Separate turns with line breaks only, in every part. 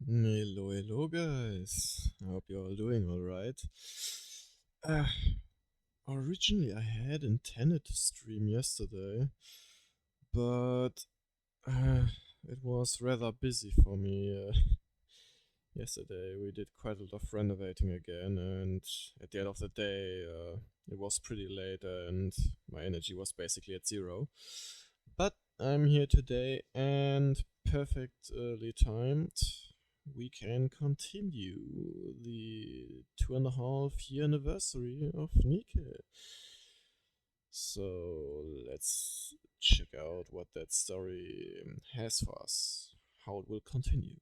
Hello, hello, guys. I hope you're all doing alright. Uh, Originally, I had intended to stream yesterday, but uh, it was rather busy for me. Yesterday, we did quite a lot of renovating again, and at the end of the day, it was pretty late, and my energy was basically at zero. But I'm here today, and perfectly timed. We can continue the 2.5 year anniversary of Nike. So let's check out what that story has for us, how it will continue.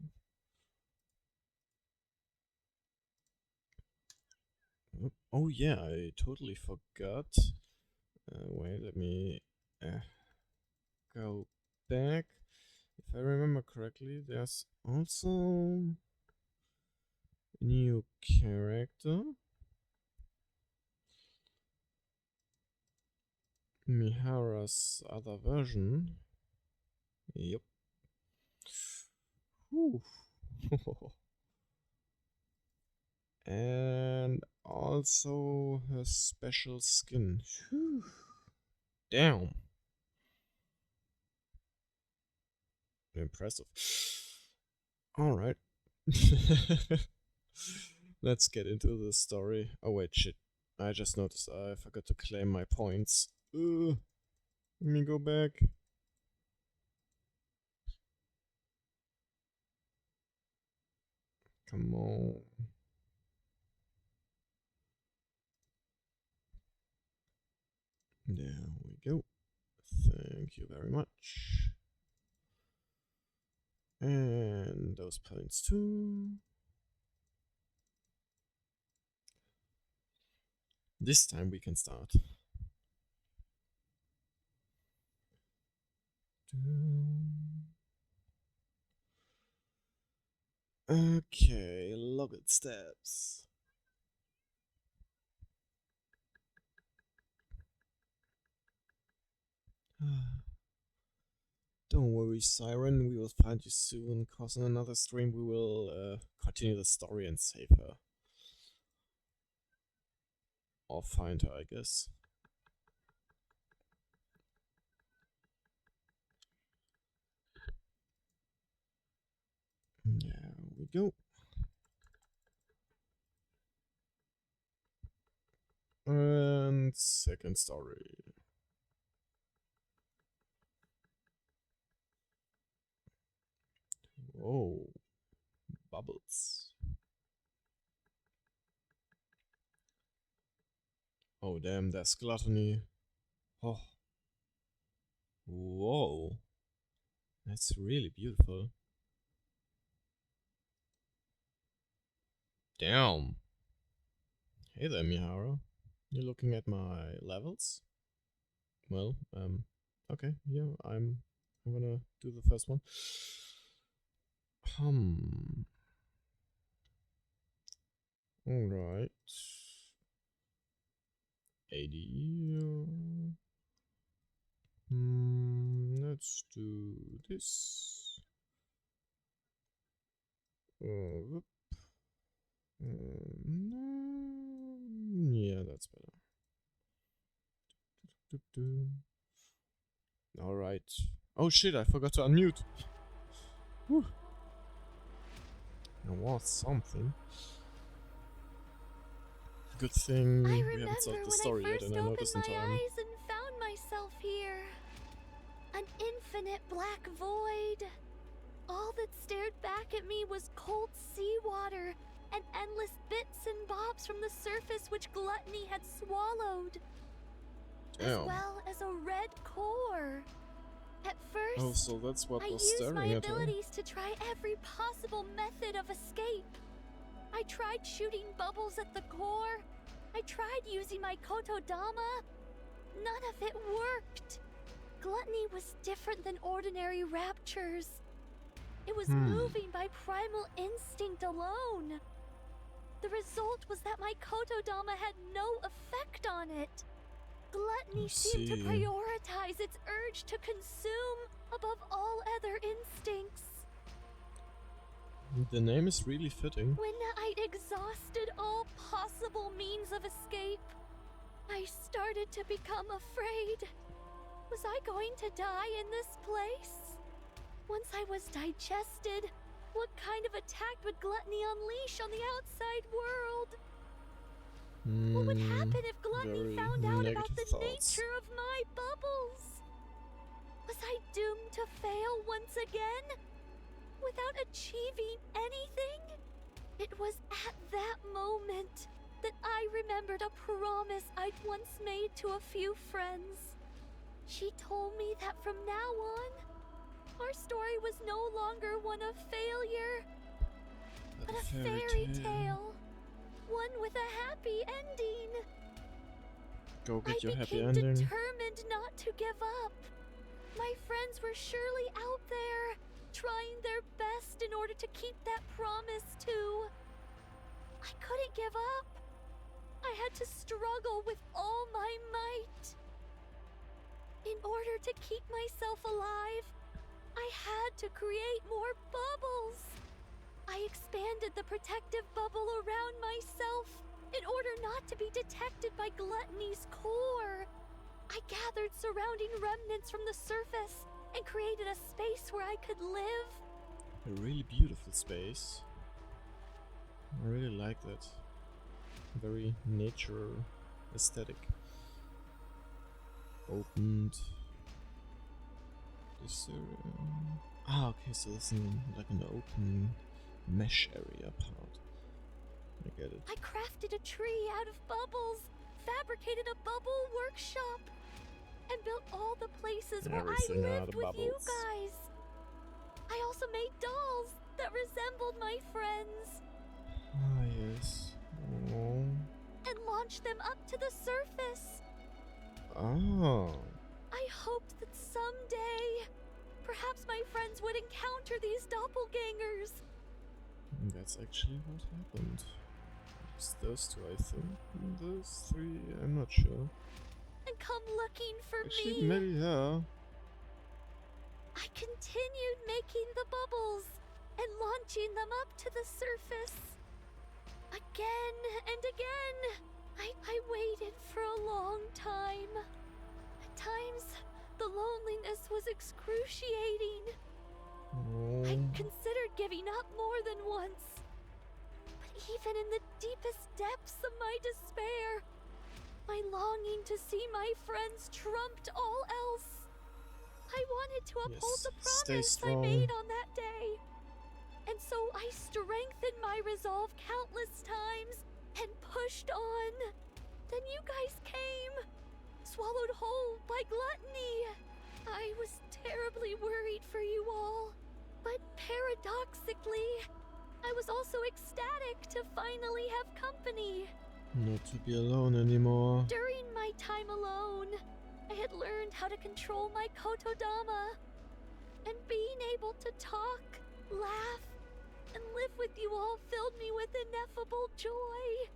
Oh yeah, I totally forgot. Wait, let me uh, go back. If I remember correctly, there's also a new character. Mihara's other version. Yep. Whew. And also her special skin. Whew. Damn. Impressive. Alright. Let's get into the story. Oh wait, shit. I just noticed I forgot to claim my points. Let me go back. Come on. There we go. Thank you very much. And those points too. This time we can start. Okay, login steps. Don't worry, Siren, we will find you soon, cause in another stream we will continue the story and save her. Or find her, I guess. There we go. And second story. Whoa. Bubbles. Oh damn, there's gluttony. Oh. Whoa. That's really beautiful. Damn. Hey there, Mihara. You're looking at my levels? Well, okay, yeah, I'm gonna do the first one. Alright. 80. Let's do this. Whoop. Yeah, that's better. Alright. Oh shit, I forgot to unmute. Whew. There was something. Good thing we haven't solved the story yet, and I noticed in time.
I remember when I first opened my eyes and found myself here. An infinite black void. All that stared back at me was cold seawater and endless bits and bobs from the surface which gluttony had swallowed.
Damn.
As well as a red core. At first,
oh, so that's what
I
was
used
staring
my
at her.
abilities to try every possible method of escape. I tried shooting bubbles at the core. I tried using my kotodama. None of it worked. Gluttony was different than ordinary raptures. It was moving by primal instinct alone. The result was that my kotodama had no effect on it. Gluttony seemed to prioritize its urge to consume above all other instincts.
The name is really fitting.
When I'd exhausted all possible means of escape, I started to become afraid. Was I going to die in this place? Once I was digested, what kind of attack would gluttony unleash on the outside world? What would happen if gluttony
Very
found out about
negative
the
thoughts.
nature of my bubbles? Was I doomed to fail once again? Without achieving anything? It was at that moment that I remembered a promise I'd once made to a few friends. She told me that from now on, our story was no longer one of failure, but a fairy tale. One with a happy ending.
Go get your happy
became
ending.
determined not to give up. My friends were surely out there, trying their best in order to keep that promise too. I couldn't give up. I had to struggle with all my might. In order to keep myself alive, I had to create more bubbles. I expanded the protective bubble around myself in order not to be detected by gluttony's core. I gathered surrounding remnants from the surface and created a space where I could live.
A really beautiful space. I really like that. Very nature aesthetic. Opened this area. Okay, so this is like an open mesh area part. I get it.
I crafted a tree out of bubbles, fabricated a bubble workshop, and built all the places where I
Everything out
lived
of
with you
bubbles.
guys. I also made dolls that resembled my friends
Ah, yes. Oh.
and launched them up to the surface.
Oh.
I hoped that someday, perhaps my friends would encounter these doppelgangers.
That's actually what happened. It's those two, I think. Those three, I'm not sure.
And come looking for
Actually,
me.
maybe, yeah.
I continued making the bubbles and launching them up to the surface. Again and again, I waited for a long time. At times, the loneliness was excruciating. I
Oh.
considered giving up more than once. But even in the deepest depths of my despair, my longing to see my friends trumped all else. I wanted to uphold
Yes,
the
stay
promise I
strong.
made on that day. And so I strengthened my resolve countless times and pushed on. Then you guys came, swallowed whole by gluttony. I was terribly worried for you all. But paradoxically, I was also ecstatic to finally have company.
Not to be alone anymore.
During my time alone, I had learned how to control my kotodama. And being able to talk, laugh, and live with you all filled me with ineffable joy.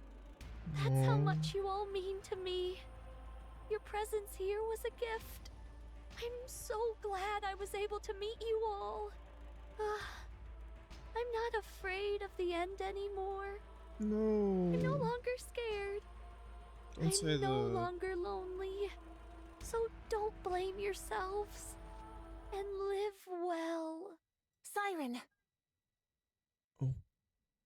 That's how much you all mean to me. Your presence here was a gift. I'm so glad I was able to meet you all. I'm not afraid of the end anymore.
No.
I'm no longer scared.
Don't say
I'm no
that.
longer lonely. So don't blame yourselves. And live well. Siren!
Oh.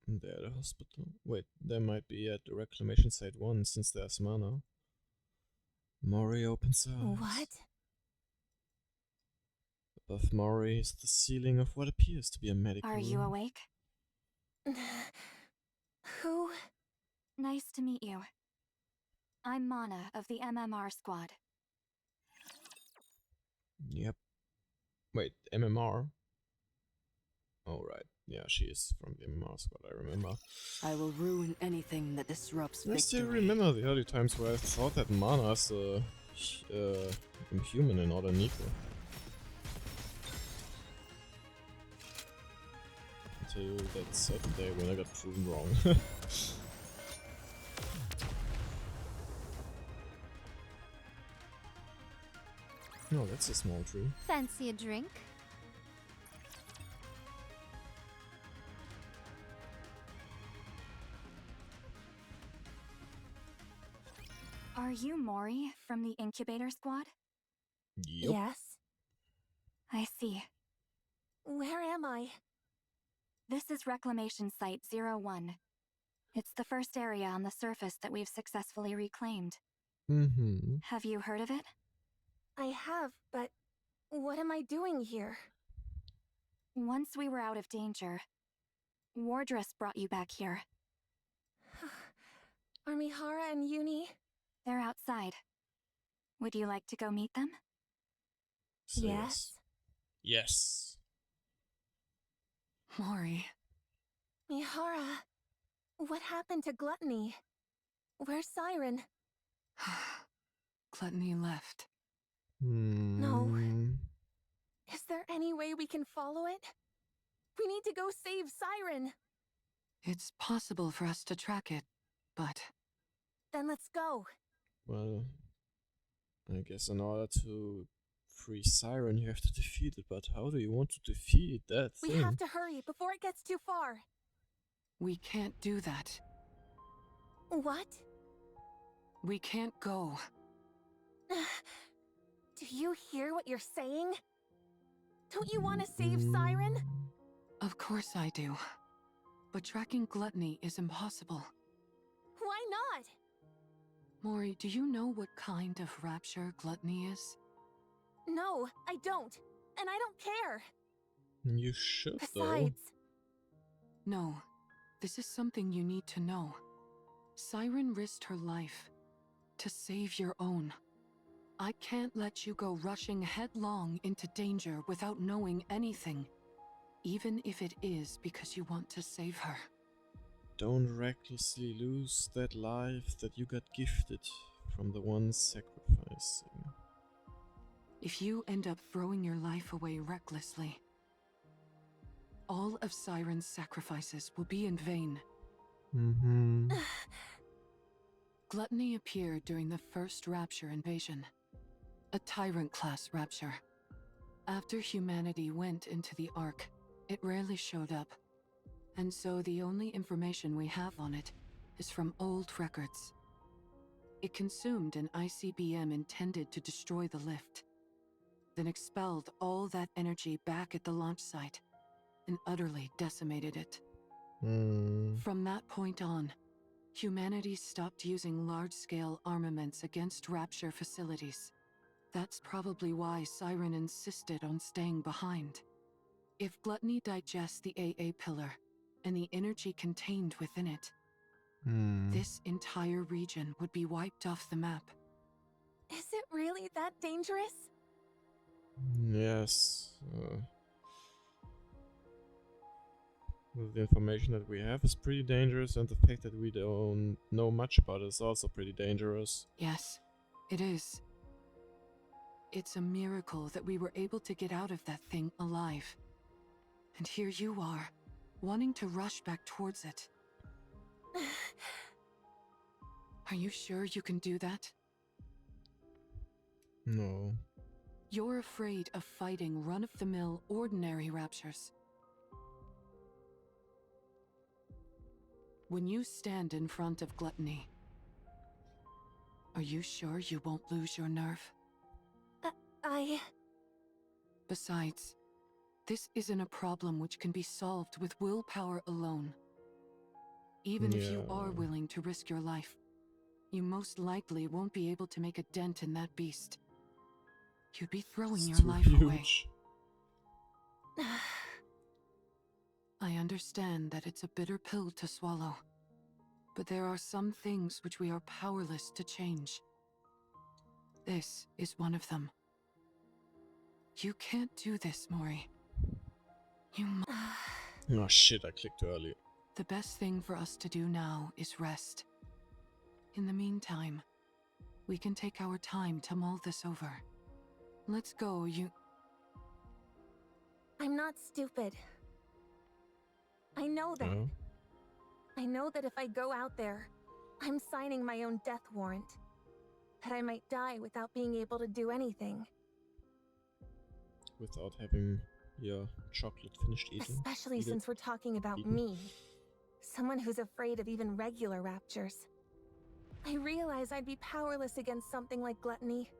They're at the hospital. Wait, they might be at the reclamation site 1 since there's mana. Mori opens eyes.
What?
Above Mori is the ceiling of what appears to be a medical
Are
room.
you awake? Who? Nice to meet you. I'm Mana of the MMR squad.
Yep. Wait, MMR? Oh, right. Yeah, she is from the MMR squad, I remember.
I will ruin anything that disrupts
I still
victory.
remember the early times where I thought that Mana's human and not a Nico. Until that certain day when I got proven wrong. No, that's a small tree.
Fancy a drink?
Are you Mori from the incubator squad?
Yup.
Yes?
I see.
Where am I?
This is Reclamation Site 01. It's the first area on the surface that we've successfully reclaimed.
Mm-hmm.
Have you heard of it?
I have, but what am I doing here?
Once we were out of danger, Wardress brought you back here.
Are Mihara and Uni?
They're outside. Would you like to go meet them?
Say
Yes.
Yes.
Mori,
Mihara, what happened to Gluttony? Where's Siren?
Gluttony left.
No.
Hmm.
Is there any way we can follow it? We need to go save Siren!
It's possible for us to track it, but
Then let's go.
Well, I guess in order to free Siren, you have to defeat it. But how do you want to defeat that
We
thing?
have to hurry before it gets too far.
we can't do that.
What?
We can't go.
Do you hear what you're saying? Don't you want to save Siren?
Of course I do. But tracking Gluttony is impossible.
Why not?
Mori, do you know what kind of rapture Gluttony is?
No, I don't. And I don't care.
You should, though.
Besides,
No. This is something you need to know. Siren risked her life to save your own. I can't let you go rushing headlong into danger without knowing anything, even if it is because you want to save her.
Don't recklessly lose that life that you got gifted from the one sacrificing.
If you end up throwing your life away recklessly, all of Siren's sacrifices will be in vain.
Mm-hmm.
Gluttony appeared during the first Rapture invasion, a Tyrant-class Rapture. After humanity went into the Ark, it rarely showed up, and so the only information we have on it is from old records. It consumed an ICBM intended to destroy the lift, then expelled all that energy back at the launch site and utterly decimated it. From that point on, humanity stopped using large-scale armaments against Rapture facilities. That's probably why Siren insisted on staying behind. If Gluttony digests the AA pillar and the energy contained within it, this entire region would be wiped off the map.
is it really that dangerous?
Yes. The information that we have is pretty dangerous, and the fact that we don't know much about it is also pretty dangerous.
Yes, it is. It's a miracle that we were able to get out of that thing alive. And here you are, wanting to rush back towards it. Are you sure you can do that?
No.
You're afraid of fighting run-of-the-mill ordinary raptures. When you stand in front of Gluttony, are you sure you won't lose your nerve? Besides, this isn't a problem which can be solved with willpower alone. Even if you are willing to risk your life, you most likely won't be able to make a dent in that beast. You'd be throwing
It's
your
too
life away.
huge.
I understand that it's a bitter pill to swallow, but there are some things which we are powerless to change. This is one of them. You can't do this, Mori. You must.
Oh shit, I clicked early.
The best thing for us to do now is rest. In the meantime, we can take our time to mull this over. Let's go,
I'm not stupid. I know that.
Oh.
I know that if I go out there, I'm signing my own death warrant. That I might die without being able to do anything.
Without having your chocolate finished eating.
Especially
Eat it.
since we're talking about
Eaten.
me. Someone who's afraid of even regular raptures.
I realize I'd be powerless against something like gluttony.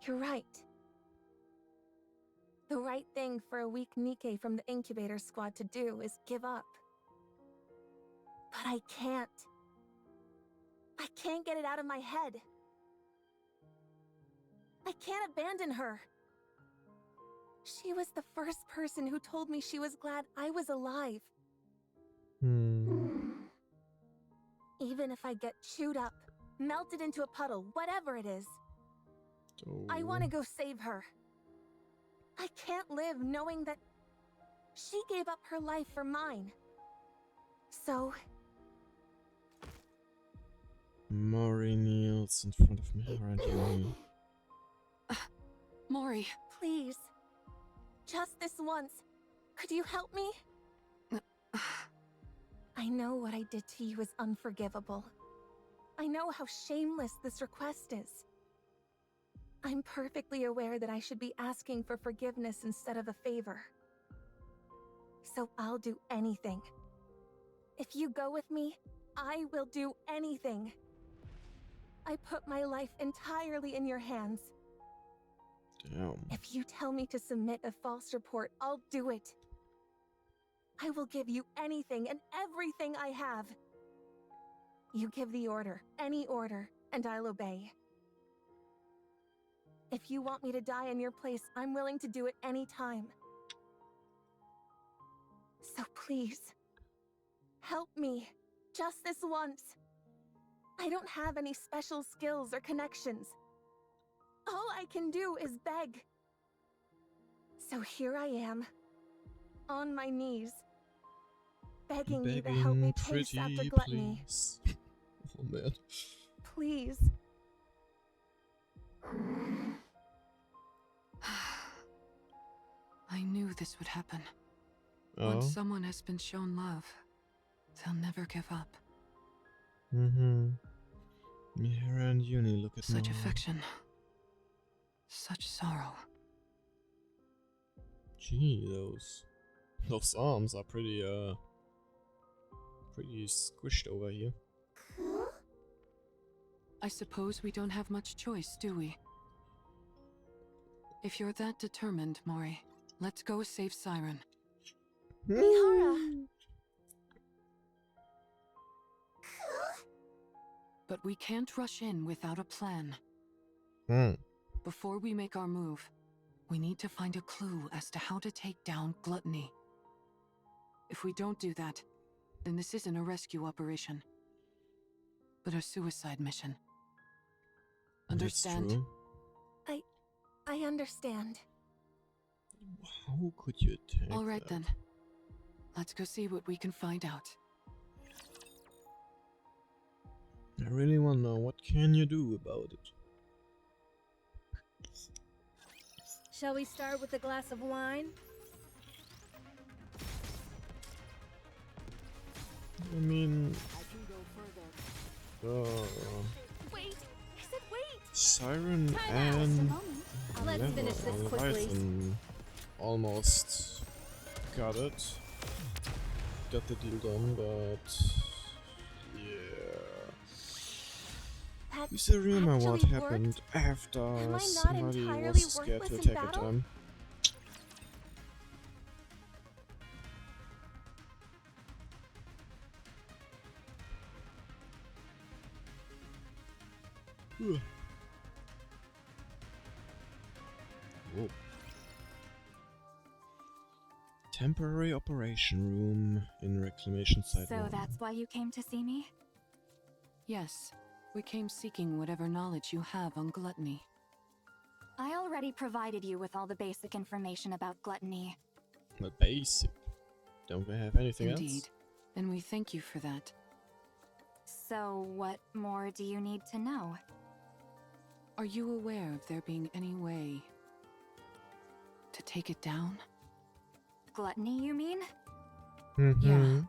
You're right. The right thing for a weak Nikke from the incubator squad to do is give up. But I can't. I can't get it out of my head. I can't abandon her. She was the first person who told me she was glad I was alive. Even if I get chewed up, melted into a puddle, whatever it is, I want to go save her. I can't live knowing that she gave up her life for mine. So...
Mori kneels in front of Mihara and Yumi.
Mori.
Please. Just this once. Could you help me? I know what I did to you is unforgivable. I know how shameless this request is. I'm perfectly aware that I should be asking for forgiveness instead of a favor. So I'll do anything. If you go with me, I will do anything. I put my life entirely in your hands.
Damn.
If you tell me to submit a false report, I'll do it. I will give you anything and everything I have. You give the order, any order, and I'll obey. If you want me to die in your place, I'm willing to do it any time. So please, help me, just this once. I don't have any special skills or connections. All I can do is beg. So here I am, on my knees, begging you to help me chase after gluttony.
Please. Oh man.
Please.
I knew this would happen.
Oh.
Once someone has been shown love, they'll never give up.
Mihara and Yuni look at
Such
Mara.
affection. Such sorrow.
Gee, those arms are pretty squished over here.
I suppose we don't have much choice, do we? If you're that determined, Mori, let's go save Siren.
Mihara!
But we can't rush in without a plan. Before we make our move, we need to find a clue as to how to take down gluttony. If we don't do that, then this isn't a rescue operation, but a suicide mission. Understand?
That's true.
I understand.
How could you attack
All right
that?
then. Let's go see what we can find out.
I really want to know, what can you do about it?
Shall we start with a glass of wine?
I mean...
Wait! I said wait!
Siren
Time out.
and...
Let's finish this quickly.
Leviathan almost got it. Got the deal done, but... Yeah...
That
Is there rumor what
actually
happened
worked?
after
Am I not
somebody
entirely
was scared to
worthless in
attack at
battle?
time? Whoa. Temporary operation room in Reclamation Site
So
1.
that's why you came to see me?
Yes, we came seeking whatever knowledge you have on gluttony.
I already provided you with all the basic information about gluttony.
The basic. Don't we have anything
Indeed,
else?
and we thank you for that.
So what more do you need to know?
Are you aware of there being any way to take it down?
Gluttony, you mean?
Yeah.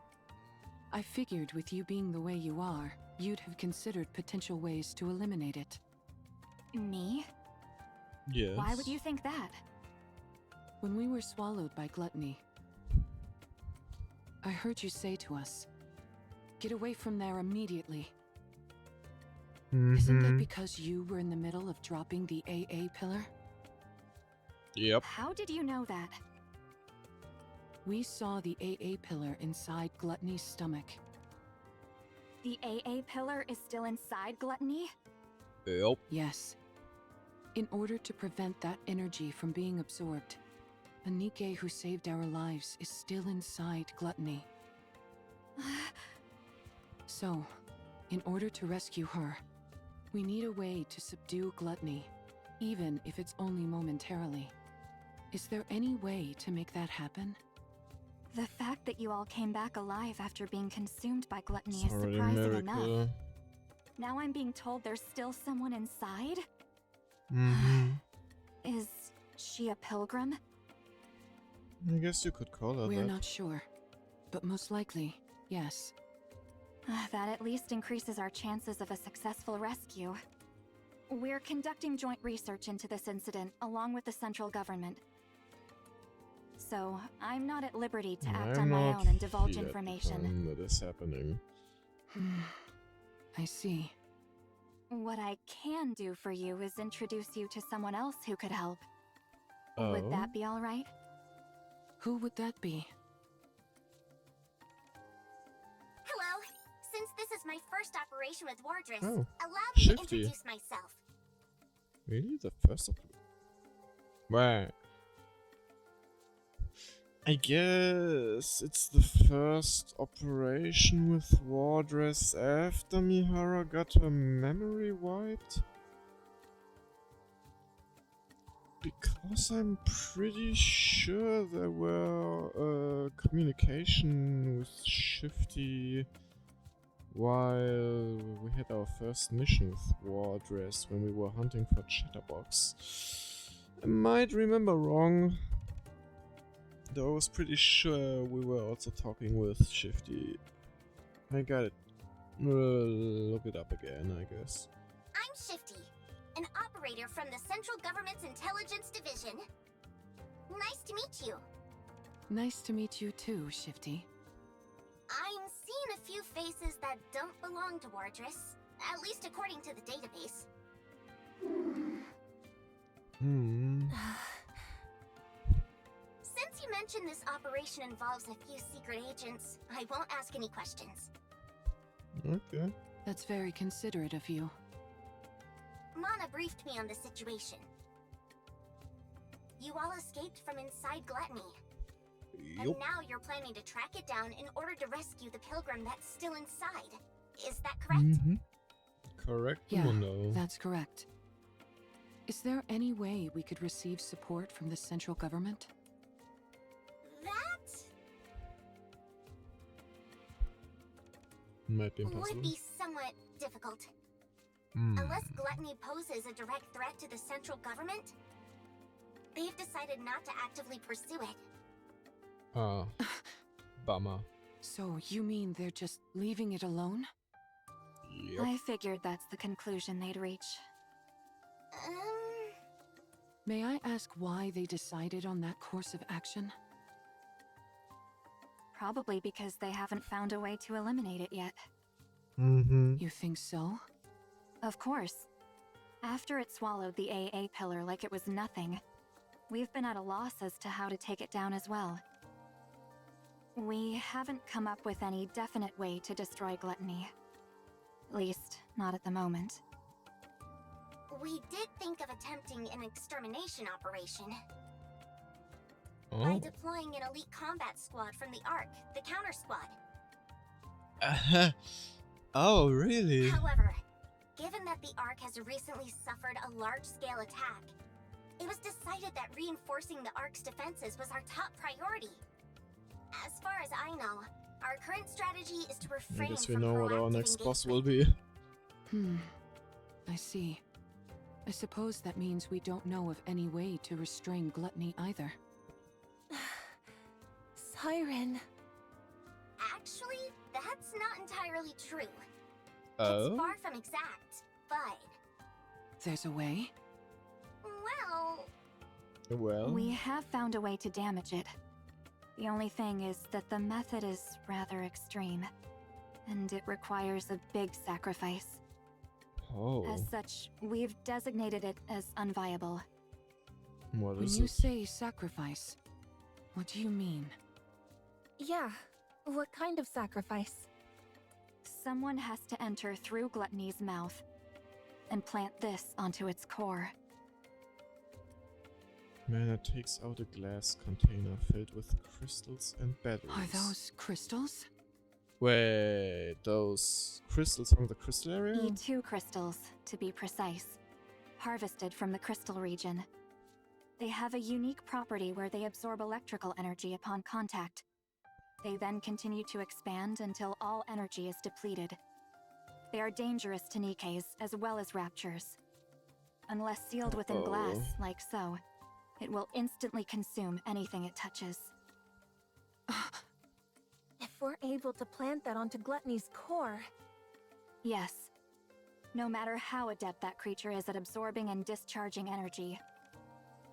I figured with you being the way you are, you'd have considered potential ways to eliminate it.
Me?
Yes.
Why would you think that?
When we were swallowed by gluttony, I heard you say to us, "Get away from there immediately. Isn't that
Mhm.
because you were in the middle of dropping the AA pillar?
Yep.
How did you know that?
We saw the AA pillar inside Gluttony's stomach.
The AA pillar is still inside Gluttony?
Yep.
Yes. In order to prevent that energy from being absorbed, the Nikke who saved our lives is still inside Gluttony. So, in order to rescue her, we need a way to subdue Gluttony, even if it's only momentarily. Is there any way to make that happen?
The fact that you all came back alive after being consumed by Gluttony
It's
is
already a
surprising enough.
miracle.
Now I'm being told there's still someone inside?
Mhm.
Is she a pilgrim?
I guess you could call her
We're
that.
not sure, but most likely, yes.
That at least increases our chances of a successful rescue. We're conducting joint research into this incident along with the central government. So, I'm not at liberty to act on
I'm
my
not
own and divulge
here at the
information.
time that is happening.
I see.
What I can do for you is introduce you to someone else who could help.
Oh.
Would that be alright?
Who would that be?
Hello. Since this is my first operation with Wardress,
Oh,
allow me to
Shifty.
introduce myself.
Really? The first of... Right. I guess it's the first operation with Wardress after Mihara got her memory wiped? Because I'm pretty sure there were communication with Shifty while we had our first mission with Wardress when we were hunting for Chatterbox. I might remember wrong, though I was pretty sure we were also talking with Shifty. I got it. Look it up again, I guess.
I'm Shifty, an operator from the Central Government's Intelligence Division. Nice to meet you.
Nice to meet you too, Shifty.
I'm seeing a few faces that don't belong to Wardress, at least according to the database. Since you mentioned this operation involves a few secret agents, I won't ask any questions.
Okay.
That's very considerate of you.
Mana briefed me on the situation. You all escaped from inside Gluttony, and now you're planning to track it down in order to rescue the pilgrim that's still inside. Is that correct?
Mm-hmm. Correct,
Yeah,
Mundo.
that's correct. Is there any way we could receive support from the central government?
That
Might be
would
impossible.
be somewhat difficult.
Hmm.
Unless Gluttony poses a direct threat to the central government, they've decided not to actively pursue it.
Ah. Bummer.
So you mean they're just leaving it alone?
Yep.
I figured that's the conclusion they'd reach.
May I ask why they decided on that course of action?
Probably because they haven't found a way to eliminate it yet.
Mm-hmm.
You think so?
Of course. After it swallowed the AA pillar like it was nothing, we've been at a loss as to how to take it down as well. We haven't come up with any definite way to destroy Gluttony. At least, not at the moment.
We did think of attempting an extermination operation by
Oh.
deploying an elite combat squad from the ARC, the counter squad.
Oh, really?
However, given that the ARC has recently suffered a large-scale attack, it was decided that reinforcing the ARC's defenses was our top priority. As far as I know, our current strategy is to
I
refrain
guess we
from
know what our
proactive
next boss will
engagement.
be.
I see. I suppose that means we don't know of any way to restrain Gluttony either.
Siren.
Actually, that's not entirely true.
Oh?
It's far from exact, but,
There's a way?
well,
Well.
We have found a way to damage it. The only thing is that the method is rather extreme, and it requires a big sacrifice.
Oh,
As such, we've designated it as unviable.
what
When
is
you
it?
say sacrifice, what do you mean?
Yeah, what kind of sacrifice?
Someone has to enter through Gluttony's mouth and plant this onto its core.
Mana takes out a glass container filled with crystals and batteries.
Are those crystals?
Wait, those crystals from the crystal area?
E2 crystals, to be precise, harvested from the crystal region. They have a unique property where they absorb electrical energy upon contact. They then continue to expand until all energy is depleted. They are dangerous to Nikes as well as Raptures. Unless sealed within glass, like so, it will instantly consume anything it touches.
If we're able to plant that onto Gluttony's core,
Yes. No matter how adept that creature is at absorbing and discharging energy,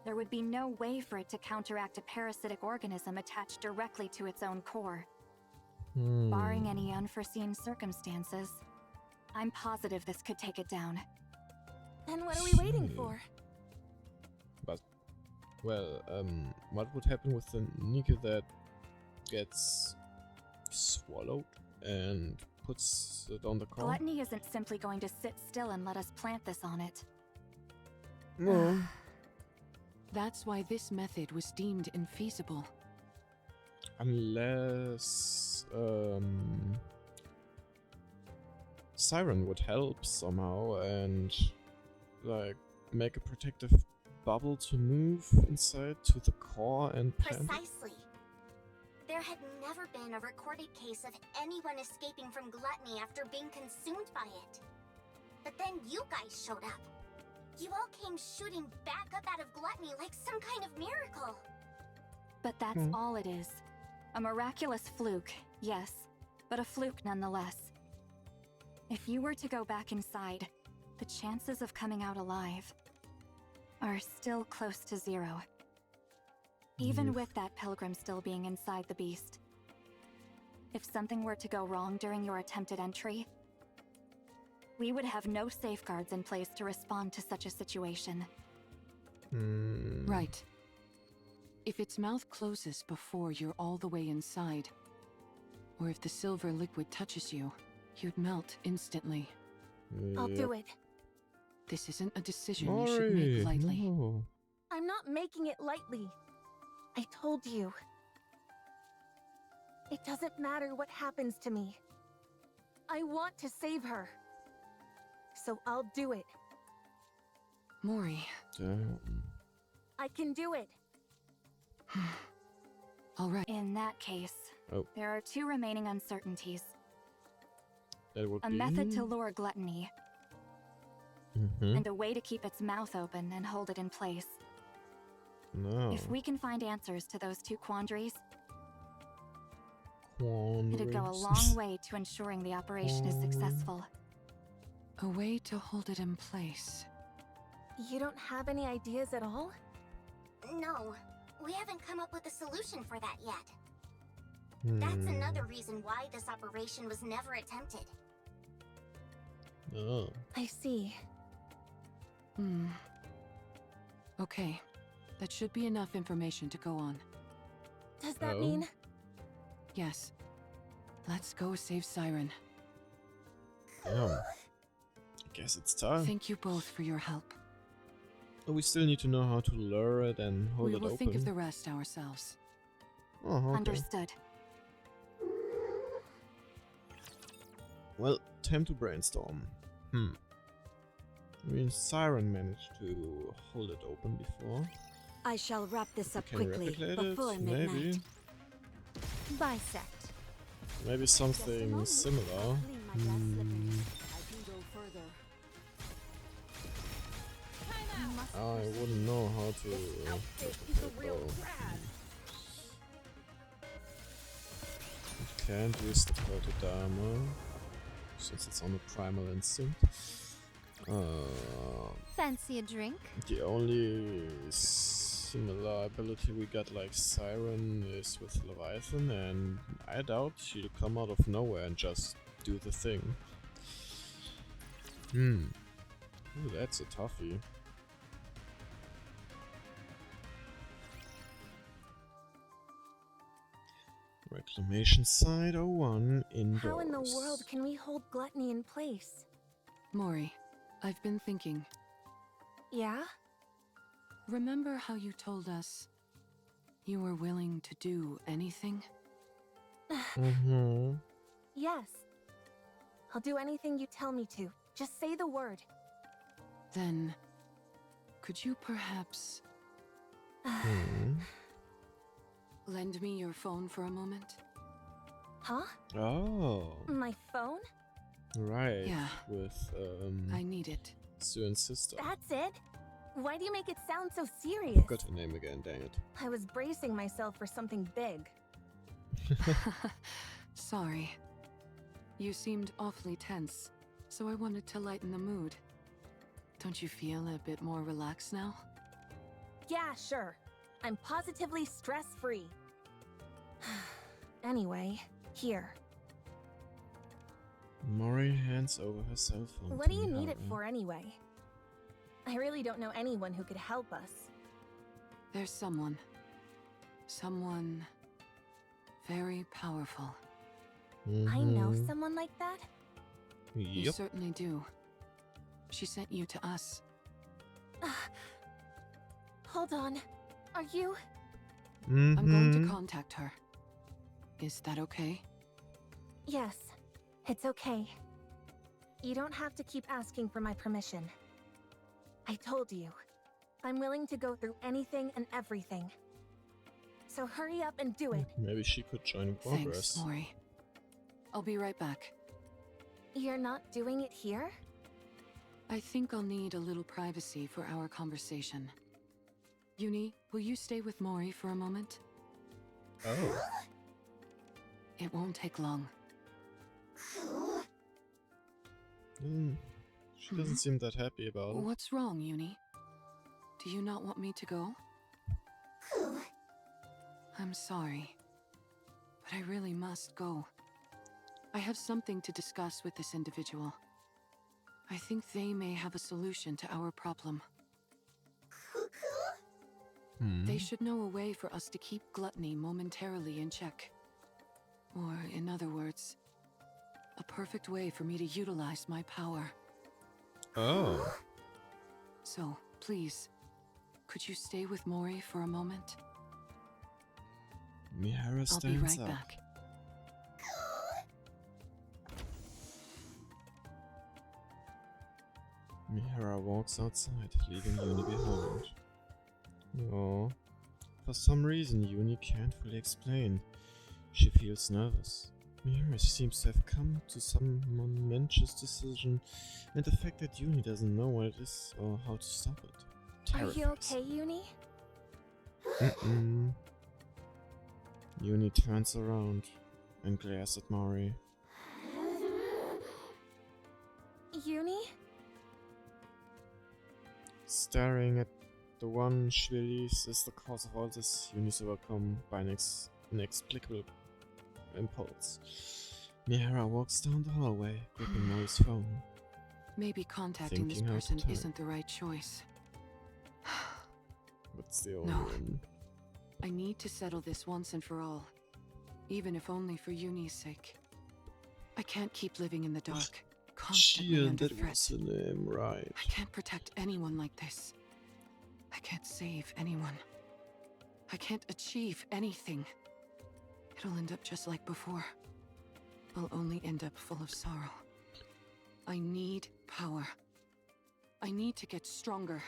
there would be no way for it to counteract a parasitic organism attached directly to its own core. Barring any unforeseen circumstances, I'm positive this could take it down.
then what are we waiting for?
But, well, what would happen with the Nika that gets swallowed and puts it on the core?
Gluttony isn't simply going to sit still and let us plant this on it.
No.
That's why this method was deemed infeasible.
Unless, Siren would help somehow and, like, make a protective bubble to move inside to the core and plant it.
Precisely. There had never been a recorded case of anyone escaping from gluttony after being consumed by it. But then you guys showed up. You all came shooting back up out of gluttony like some kind of miracle.
But that's all it is. A miraculous fluke, yes, but a fluke nonetheless. If you were to go back inside, the chances of coming out alive are still close to 0. Even with that pilgrim still being inside the beast. If something were to go wrong during your attempted entry, we would have no safeguards in place to respond to such a situation.
Right. If its mouth closes before you're all the way inside, or if the silver liquid touches you, you'd melt instantly.
I'll do it.
This isn't a decision you should make lightly.
No.
I'm not making it lightly. I told you. It doesn't matter what happens to me. I want to save her. So I'll do it.
Mori,
Damn.
I can do it.
all right.
In that case, there are 2 remaining uncertainties.
That would
A
be
method to lure gluttony,
Mhm.
and a way to keep its mouth open and hold it in place.
No.
If we can find answers to those 2 quandaries,
Quandaries.
it'd go a long way to ensuring the operation is successful.
A way to hold it in place.
You don't have any ideas at all?
No, we haven't come up with a solution for that yet. That's another reason why this operation was never attempted.
Oh.
I see.
Okay. That should be enough information to go on.
Does that
Oh.
mean?
Yes. Let's go save Siren.
Damn. I guess it's time.
Thank you both for your help.
But we still need to know how to lure it and hold
We
it
will
open.
think of the rest ourselves.
Oh, okay.
Understood.
Well, time to brainstorm. I mean, Siren managed to hold it open before.
I shall wrap this up
Can
quickly
replicate
before
it?
midnight.
Maybe.
Bisect.
Maybe something similar.
I can go further.
I wouldn't know how to replicate though. Can't use the Protodama since it's on a primal instinct.
Fancy a drink?
The only similar ability we got like Siren is with Leviathan, and I doubt she'll come out of nowhere and just do the thing. Ooh, that's a toughie. Reclamation Site 01 indoors.
How in the world can we hold gluttony in place?
Mori, I've been thinking.
Yeah?
Remember how you told us you were willing to do anything?
Mm-hmm.
Yes. I'll do anything you tell me to. Just say the word.
Then, could you perhaps lend me your phone for a moment?
Huh?
Oh,
My phone?
right.
Yeah.
With
I need it.
Sue and sister.
That's it? Why do you make it sound so serious?
Forgot her name again, dang it.
I was bracing myself for something big.
Sorry. You seemed awfully tense, so I wanted to lighten the mood. Don't you feel a bit more relaxed now?
Yeah, sure. I'm positively stress-free. Anyway, here.
Mori hands over her cell phone.
What
to
do you need it
Mihara.
for anyway? I really don't know anyone who could help us.
There's someone. Someone very powerful.
I know
Mhm.
someone like that?
You
Yep.
certainly do. She sent you to us.
Hold on. Are you?
I'm going to
Mhm.
contact her. Is that okay?
Yes, it's okay. You don't have to keep asking for my permission. I told you, I'm willing to go through anything and everything. So hurry up and do it.
Maybe she could join Progress.
Thanks, Mori. I'll be right back.
You're not doing it here?
I think I'll need a little privacy for our conversation. Uni, will you stay with Mori for a moment?
Oh.
It won't take long.
She doesn't seem that happy about it.
What's wrong, Uni? Do you not want me to go? I'm sorry, but I really must go. I have something to discuss with this individual. I think they may have a solution to our problem. They should know a way for us to keep gluttony momentarily in check. Or, in other words, a perfect way for me to utilize my power.
Oh.
So, please, could you stay with Mori for a moment?
Mihara
I'll be
stands
right
up.
back.
Mihara walks outside, leaving Uni behind. Oh. For some reason, Uni can't fully explain. She feels nervous. Mihara seems to have come to some momentous decision, and the fact that Uni doesn't know what it is or how to stop it
Are you
terrifies
okay, Uni?
her. Uni turns around and glares at Mori.
Uni?
Staring at the one she believes is the cause of all this, Uni's overcome by an inexplicable impulse. Mihara walks down the hallway, gripping Mori's phone.
Maybe contacting this
Thinking how to
person
type.
isn't the right choice.
What's the only
No.
one?
I need to settle this once and for all. Even if only for Uni's sake. I can't keep living in the dark, constantly
Jian,
under
that
threat.
was the name, right.
I can't protect anyone like this. I can't save anyone. I can't achieve anything. It'll end up just like before. I'll only end up full of sorrow. I need power. I need to get stronger.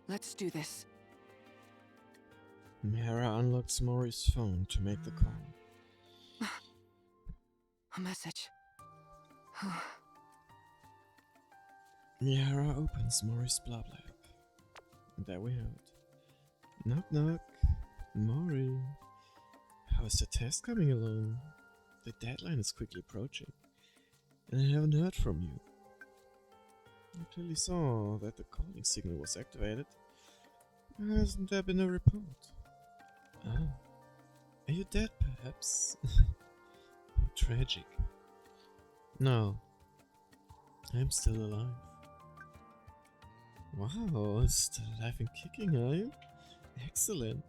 Let's do this.
Mihara unlocks Mori's phone to make the call.
A message.
Mihara opens Mori's blob lab. And there we have it. Knock knock. Mori. How is the test coming along? The deadline is quickly approaching. And I haven't heard from you. I clearly saw that the calling signal was activated. Hasn't there been a report? Oh. Are you dead, perhaps? How tragic. No. I'm still alive. Wow, still alive and kicking, are you? Excellent.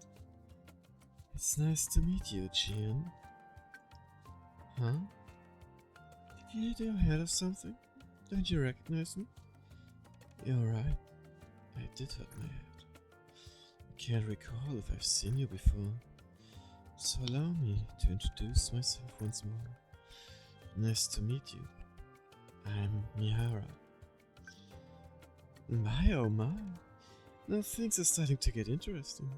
It's nice to meet you, Jian. Huh? Did you hit your head or something? Don't you recognize me? You're right. I did hurt my head. I can't recall if I've seen you before. So allow me to introduce myself once more. Nice to meet you. I'm Mihara. My oh my. Now things are starting to get interesting.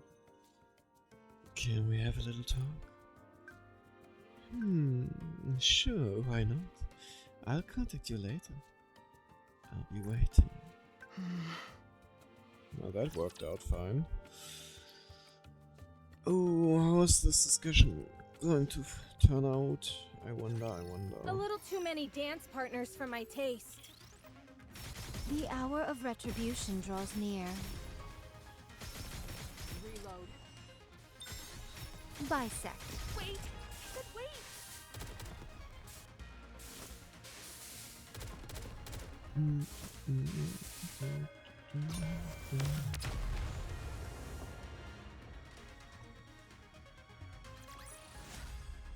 Can we have a little talk? Sure, why not? I'll contact you later. I'll be waiting. Well, that worked out fine. Oh, how is this discussion going to turn out? I wonder.
A little too many dance partners for my taste.
The hour of retribution draws near.
Reload.
Bisect.
Wait! But wait!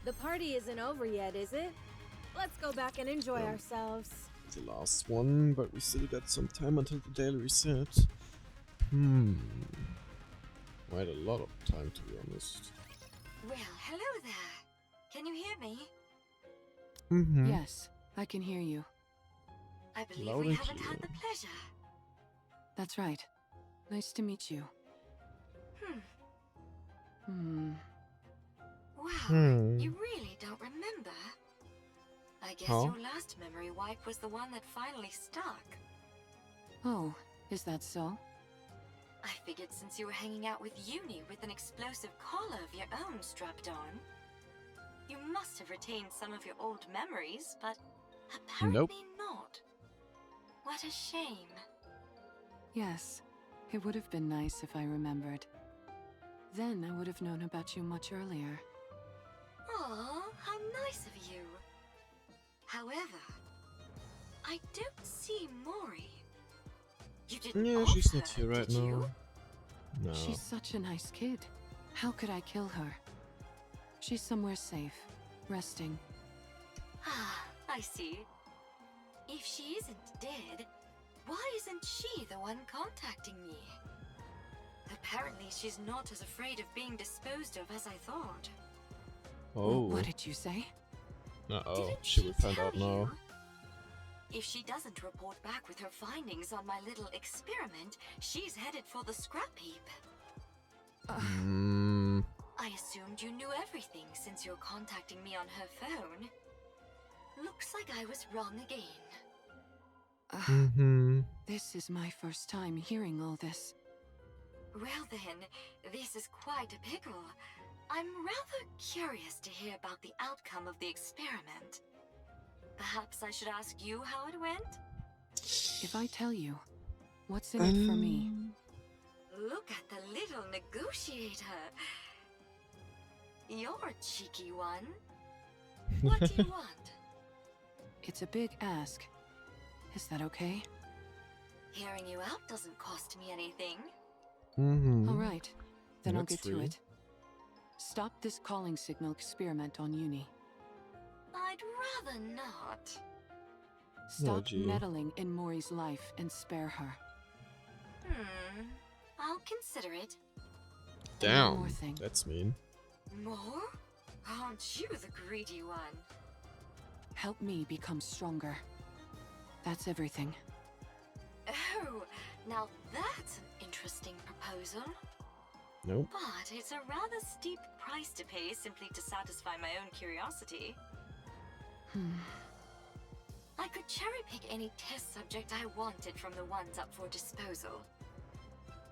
The party isn't over yet, is it? Let's go back and enjoy ourselves.
The last one, but we still got some time until the daily reset. Quite a lot of time, to be honest.
Well, hello there. Can you hear me?
Yes, I can hear you.
I believe
Loud
we
and
haven't had the
clear.
pleasure.
That's right. Nice to meet you.
Wow, you really don't remember? I guess
Huh?
your last memory wipe was the one that finally stuck.
Oh, is that so?
I figured since you were hanging out with Uni with an explosive collar of your own strapped on, you must have retained some of your old memories, but apparently not. What a shame.
Yes, it would have been nice if I remembered. Then I would have known about you much earlier.
Aw, how nice of you. However, I don't see Mori. You didn't
Yeah,
off
she's not
her,
here right
did you?
now. No.
She's such a nice kid. How could I kill her? She's somewhere safe, resting.
Ah, I see. If she isn't dead, why isn't she the one contacting me? Apparently she's not as afraid of being disposed of as I thought.
Oh.
What did you say?
Uh-oh.
Didn't
She will find
tell
out now.
you? If she doesn't report back with her findings on my little experiment, she's headed for the scrap heap. I assumed you knew everything since you're contacting me on her phone. Looks like I was wrong again.
This is my first time hearing all this.
Well then, this is quite a pickle. I'm rather curious to hear about the outcome of the experiment. Perhaps I should ask you how it went?
If I tell you, what's in it for me?
Look at the little negotiator. You're a cheeky one. What do you want?
It's a big ask. Is that okay?
Hearing you out doesn't cost me anything.
All right, then I'll
That's
get to
free.
it. Stop this calling signal experiment on Uni.
I'd rather not.
Stop
gee.
meddling in Mori's life and spare her.
I'll consider it.
One more
Damn.
thing.
That's mean.
More? Aren't you the greedy one?
Help me become stronger. That's everything.
Oh, now that's an interesting proposal.
Nope.
But it's a rather steep price to pay simply to satisfy my own curiosity. I could cherry pick any test subject I wanted from the ones up for disposal.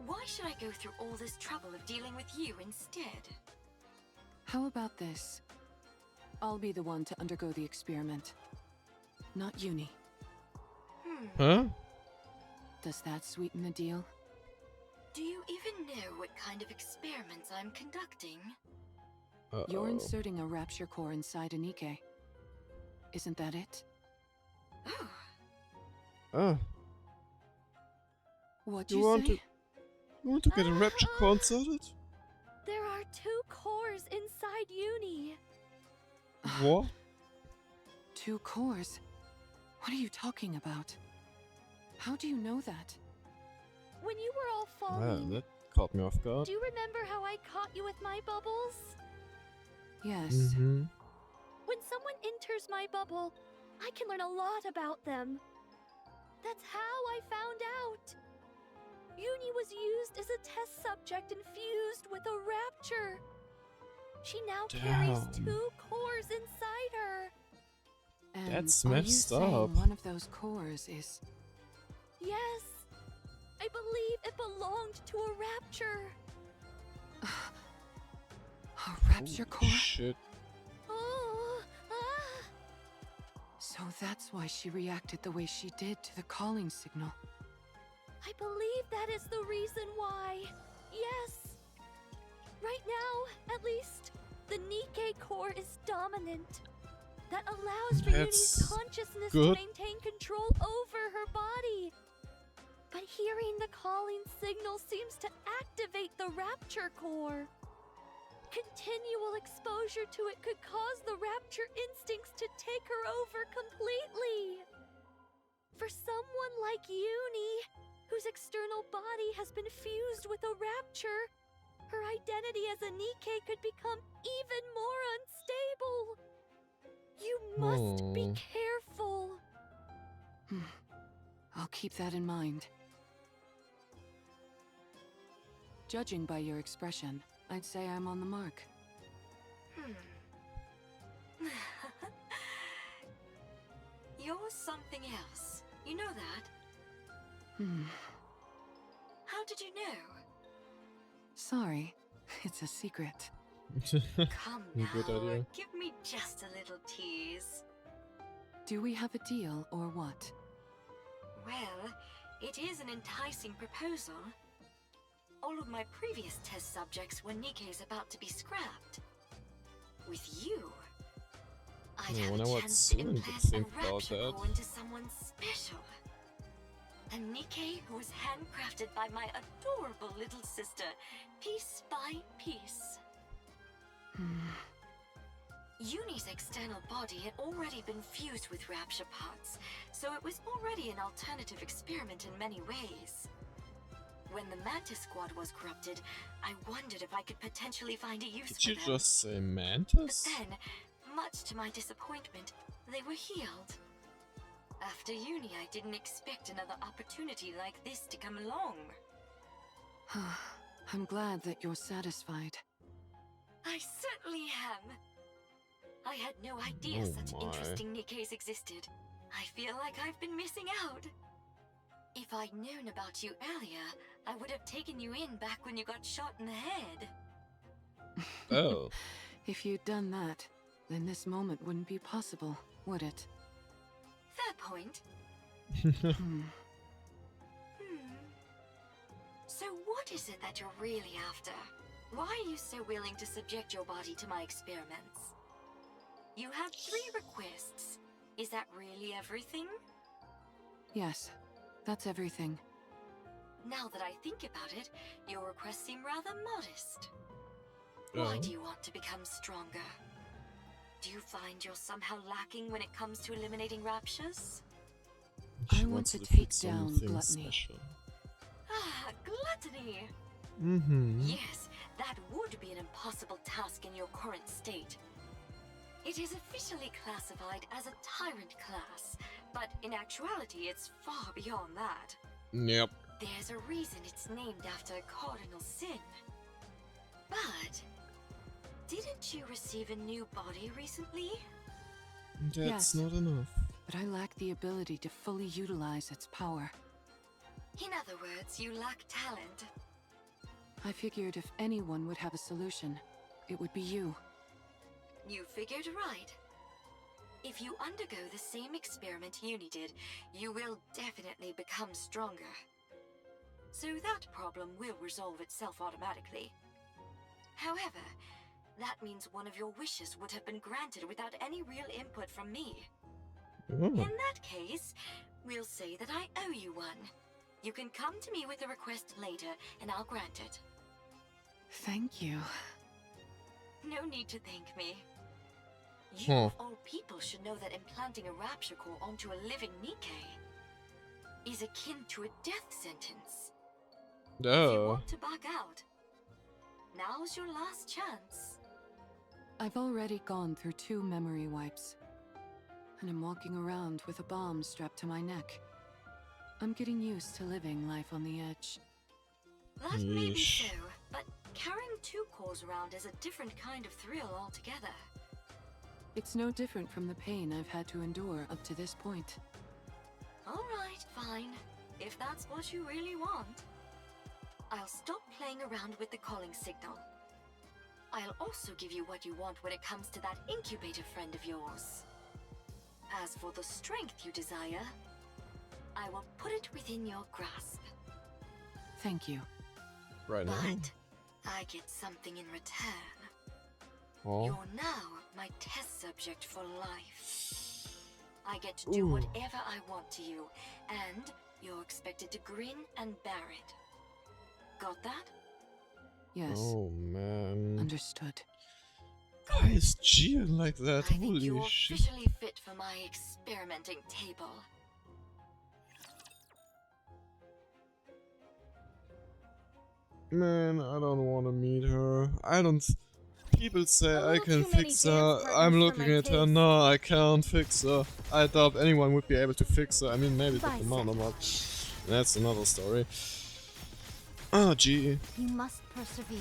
Why should I go through all this trouble of dealing with you instead?
How about this? I'll be the one to undergo the experiment. Not Uni.
Huh?
Does that sweeten the deal?
Do you even know what kind of experiments I'm conducting?
You're inserting a rapture core inside Anike. Isn't that it?
Oh,
Ah,
What
you
you
want
say?
to you want to get a rapture core inserted?
There are 2 cores inside Uni.
What?
2 cores? What are you talking about? How do you know that?
When you were all
Ah,
falling,
that caught me off guard.
do you remember how I caught you with my bubbles?
Yes.
Mm-hmm.
When someone enters my bubble, I can learn a lot about them. That's how I found out. Uni was used as a test subject infused with a rapture. She now carries
Damn.
2 cores inside her.
And
That's
are you
messed
saying
up.
one of those cores is...
Yes, I believe it belonged to a rapture.
a rapture core?
Shit.
Oh, ah.
So that's why she reacted the way she did to the calling signal.
I believe that is the reason why. Yes. Right now, at least, the Nikkei core is dominant. That allows for Uni's
That's
consciousness
good.
to maintain control over her body. But hearing the calling signal seems to activate the rapture core. Continual exposure to it could cause the rapture instincts to take her over completely. For someone like Uni, whose external body has been fused with a rapture, her identity as a Nikkei could become even more unstable. You must be careful.
I'll keep that in mind. Judging by your expression, I'd say I'm on the mark.
You're something else. You know that? How did you know?
Sorry, it's a secret.
Come now,
Good idea.
give me just a little tease.
Do we have a deal or what?
Well, it is an enticing proposal. All of my previous test subjects were Nikke's about to be scrapped. With you, I'd
I
have
wonder
a
what
chance to
Susan would
implant a
think about
rapture
that.
core into someone special. A Nikke who was handcrafted by my adorable little sister, piece by piece. Uni's external body had already been fused with rapture parts, so it was already an alternative experiment in many ways. When the Mantis Squad was corrupted, I wondered if I could potentially find a use
Did
for
you
them.
just say
But
mantis?
then, much to my disappointment, they were healed. After Uni, I didn't expect another opportunity like this to come along.
I'm glad that you're satisfied.
I certainly am. I had no idea
Oh
such
my.
interesting Nikkes existed. I feel like I've been missing out. If I'd known about you earlier, I would have taken you in back when you got shot in the head.
Oh.
If you'd done that, then this moment wouldn't be possible, would it?
Fair point. So what is it that you're really after? Why are you so willing to subject your body to my experiments? You have 3 requests. Is that really everything?
Yes, that's everything.
Now that I think about it, your requests seem rather modest. Why
Oh.
do you want to become stronger? Do you find you're somehow lacking when it comes to eliminating raptures?
She
I want
wants
to
defeat
take down
something
gluttony.
special.
Ah, gluttony!
Mm-hmm.
Yes, that would be an impossible task in your current state. It is officially classified as a tyrant class, but in actuality it's far beyond that.
Yep.
There's a reason it's named after a cardinal sin. But didn't you receive a new body recently?
That's
Yes.
not enough.
But I lack the ability to fully utilize its power.
In other words, you lack talent.
I figured if anyone would have a solution, it would be you.
You figured right. If you undergo the same experiment Uni did, you will definitely become stronger. So that problem will resolve itself automatically. However, that means one of your wishes would have been granted without any real input from me.
Oh.
In that case, We'll say that I owe you one. You can come to me with a request later, and I'll grant it.
Thank you.
No need to thank me. You, of all people, should know that implanting a rapture core onto a living Nikkei is akin to a death sentence. If you want to back out, now's your last chance.
I've already gone through 2 memory wipes, and I'm walking around with a bomb strapped to my neck. I'm getting used to living life on the edge.
That may be so, but carrying 2 cores around is a different kind of thrill altogether.
It's no different from the pain I've had to endure up to this point.
Alright, fine. If that's what you really want. I'll stop playing around with the calling signal. I'll also give you what you want when it comes to that incubator friend of yours. As for the strength you desire, I will put it within your grasp.
Thank you.
Right now.
But I get something in return.
Oh.
You're now my test subject for life. I get to do whatever I want to you, and you're expected to grin and bear it. Got that?
Yes.
Oh man.
Understood.
Why is Gian like that?
I think
Holy
you're
shit.
officially fit for my experimenting table.
Man, I don't want to meet her. I don't. People say
A
I
little
can
too many
fix
dance
her.
partners
I'm
for
looking
my
at her.
taste.
No, I can't fix her. I doubt anyone would be able to fix her. I mean, maybe
Bye,
Dr. Mano, but that's another story. Oh, gee.
You must persevere.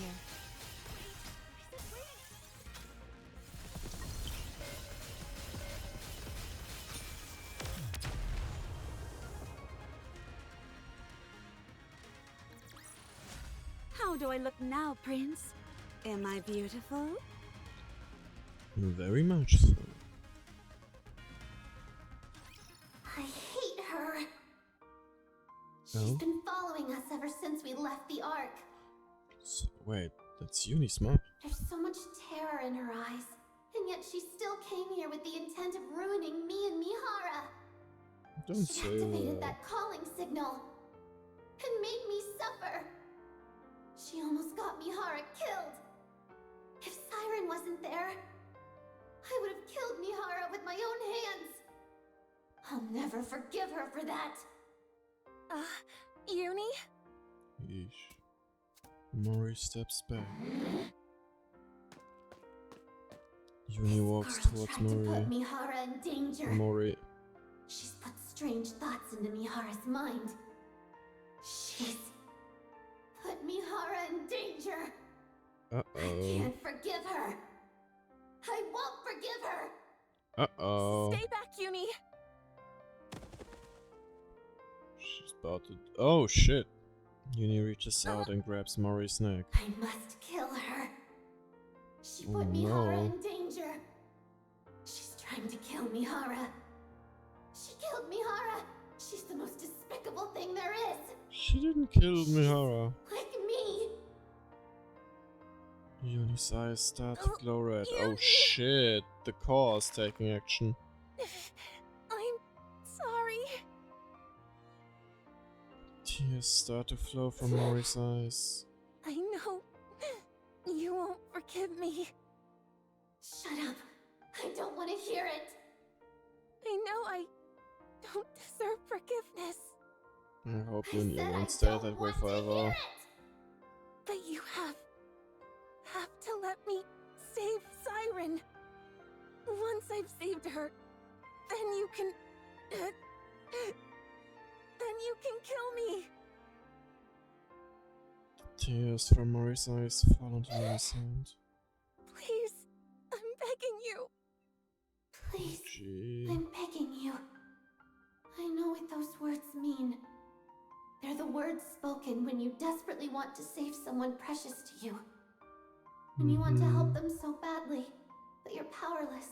How do I look now, Prince? Am I beautiful?
Very much so.
I hate her. She's
Oh?
been following us ever since we left the Ark.
So, wait, that's Unismart.
There's so much terror in her eyes, and yet she still came here with the intent of ruining me and Mihara.
Don't
She
say
activated
that.
that calling signal and made me suffer. She almost got Mihara killed. If Siren wasn't there, I would have killed Mihara with my own hands. I'll never forgive her for that.
Uni?
Yeesh. Mori steps back. Uni walks
This girl
towards
tried to put
Mori.
Mihara in danger.
Mori.
She's put strange thoughts into Mihara's mind. She's put Mihara in danger. I
Uh-oh.
can't forgive her. I won't forgive her.
Uh-oh.
Stay back, Uni!
She's about to... Oh, shit. Uni reaches out and grabs Mori's neck.
I must kill her. She
Oh,
put Mihara
no.
in danger. She's trying to kill Mihara. She killed Mihara. She's the most despicable thing there is.
She didn't kill Mihara.
Like me.
Uni's eyes start to glow red. Oh
Uni!
shit, the core is taking action.
I'm sorry.
Tears start to flow from Mori's eyes.
I know you won't forgive me.
Shut up. I don't want to hear it.
I know I don't deserve forgiveness.
I hope
I
Uni
said I
won't stay
don't
that way
want to hear
forever.
it.
But you have to let me save Siren. Once I've saved her, then you can... then you can kill me.
Tears from Mori's eyes fall onto Uni's hand.
Please, I'm begging you.
Please,
Gee.
I'm begging you. I know what those words mean. They're the words spoken when you desperately want to save someone precious to you. When you want to help them so badly, but you're powerless.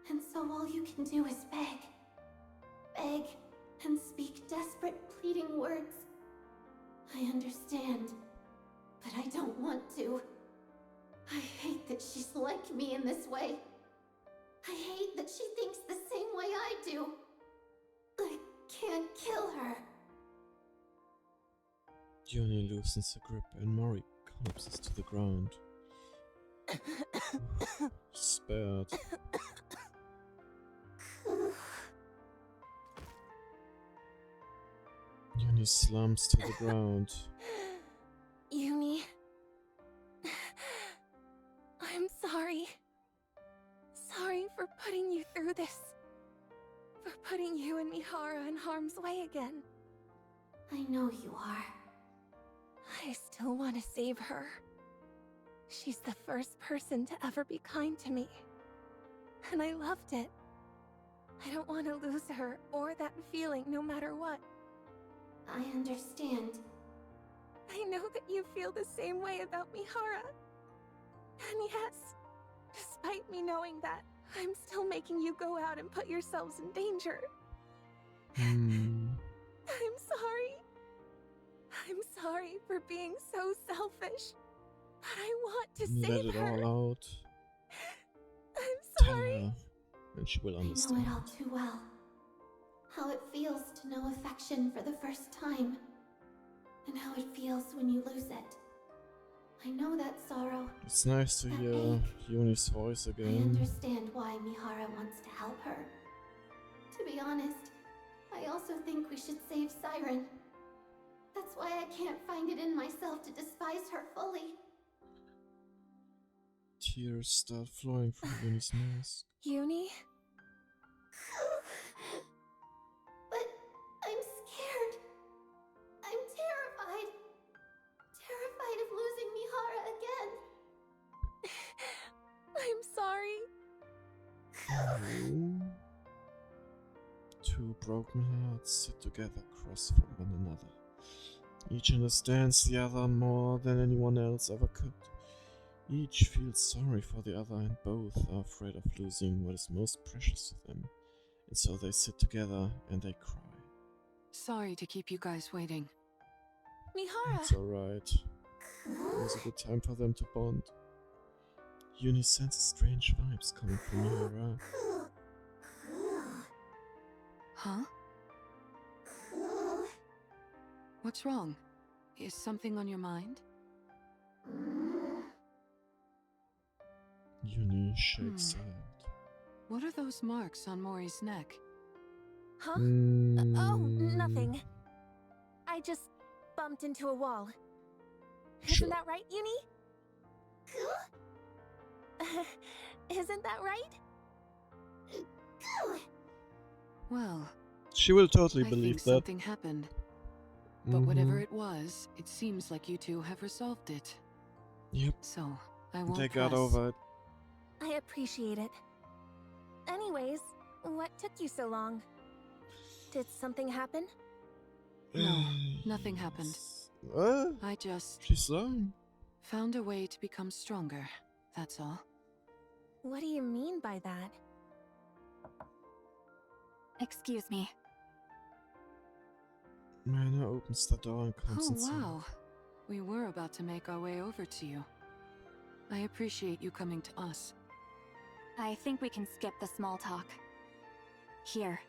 And so all you can do is beg. Beg and speak desperate, pleading words. I understand, but I don't want to. I hate that she's like me in this way. I hate that she thinks the same way I do. I
Yoni loosens her grip and Mori collapses to the ground. Spared. Yoni slumps to the ground.
Uni. I'm sorry. Sorry for putting you through this. For putting you and Mihara in harm's way again.
I know you are.
I still want to save her. She's the first person to ever be kind to me. And I loved it. I don't want to lose her or that feeling no matter what.
I understand.
I know that you feel the same way about Mihara. And yes, despite me knowing that, I'm still making you go out and put yourselves in danger. I'm sorry. I'm sorry for being so selfish. But I want to save her.
Let it all out.
I'm sorry.
Tell her, and she will
I know
understand.
it all too well. How it feels to know affection for the first time. And how it feels when you lose it. I know that sorrow.
It's nice to hear Yoni's voice
I
again.
understand why Mihara wants to help her. To be honest, I also think we should save Siren. That's why I can't find it in myself to despise her fully.
Tears start flowing from Yoni's mask.
Uni?
But I'm scared. I'm terrified. Terrified of losing Mihara again.
I'm sorry.
Oh. Two broken hearts sit together across from one another. Each understands the other more than anyone else ever could. Each feels sorry for the other and both are afraid of losing what is most precious to them. And so they sit together and they cry.
Sorry to keep you guys waiting.
Mihara!
It's alright. It was a good time for them to bond. Yuni senses strange vibes coming from Mihara.
Huh? What's wrong? Is something on your mind?
Yuni shakes her head.
What are those marks on Mori's neck?
Huh? Oh, nothing. I just bumped into a wall.
Sure.
Isn't that right, Uni? Isn't that right?
Well,
She will totally
I
believe
think
that.
something happened. But whatever it was, it seems like you two have resolved it.
Yep,
So, I won't
they got
press.
over it.
I appreciate it. Anyways, what took you so long? Did something happen?
No, nothing happened. I just
She's lying.
found a way to become stronger, that's all.
What do you mean by that?
Excuse me.
Mana opens the door and comes
Oh
inside.
wow, we were about to make our way over to you. I appreciate you coming to us.
I think we can skip the small talk. Here.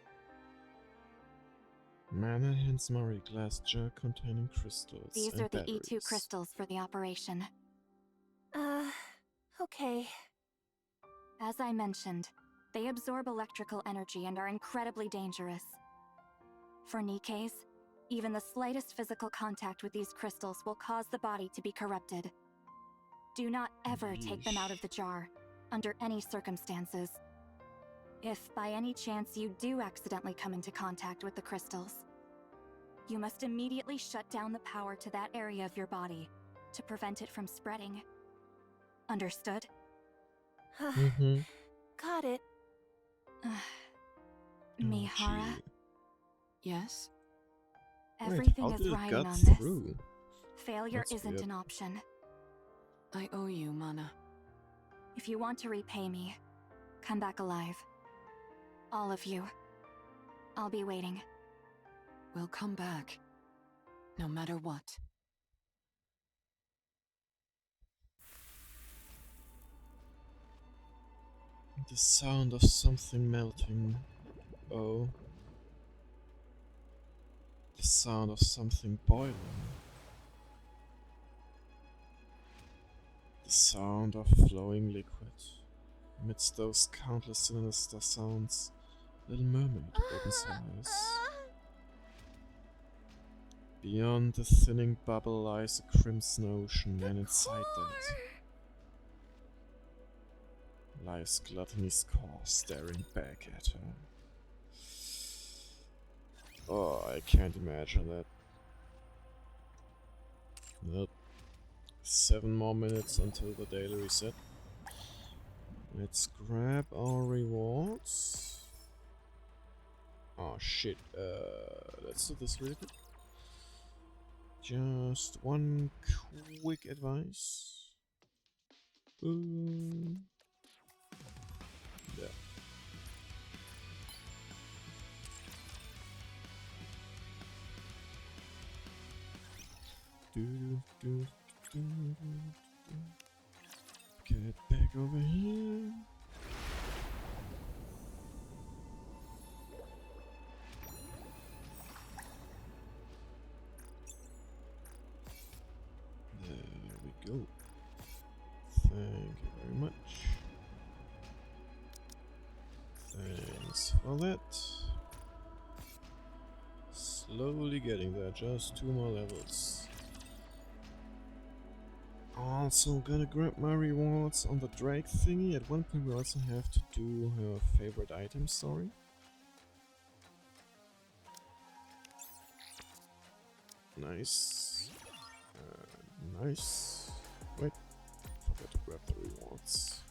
Mana hands Mori a glass jar containing crystals.
These
and
are the
batteries.
E2 crystals for the operation.
Okay.
As I mentioned, they absorb electrical energy and are incredibly dangerous. For Nikke's, even the slightest physical contact with these crystals will cause the body to be corrupted. Do not ever take them out of the jar, under any circumstances. If by any chance you do accidentally come into contact with the crystals, you must immediately shut down the power to that area of your body to prevent it from spreading. Understood?
Got it.
Mihara,
Yes?
everything
how
is
did it
riding
get
on this.
through?
Failure
That's
isn't
weird.
an option.
I owe you, Mana.
If you want to repay me, come back alive. All of you. I'll be waiting.
We'll come back. No matter what.
The sound of something melting. Oh. The sound of something boiling. The sound of flowing liquid. Amidst those countless sinister sounds, little mermaid opens her eyes. Beyond the thinning bubble lies a crimson ocean, and inside that lies Gluttony's core staring back at her. Oh, I can't imagine that. Nope. 7 more minutes until the daily reset. Let's grab our rewards. Oh shit, let's do this really quick. Just one quick advice. Yeah. Get back over here. There we go. Thank you very much. Thanks for that. Slowly getting there, just 2 more levels. Also gonna grab my rewards on the Drake thingy. At one point we also have to do her favorite item story. Nice. Nice. Wait, forgot to grab the rewards.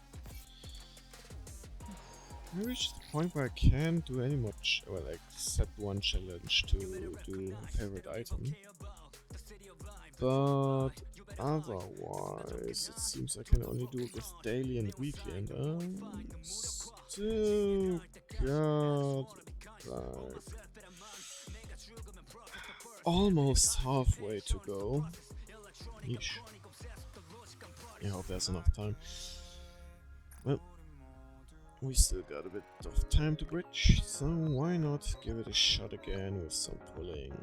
I reached the point where I can't do any more, well, like set one challenge to do a favorite item. But otherwise, it seems I can only do it with daily and weekly, and I'm still got like almost halfway to go. Yeesh. I hope there's enough time. Well, we still got a bit of time to bridge, so why not give it a shot again with some pulling.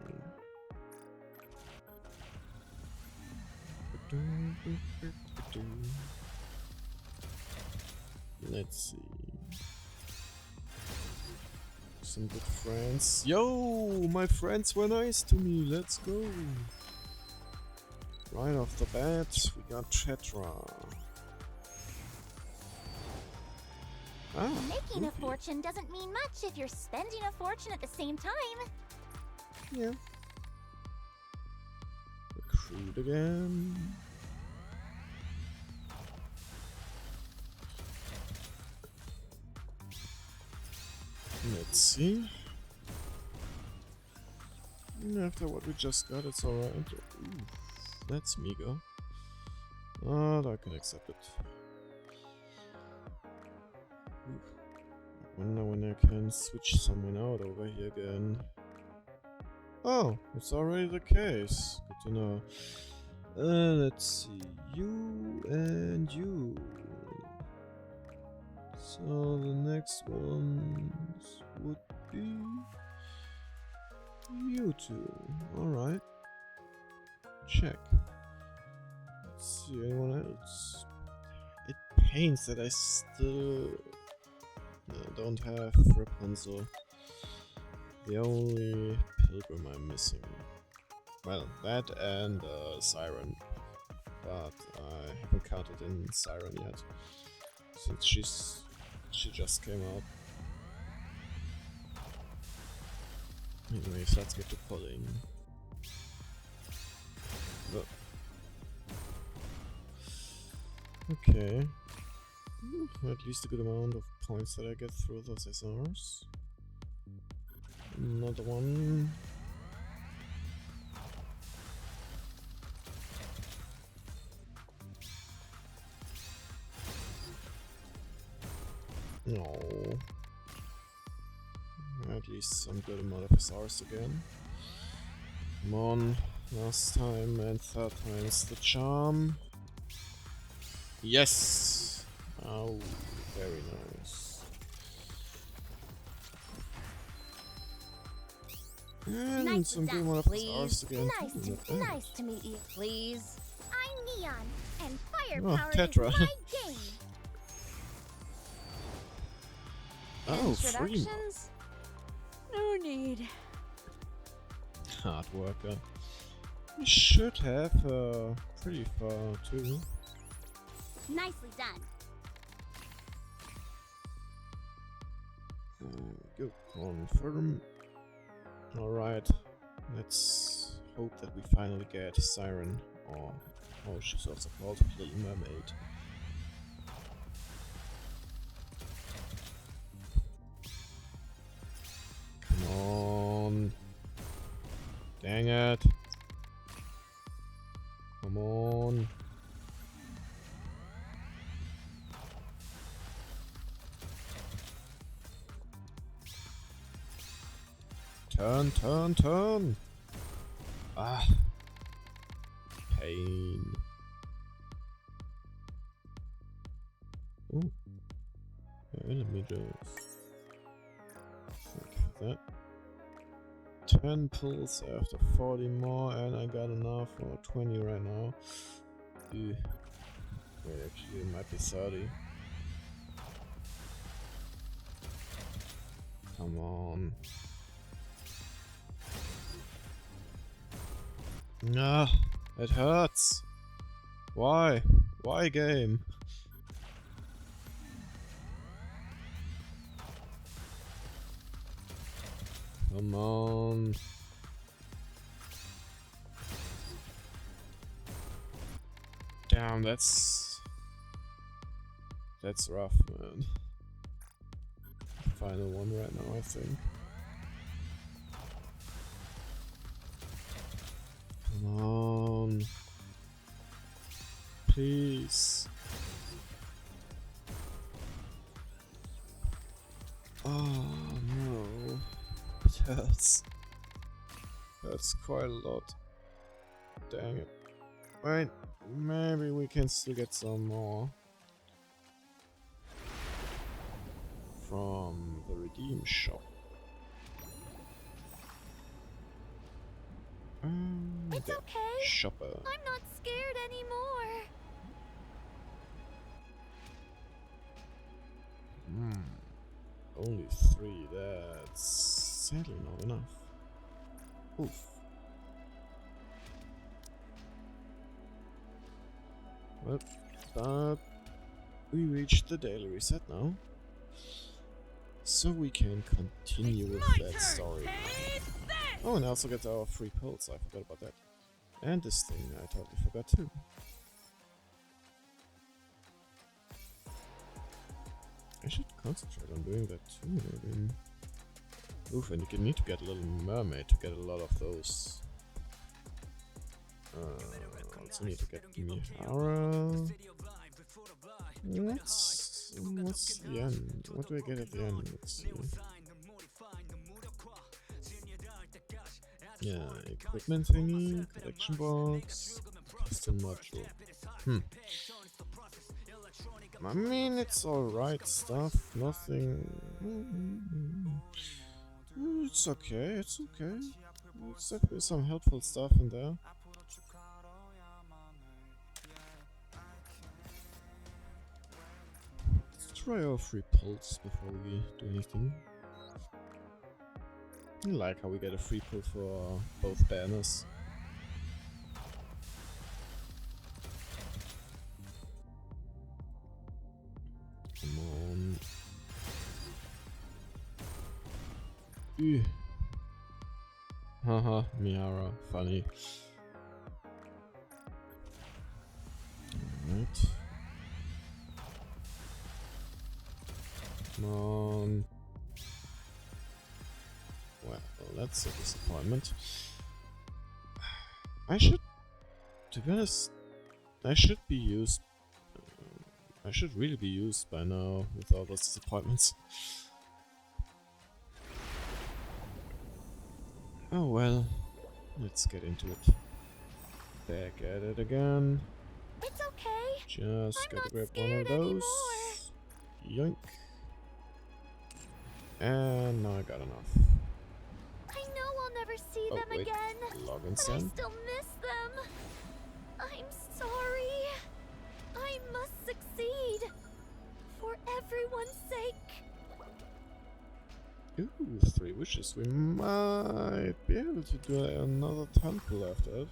Let's see. Some good friends. Yo, my friends were nice to me. Let's go. Right off the bat, we got Tetra.
Making a fortune doesn't mean much if you're spending a fortune at the same time.
Yeah. Recruit again. Let's see. After what we just got, it's alright. Ooh, that's meager. But I can accept it. Ooh. I wonder when I can switch someone out over here again. Oh, it's already the case. Good to know. Let's see. You and you. So the next ones would be you two. Alright. Check. Let's see, anyone else? It pains that I still don't have Rapunzel. The only pilgrim I'm missing. Well, that and Siren. But I haven't counted in Siren yet. Since she just came out. Anyways, let's get to pulling. Okay. At least a good amount of points that I get through those SRs. Another one. No. At least some good amount of SRs again. Come on. Last time and third time's the charm. Yes! Oh, very nice. And
Nice
some good
desk,
amount of
please.
SRs again.
Nice to meet you, please. I'm Neon, and
Oh,
Firepower
Tetra.
is my game.
Oh, free.
Introductions? No need.
Hard worker. We should have pretty far too.
Nicely done.
Go confirm. Alright, let's hope that we finally get Siren, or oh, she's also called Little Mermaid. Come on. Dang it. Come on. Turn, turn, turn! Ah. Pain. Ooh. Let me just... like that. 10 pulls after 40 more, and I got enough for 20 right now. Ew. Wait, actually, it might be 30. Come on. Nah, it hurts. Why? Why, game? Come on. Damn, that's rough, man. Final one right now, I think. Come on. Please. Oh no. It hurts. That's quite a lot. Dang it. Wait, maybe we can still get some more. From the redeem shop.
It's okay.
Shopper.
I'm not scared anymore.
Only 3. That's sadly not enough. Oof. Well, but we reached the daily reset now. So we can continue with that story. Oh, and I also get our free pills, I forgot about that. And this thing, I totally forgot too. I should concentrate on doing that too, maybe. Oof, and you need to get a Little Mermaid to get a lot of those. Also need to get Mihara. What's the end? What do I get at the end? Let's see. Yeah, equipment thingy, collection box, custom module. I mean, it's alright stuff, nothing... It's okay, it's okay. There's definitely some helpful stuff in there. Let's try our free pulse before we do anything. I like how we get a free pull for both banners. Come on. Ew. Haha, Miara, funny. Alright. Come on. Well, that's a disappointment. I should, to be honest, I should be used. I should really be used by now with all those disappointments. Oh well, let's get into it. Back at it again.
It's okay.
Just
I'm
gotta
not
grab one
scared
of those.
anymore.
Yoink. And now I got enough.
I know I'll never see
Oh,
them
wait.
again,
Login
but I
send.
still miss them. I'm sorry. I succeed. For everyone's sake.
Ooh, 3 wishes. We might be able to do another temple after it.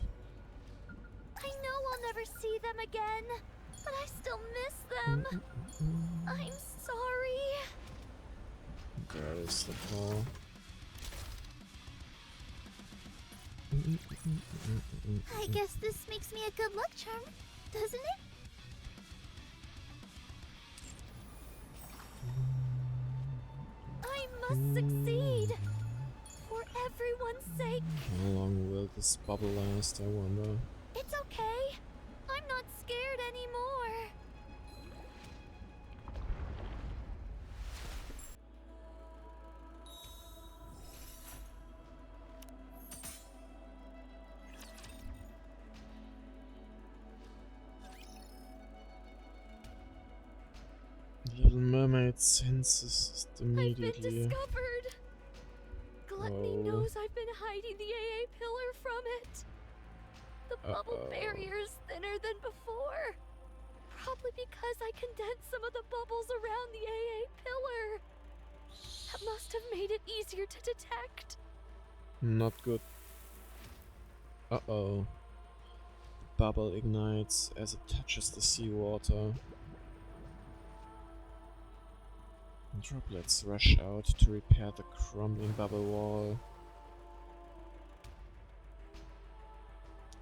I know I'll never see them again, but I still miss them. I'm sorry.
There is the ball.
I guess this makes me a good luck charm, doesn't it? I must succeed. For everyone's sake.
How long will this bubble last, I wonder?
It's okay. I'm not scared anymore.
Little Mermaid senses it
I've been
immediately.
discovered. Gluttony
Oh.
knows I've been hiding the AA pillar from it. The bubble barrier is thinner than before. Probably because I condensed some of the bubbles around the AA pillar. That must have made it easier to detect.
Not good. Uh-oh. The bubble ignites as it touches the seawater. Droplets rush out to repair the crumbling bubble wall.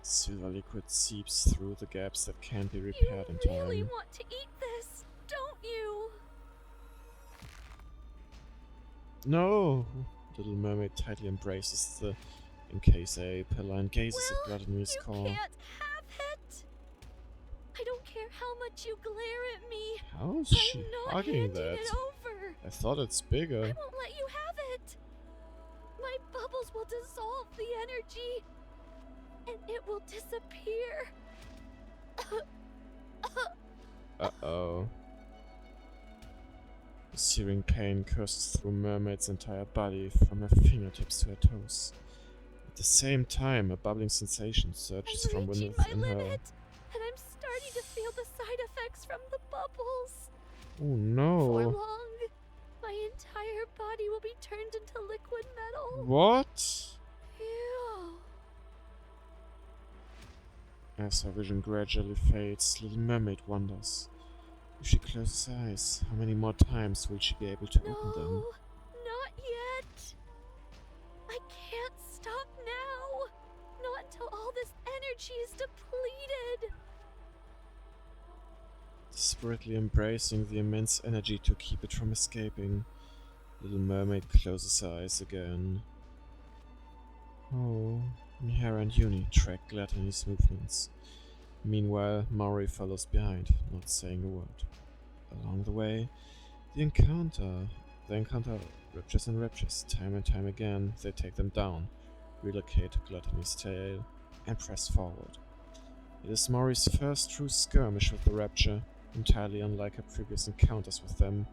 Silver liquid seeps through the gaps that can't be repaired in
You really
time.
want to eat this, don't you?
No! Little Mermaid tightly embraces the encased AA pillar and gazes at
Well,
Gluttony's
you
core.
can't have it. I don't care how much you glare at me.
How is she
I'm not
hugging
handing
that?
it over.
I thought it's bigger.
I won't let you have it. My bubbles will dissolve the energy, and it will disappear.
Uh-oh. The searing pain courses through Mermaid's entire body, from her fingertips to her toes. At the same time, a bubbling sensation surges
I'm
from
reaching my
within her.
limit, and I'm starting to feel the side effects from the bubbles.
Oh
For
no!
long, my entire body will be turned into liquid metal.
What?
Ew.
As her vision gradually fades, Little Mermaid wonders. If she closes her eyes, how many more times will she be able to open them?
No, not yet. I can't stop now. Not until all this energy is depleted.
Desperately embracing the immense energy to keep it from escaping, Little Mermaid closes her eyes again. Oh, Mihara and Uni track Gluttony's movements. Meanwhile, Maury follows behind, not saying a word. Along the way, they encounter Riptures and Raptures. Time and time again, they take them down, relocate Gluttony's tail, and press forward. It is Maury's first true skirmish with the Rapture, entirely unlike her previous encounters with them.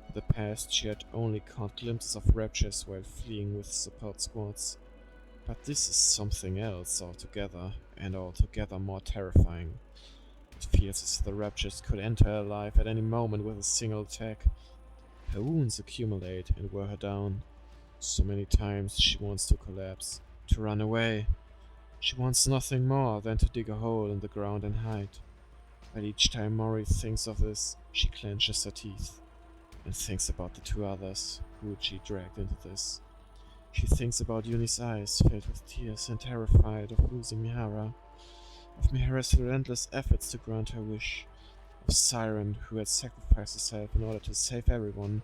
In the past, she had only caught glimpses of Raptures while fleeing with support squads. But this is something else altogether, and altogether more terrifying. It feels as if the Raptures could enter her life at any moment with a single attack. Her wounds accumulate and wear her down. So many times she wants to collapse, to run away. She wants nothing more than to dig a hole in the ground and hide. But each time Mori thinks of this, she clenches her teeth and thinks about the 2 others who she dragged into this. She thinks about Uni's eyes filled with tears and terrified of losing Mihara, of Mihara's relentless efforts to grant her wish, of Siren who had sacrificed herself in order to save everyone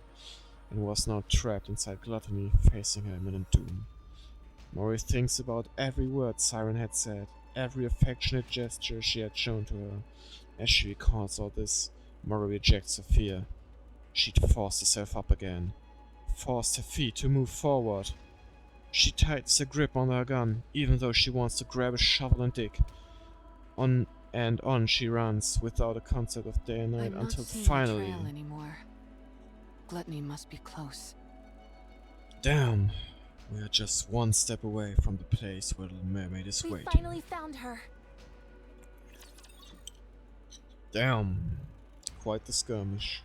and was now trapped inside Gluttony, facing her imminent doom. Mori thinks about every word Siren had said, every affectionate gesture she had shown to her. As she recalls all this, Mori rejects her fear. She'd forced herself up again, forced her feet to move forward. She tightens her grip on her gun, even though she wants to grab a shovel and dig. On and on she runs, without a concept of day and night,
I'm
until
not seeing
finally...
the trail anymore. Gluttony must be close.
Damn! We are just one step away from the place where Little Mermaid is
We
waiting.
finally found her.
Damn! quite the skirmish.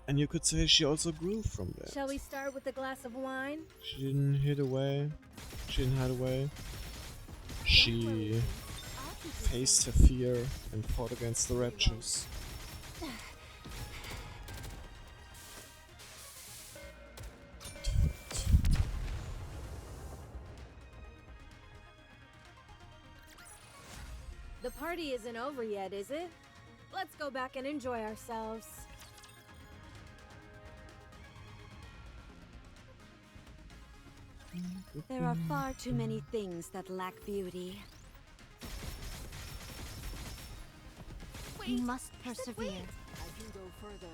And you could say she also grew from that.
Shall we start with a glass of wine?
She didn't hide away. She faced her fear and fought against the raptures.
The party isn't over yet, is it? Let's go back and enjoy ourselves.
There are far too many things that lack beauty.
Wait,
You must
I said
persevere.
wait.
I can go further.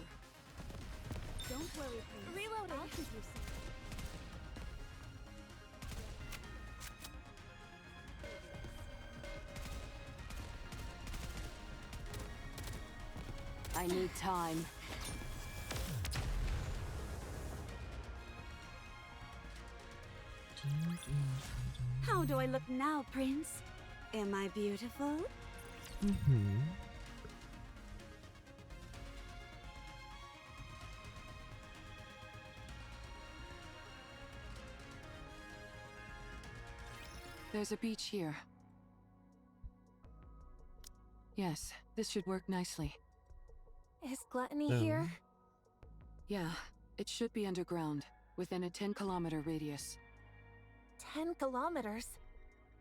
Don't worry, please.
Reloading.
I'll keep you safe.
I need time. How do I look now, Prince? Am I beautiful?
Mm-hmm.
There's a beach here. Yes, this should work nicely.
Is Gluttony here?
Yeah, it should be underground, within a 10-kilometer radius.
10 kilometers?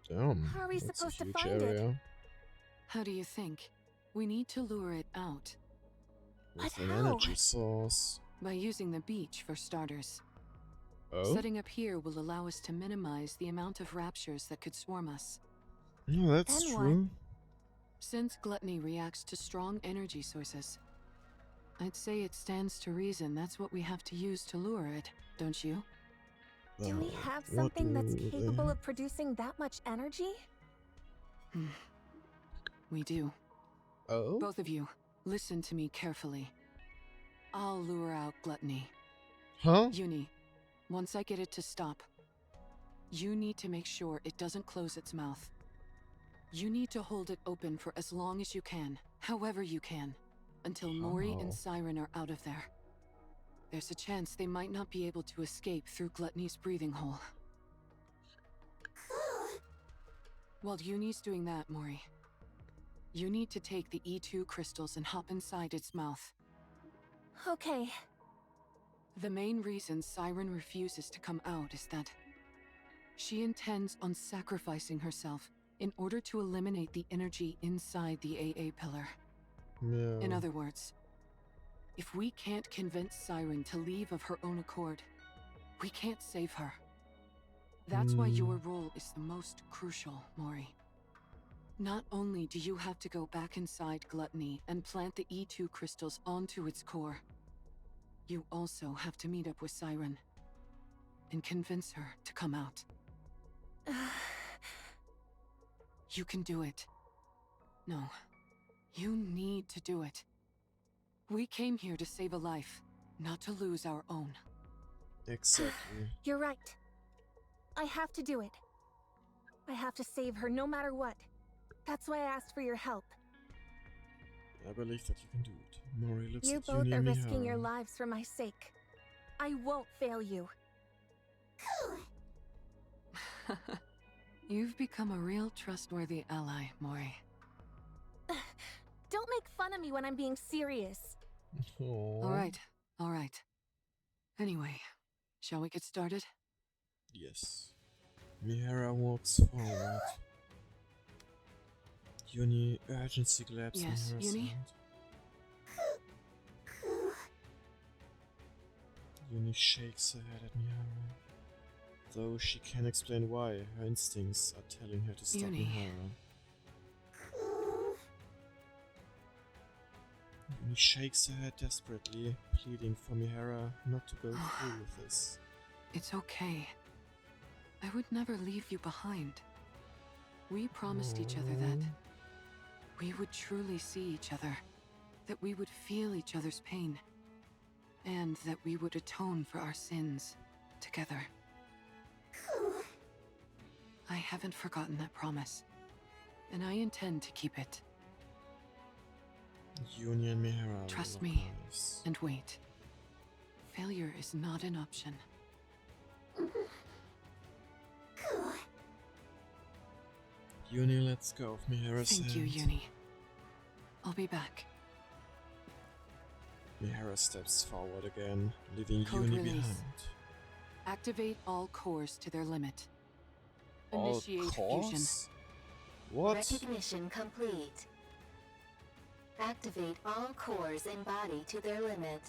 Damn.
How are we
that's
supposed
a
to
huge
find it?
area.
How do you think? We need to lure it out,
But
With an
how?
energy source.
by using the beach for starters.
Oh?
Setting up here will allow us to minimize the amount of raptures that could swarm us.
No, that's
Then what?
true.
Since Gluttony reacts to strong energy sources, I'd say it stands to reason that's what we have to use to lure it, don't you?
Do we
Well,
have
what
something that's
do they
capable
have?
of producing that much energy?
We do.
Oh?
Both of you, listen to me carefully. I'll lure out Gluttony.
Huh?
Uni, once I get it to stop, you need to make sure it doesn't close its mouth. You need to hold it open for as long as you can, however you can, until Mori
How?
and Siren are out of there. There's a chance they might not be able to escape through Gluttony's breathing hole. While Uni's doing that, Mori, you need to take the E2 crystals and hop inside its mouth.
Okay.
The main reason Siren refuses to come out is that she intends on sacrificing herself in order to eliminate the energy inside the AA pillar.
Yeah.
In other words, if we can't convince Siren to leave of her own accord, we can't save her. That's why your role is the most crucial, Mori. Not only do you have to go back inside Gluttony and plant the E2 crystals onto its core, you also have to meet up with Siren and convince her to come out. You can do it. No, you need to do it. We came here to save a life, not to lose our own.
Exactly.
You're right. I have to do it. I have to save her no matter what. That's why I asked for your help.
I believe that you can do it. Mori looks
You
at
both
Uni
are
and
risking your
Mihara.
lives for my sake. I won't fail you.
You've become a real trustworthy ally, Mori.
Don't make fun of me when I'm being serious.
Aw.
All right. Anyway, shall we get started?
Yes. Mihara walks forward. Uni urgency grabs
Yes,
Mihara's
Uni?
hand. Uni shakes her head at Mihara. Though she can't explain why, her instincts are telling her to stop
Uni.
Mihara. Uni shakes her head desperately, pleading for Mihara not to go through with this.
It's okay. I would never leave you behind. We promised each other that we would truly see each other, that we would feel each other's pain, and that we would atone for our sins together. I haven't forgotten that promise, and I intend to keep it.
Uni and Mihara.
Trust me
Nice.
and wait. Failure is not an option.
Uni, let's go. Mihara's
Thank you,
hand.
Uni. I'll be back.
Mihara steps forward again, leaving
Code
Uni
release.
behind.
Activate all cores to their limit.
All
Initiate
cores?
fusion.
What?
Recognition complete. Activate all cores in body to their limit.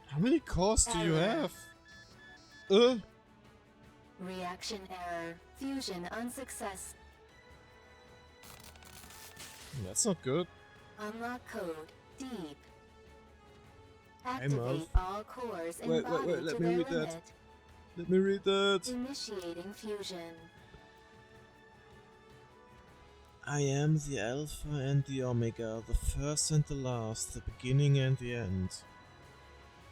How many cores do you
Error.
have?
Reaction error. Fusion unsuccess.
That's not good.
Unlock code. Deep.
I'm
Activate all cores in
Wait,
body
let
to
me
their
read that.
limit.
Let me read that.
Initiating fusion.
I am the Alpha and the Omega, the first and the last, the beginning and the end.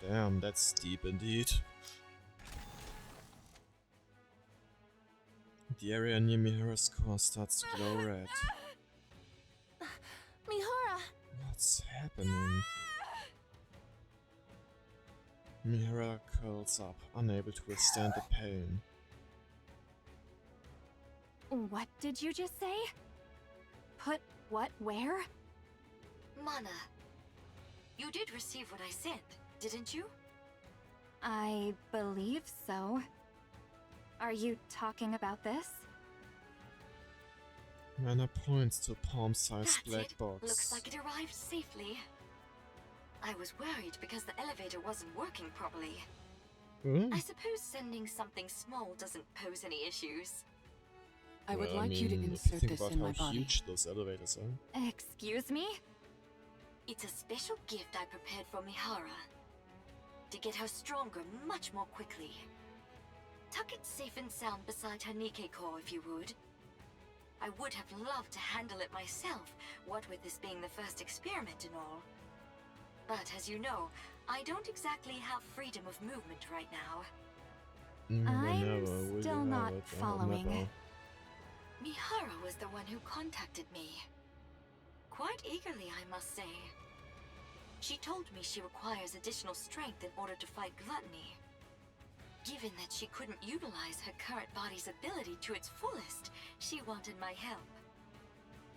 Damn, that's deep indeed. The area near Mihara's core starts to glow red.
Mihara!
What's happening? Mihara curls up, unable to withstand the pain.
What did you just say? Put what where?
Mana, you did receive what I sent, didn't you?
I believe so. Are you talking about this?
Mana points to a palm-sized
That's
black
it.
box.
Looks like it arrived safely. I was worried because the elevator wasn't working properly.
Huh?
I suppose sending something small doesn't pose any issues.
I would
Well,
like you to
if you
insert
think
this
about
in
how
my body.
huge those elevators are.
Excuse me?
It's a special gift I prepared for Mihara. To get her stronger much more quickly. Tuck it safe and sound beside her Nikkei core if you would. I would have loved to handle it myself, what with this being the first experiment and all. But as you know, I don't exactly have freedom of movement right now.
I'm
Never will
still
you
not
have it.
following.
Never.
Mihara was the one who contacted me. Quite eagerly, I must say. She told me she requires additional strength in order to fight gluttony. Given that she couldn't utilize her current body's ability to its fullest, she wanted my help.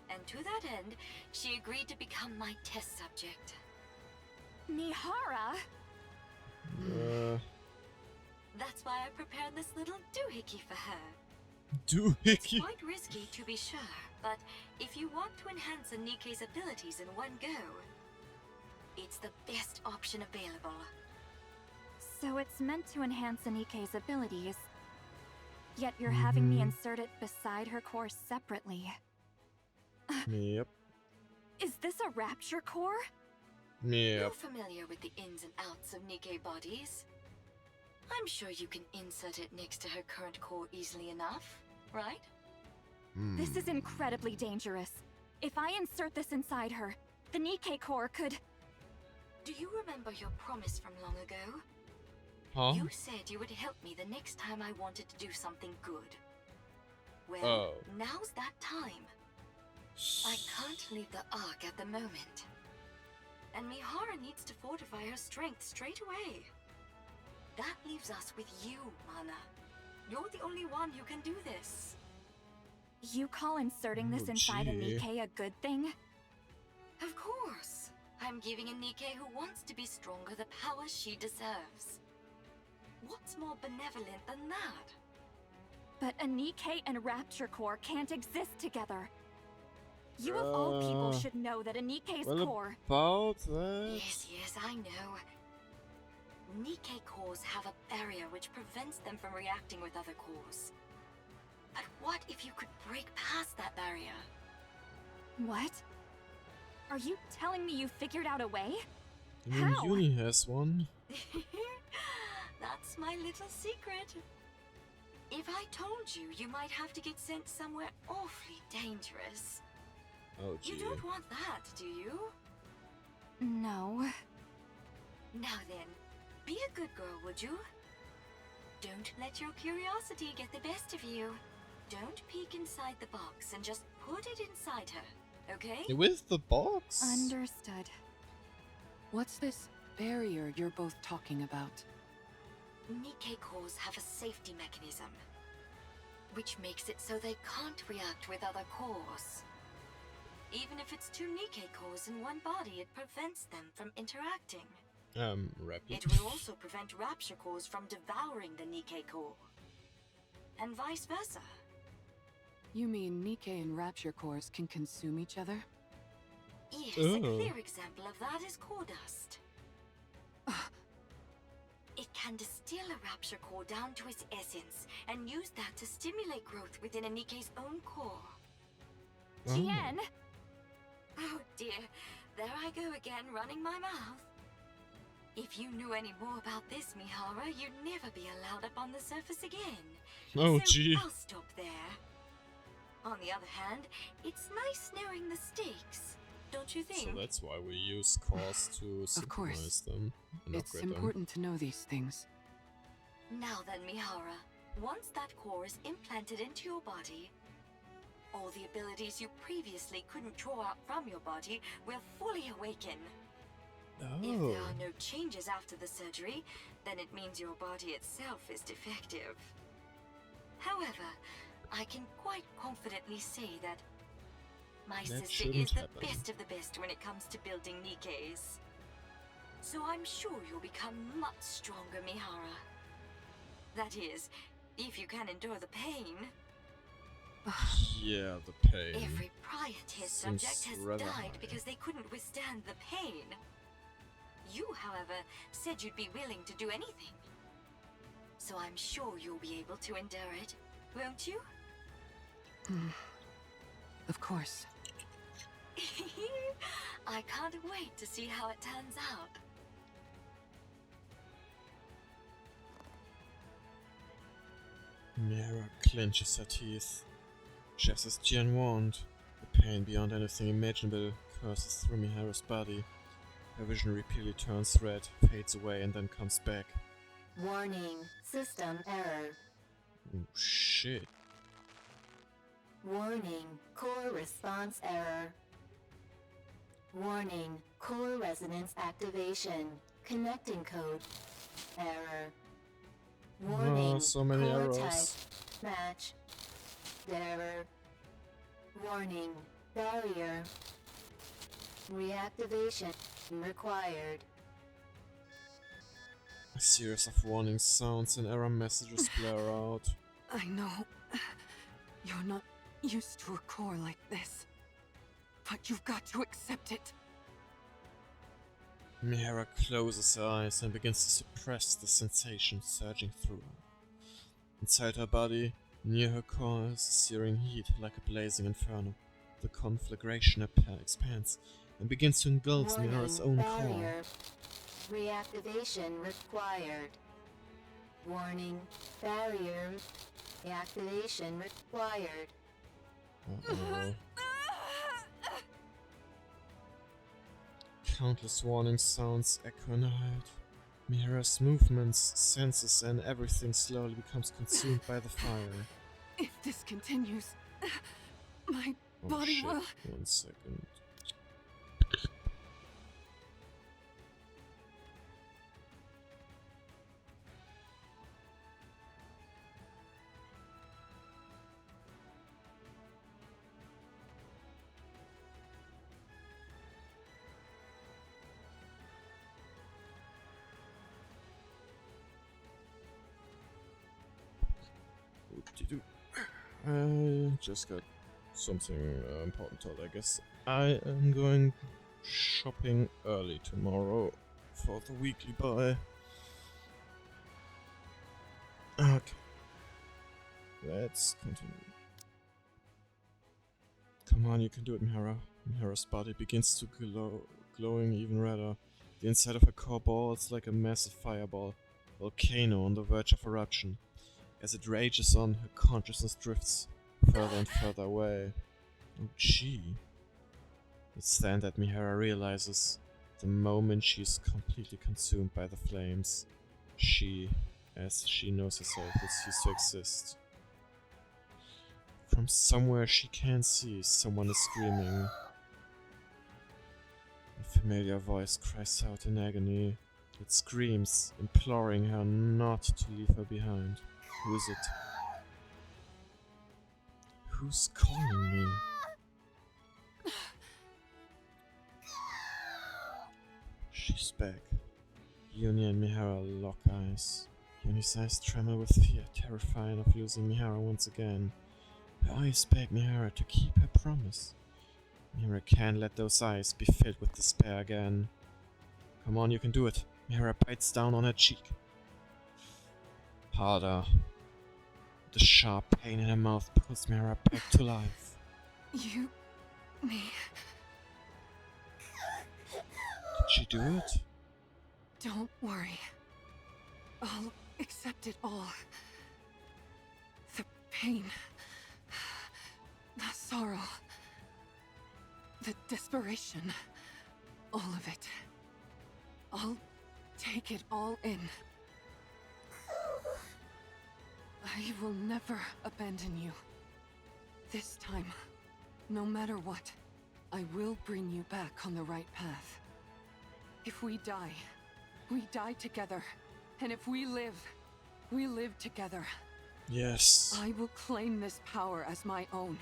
And to that end, she agreed to become my test subject.
Mihara?
That's why I prepared this little doohickey for her. It's
Doohickey.
quite risky, to be sure, but if you want to enhance a Nikkei's abilities in one go, it's the best option available.
So it's meant to enhance Anike's abilities. Yet you're having me insert it beside her core separately.
Yep.
Is this a rapture core?
You're
Yep.
familiar with the ins and outs of Nikkei bodies. I'm sure you can insert it next to her current core easily enough, right?
This is incredibly dangerous. If I insert this inside her, the Nikkei core could...
Do you remember your promise from long ago?
Huh?
You said you would help me the next time I wanted to do something good. Well,
Oh.
now's that time. I can't leave the Ark at the moment. And Mihara needs to fortify her strength straight away. That leaves us with you, Mana. You're the only one who can do this.
You call inserting this
Oh,
inside a
gee.
Nikkei a good thing?
Of course. I'm giving a Nikkei who wants to be stronger the power she deserves. What's more benevolent than that?
But a Nikkei and Rapture Core can't exist together. You of all people should know that a Nikkei's
Well,
core...
about that.
Yes, I know. Nikkei cores have a barrier which prevents them from reacting with other cores. But what if you could break past that barrier?
What? Are you telling me you figured out a way?
I mean,
How?
Uni has one.
That's my little secret. If I told you, you might have to get sent somewhere awfully dangerous.
Oh,
You
gee.
don't want that, do you?
No.
Now then, be a good girl, would you? Don't let your curiosity get the best of you. Don't peek inside the box and just put it inside her, okay?
With the box?
Understood.
What's this barrier you're both talking about?
Nikkei cores have a safety mechanism, which makes it so they can't react with other cores. Even if it's two Nikkei cores in one body, it prevents them from interacting.
Rapid.
It will also prevent rapture cores from devouring the Nikkei core. And vice versa.
You mean Nikkei and Rapture cores can consume each other?
Yes,
Oh.
a clear example of that is core dust. It can distill a rapture core down to its essence and use that to stimulate growth within a Nikkei's own core.
Tien!
Oh dear, there I go again, running my mouth. If you knew any more about this, Mihara, you'd never be allowed up on the surface again.
Oh,
so
gee.
I'll stop there. On the other hand, it's nice knowing the stakes, don't you think?
So that's why we use cores to
Of course.
synchronize them and
It's
upgrade them.
important to know these things.
Now then, Mihara, once that core is implanted into your body, all the abilities you previously couldn't draw out from your body will fully awaken. If there are no changes after the surgery, then it means your body itself is defective. However, I can quite confidently say that my sister
shouldn't
is the
happen.
best of the best when it comes to building Nikkeis. So I'm sure you'll become much stronger, Mihara. That is, if you can endure the pain.
Yeah, the pain.
Every prior test
Seems
subject has
rather
died
high.
because they couldn't withstand the pain. You, however, said you'd be willing to do anything. So I'm sure you'll be able to endure it, won't you?
Of course.
I can't wait to see how it turns out.
Mihara clenches her teeth. Just as Jian warned, the pain beyond anything imaginable courses through Mihara's body. Her vision repeatedly turns red, fades away, and then comes back.
Warning, system error.
Oh shit.
Warning, core response error. Warning, core resonance activation. Connecting code. Error. Warning,
so many
core
errors.
type. Match. Error. Warning, barrier. Reactivation required.
A series of warning sounds and error messages blur out.
I know. You're not used to a core like this. But you've got to accept it.
Mihara closes her eyes and begins to suppress the sensation surging through her. Inside her body, near her core, is a searing heat like a blazing inferno. The conflagration expands and begins to engulf
Warning,
Mihara's own core.
barrier. Reactivation required. Warning, barrier. Reactivation required.
Uh-oh. Countless warning sounds echo in her head. Mihara's movements, senses, and everything slowly becomes consumed by the fire.
If this continues, my
Oh
body
shit,
will...
1 second. I just got something important told, I guess. I am going shopping early tomorrow for the weekly buy. Okay. Let's continue. Come on, you can do it, Mihara. Mihara's body begins to glowing even redder. The inside of her core balls like a massive fireball, volcano on the verge of eruption. As it rages on, her consciousness drifts further and further away. Oh gee. It's then that Mihara realizes, the moment she is completely consumed by the flames, she, as she knows herself, will cease to exist. From somewhere she can see, someone is screaming. A familiar voice cries out in agony. It screams, imploring her not to leave her behind. Who is it? Who's calling me? She's back. Yuni and Mihara lock eyes. Yuni's eyes tremble with fear, terrified of losing Mihara once again. Her eyes beg Mihara to keep her promise. Mihara can't let those eyes be filled with despair again. Come on, you can do it. Mihara bites down on her cheek. Harder. The sharp pain in her mouth pulls Mihara back to life.
Me.
Did she do it?
Don't worry. I'll accept it all. The pain. The sorrow. The desperation. All of it. I'll take it all in. I will never abandon you. This time, no matter what, I will bring you back on the right path. If we die together. And if we live together.
Yes.
I will claim this power as my own,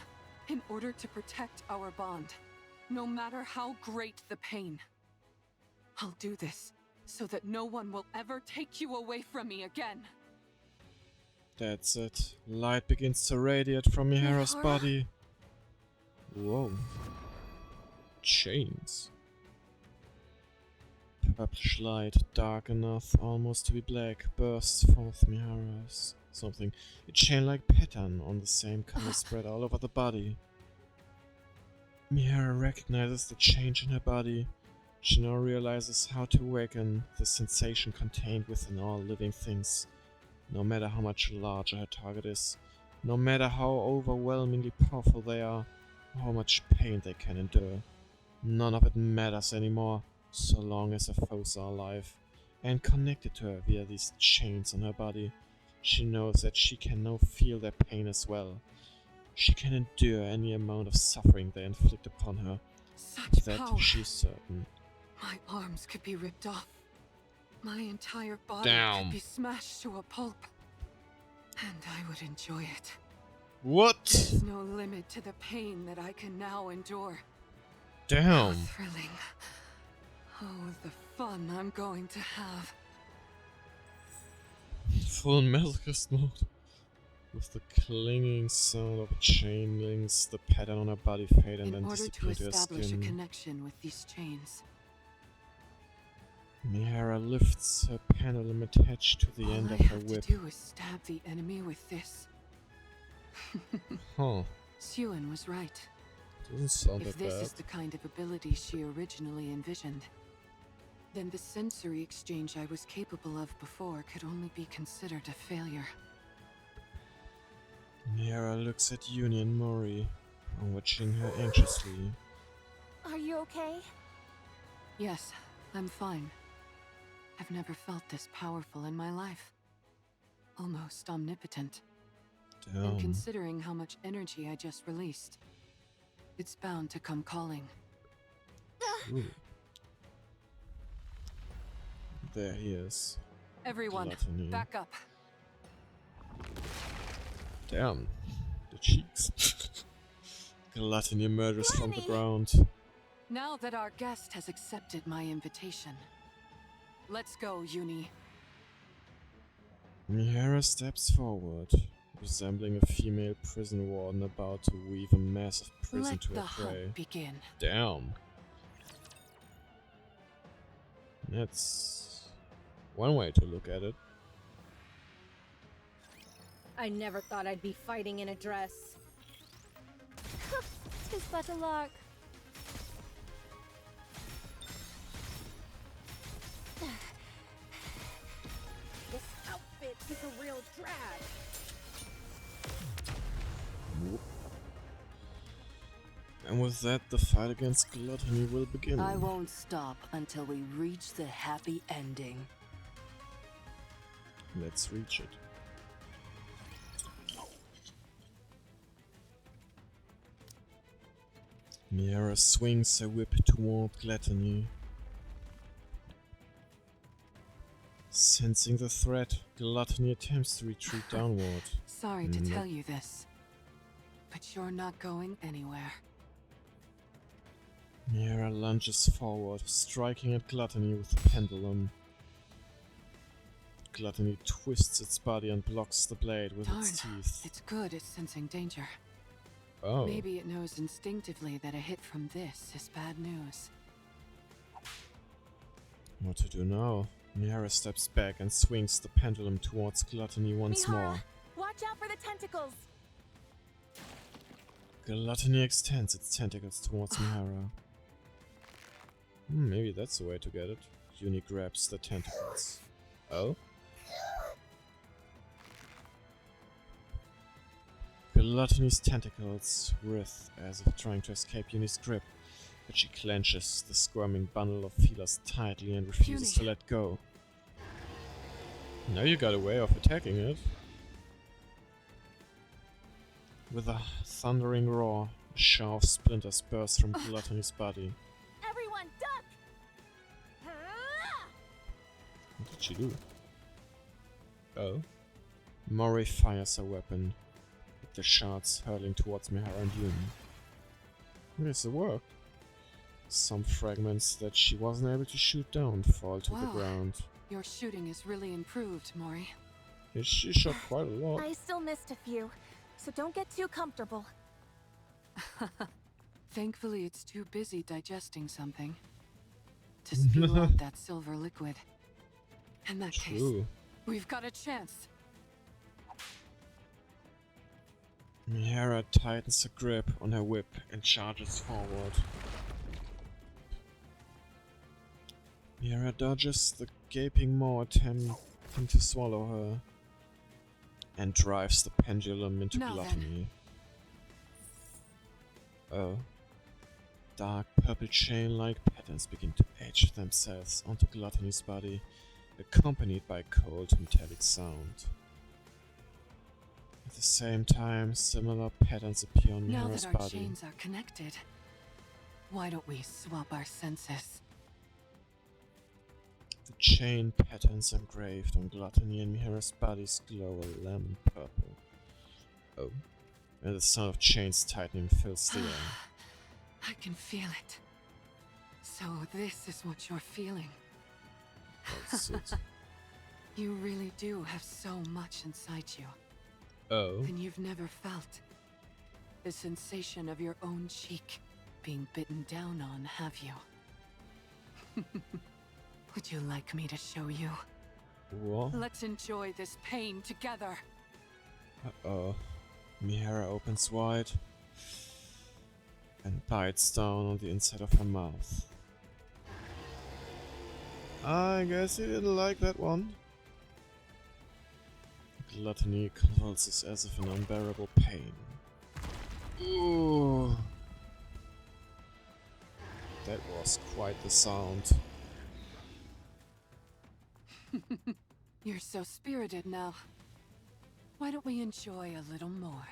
in order to protect our bond, no matter how great the pain. I'll do this, so that no one will ever take you away from me again.
That's it. Light begins to radiate from Mihara's
Mihara?
body. Whoa. Chains. Purplish light, dark enough almost to be black, bursts forth Mihara's something. A chain-like pattern on the same color spread all over the body. Mihara recognizes the change in her body. She now realizes how to awaken the sensation contained within all living things. No matter how much larger her target is, no matter how overwhelmingly powerful they are, or how much pain they can endure, none of it matters anymore, so long as her foes are alive and connected to her via these chains on her body. She knows that she can now feel their pain as well. She can endure any amount of suffering they inflict upon her.
Such
That
power.
she's certain.
My arms could be ripped off. My entire body
Damn.
could be smashed to a pulp. And I would enjoy it.
What?
There's no limit to the pain that I can now endure.
Damn.
How thrilling. Oh, the fun I'm going to have.
Full Masochist mode. With the clinging sound of chain links, the pattern on her body fade and
In
then
order to
disappear to her
establish a
skin.
connection with these chains,
Mihara lifts her pendulum attached to the
all
end
I
of her
have
whip.
to do is stab the enemy with this.
Huh.
Suen was right.
Doesn't sound
If
that
this
bad.
is the kind of ability she originally envisioned, then the sensory exchange I was capable of before could only be considered a failure.
Mihara looks at Yuni and Mori, watching her anxiously.
Are you okay?
Yes, I'm fine. I've never felt this powerful in my life. Almost omnipotent. And
Damn.
considering how much energy I just released, it's bound to come calling.
Ooh. There he is.
Everyone,
Gluttony.
back up.
Damn. The cheeks. Gluttony emerges from the
Gluttony!
ground.
Now that our guest has accepted my invitation, let's go, Yuni.
Mihara steps forward, resembling a female prison warden about to weave a massive prison
Let
to
the
her prey.
hunt begin.
Damn. That's one way to look at it.
I never thought I'd be fighting in a dress.
Tis but a lark.
This outfit is a real drag.
And with that, the fight against Gluttony will begin.
I won't stop until we reach the happy ending.
Let's reach it. Miara swings her whip toward Gluttony. Sensing the threat, Gluttony attempts to retreat downward.
Sorry to tell you this, but you're not going anywhere.
Miara lunges forward, striking at Gluttony with the pendulum. Gluttony twists its body and blocks the blade with its teeth.
It's good at sensing danger.
Oh.
Maybe it knows instinctively that a hit from this is bad news.
What to do now? Miara steps back and swings the pendulum towards Gluttony once more.
Watch out for the tentacles!
Gluttony extends its tentacles towards Miara. Maybe that's the way to get it. Uni grabs the tentacles. Oh? Gluttony's tentacles writhe as if trying to escape Uni's grip, but she clenches the squirming bundle of feelers tightly and refuses to let go. Now you got a way of attacking it. With a thundering roar, a shower of splinters bursts from Gluttony's body.
Everyone, duck!
What did she do? Oh. Mori fires her weapon, with the shards hurtling towards Mihara and Yumi. Yes, it worked. Some fragments that she wasn't able to shoot down fall to the ground.
Your shooting is really improved, Mori.
Yeah, she shot quite a lot.
I still missed a few, so don't get too comfortable.
Thankfully, it's too busy digesting something to spew out that silver liquid. In that case, we've got a chance.
Mihara tightens her grip on her whip and charges forward. Mihara dodges the gaping maw attempting to swallow her and drives the pendulum into Gluttony. Oh. Dark purple chain-like patterns begin to etch themselves onto Gluttony's body, accompanied by cold metallic sound. At the same time, similar patterns appear on Mihara's body.
Now that our chains are connected, why don't we swap our senses?
The chain patterns engraved on Gluttony and Mihara's bodies glow a lemon purple. Oh. And the sound of chains tightening fills the air.
I can feel it. So this is what you're feeling.
That's it.
You really do have so much inside you.
Oh.
And you've never felt the sensation of your own cheek being bitten down on, have you? Would you like me to show you?
What?
Let's enjoy this pain together.
Uh-oh. Mihara opens wide and bites down on the inside of her mouth. I guess he didn't like that one. Gluttony convulses as if in unbearable pain. Ooh. That was quite the sound.
You're so spirited now. Why don't we enjoy a little more?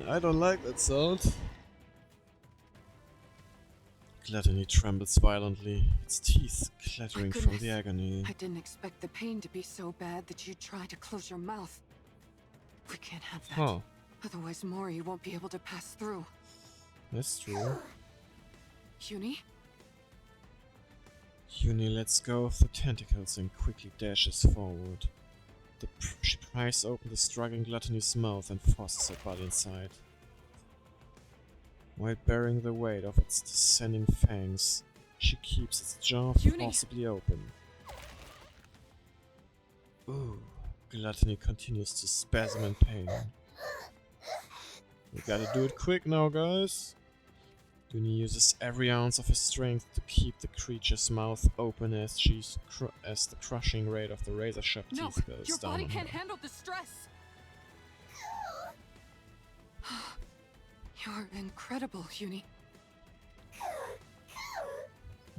I don't like that sound. Gluttony trembles violently, its teeth clattering from the agony.
I didn't expect the pain to be so bad that you'd try to close your mouth. We can't have that.
Huh.
Otherwise Mori won't be able to pass through.
That's true.
Uni?
Uni lets go of the tentacles and quickly dashes forward. She pries open the struggling Gluttony's mouth and forces her body inside. While bearing the weight of its descending fangs, she keeps its jaw forcibly open. Ooh, Gluttony continues to spasm in pain. We gotta do it quick now, guys. Uni uses every ounce of her strength to keep the creature's mouth open as the crushing rate of the razor-sharp teeth goes
your
down.
Body can't handle the stress. You're incredible, Uni.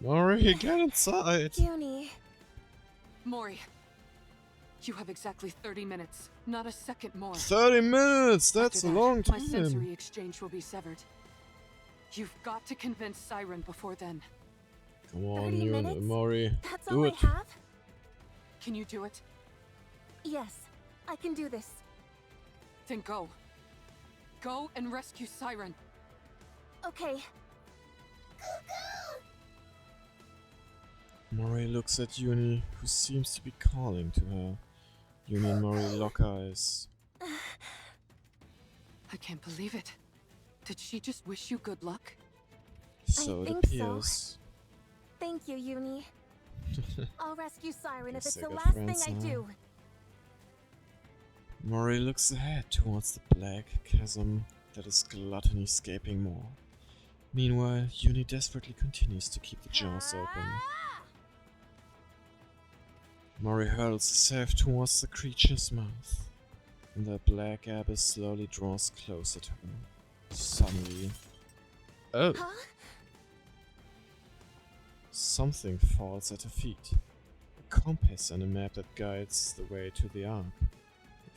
Mori, get inside!
Uni.
Mori, You have exactly 30 minutes, not a second more.
30 minutes! That's
After
a
that,
long
my
time!
sensory exchange will be severed. You've got to convince Siren before then.
Come on,
30
you
minutes?
Mori.
That's
Do
all
it.
I have?
Can you do it?
Yes, I can do this.
Then go. Go and rescue Siren.
Okay.
Mori looks at Uni, who seems to be calling to her. Uni and Mori lock eyes.
I can't believe it. Did she just wish you good luck?
So it
think so.
appears.
Thank you, Uni. I'll rescue Siren if
Guess
it's
they're
the
good
last thing
friends
I
now.
do.
Mori looks ahead towards the black chasm that is gluttony escaping more. Meanwhile, Uni desperately continues to keep the jaws open. Mori hurls herself towards the creature's mouth, and the black abyss slowly draws closer to her. Suddenly... Oh!
Huh?
Something falls at her feet. A compass and a map that guides the way to the Ark.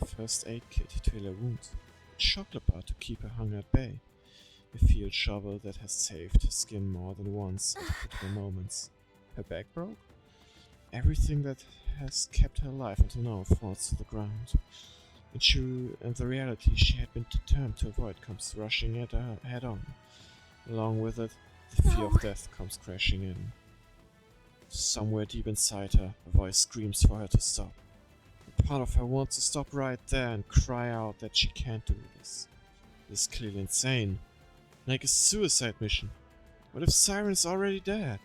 A first aid kit to heal her wounds. A chocolate bar to keep her hunger at bay. A field shovel that has saved her skin more than once at critical moments. Her back broke? Everything that has kept her alive until now falls to the ground. And the reality she had been determined to avoid comes rushing at her head on. Along with it, the fear of death comes crashing in. Somewhere deep inside her, a voice screams for her to stop. A part of her wants to stop right there and cry out that she can't do this. This is clearly insane. Like a suicide mission. What if Siren's already dead?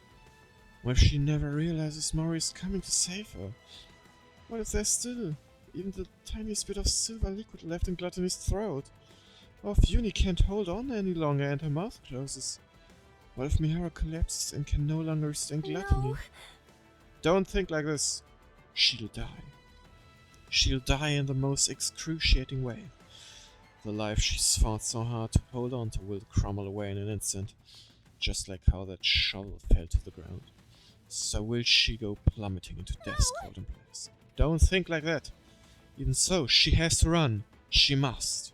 What if she never realizes Mori is coming to save her? What if there's still even the tiniest bit of silver liquid left in Gluttony's throat? Or if Uni can't hold on any longer and her mouth closes? What if Mihara collapses and can no longer restrain Gluttony?
No.
Don't think like this. She'll die. She'll die in the most excruciating way. The life she's fought so hard to hold on to will crumble away in an instant, just like how that shovel fell to the ground. So will she go plummeting into death's cold embrace. Don't think like that. Even so, she has to run. She must.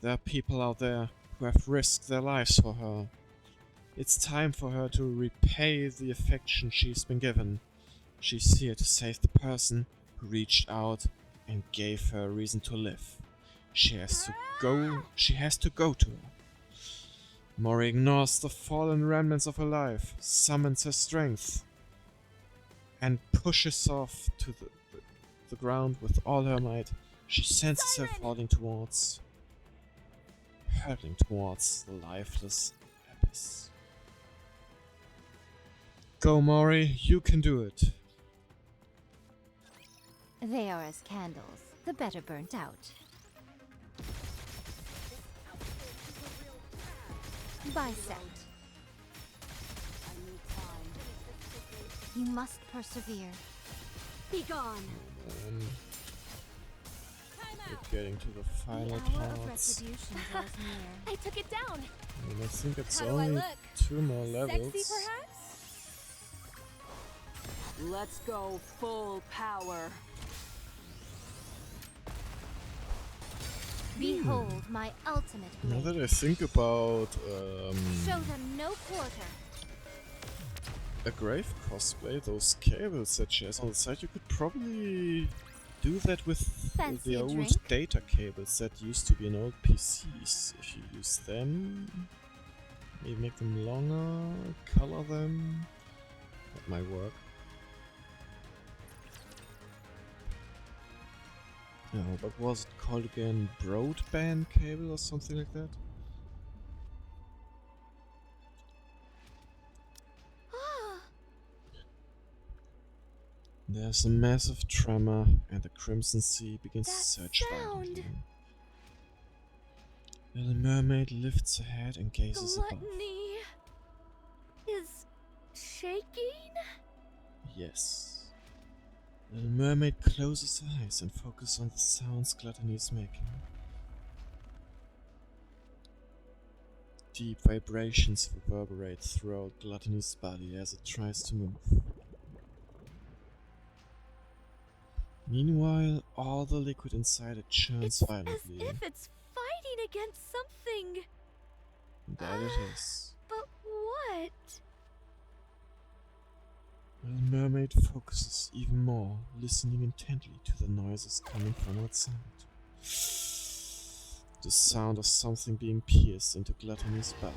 There are people out there who have risked their lives for her. It's time for her to repay the affection she's been given. She's here to save the person who reached out and gave her a reason to live. She has to go to her. Mori ignores the fallen remnants of her life, summons her strength, and pushes off to the ground with all her might. She senses her hurtling towards the lifeless abyss. Go, Mori, you can do it.
They are as candles, the better burnt out. Bisect. You must persevere.
Be gone.
We're getting to the final parts.
I took it down.
And I think it's
How do I
only
look?
2 more levels.
Sexy, perhaps?
Let's go full power.
Behold my ultimate
Now
blade.
that I think about
Show them no quarter.
a grave cosplay, those cables that she has on the side, you could probably do that with
Fancy
the
a
old
drink?
data cables that used to be in old PCs. If you use them, maybe make them longer, color them, that might work. No, but was it called again? Broadband cable or something like that? There's a massive tremor, and the Crimson Sea begins to surge violently. Little mermaid lifts her head and gazes above.
Gluttony is shaking?
Yes. Little mermaid closes her eyes and focuses on the sounds Gluttony is making. Deep vibrations reverberate throughout Gluttony's body as it tries to move. Meanwhile, all the liquid inside it churns
It's
violently.
as if it's fighting against something.
That it is.
But what?
Little Mermaid focuses even more, listening intently to the noises coming from outside. The sound of something being pierced into Gluttony's belly.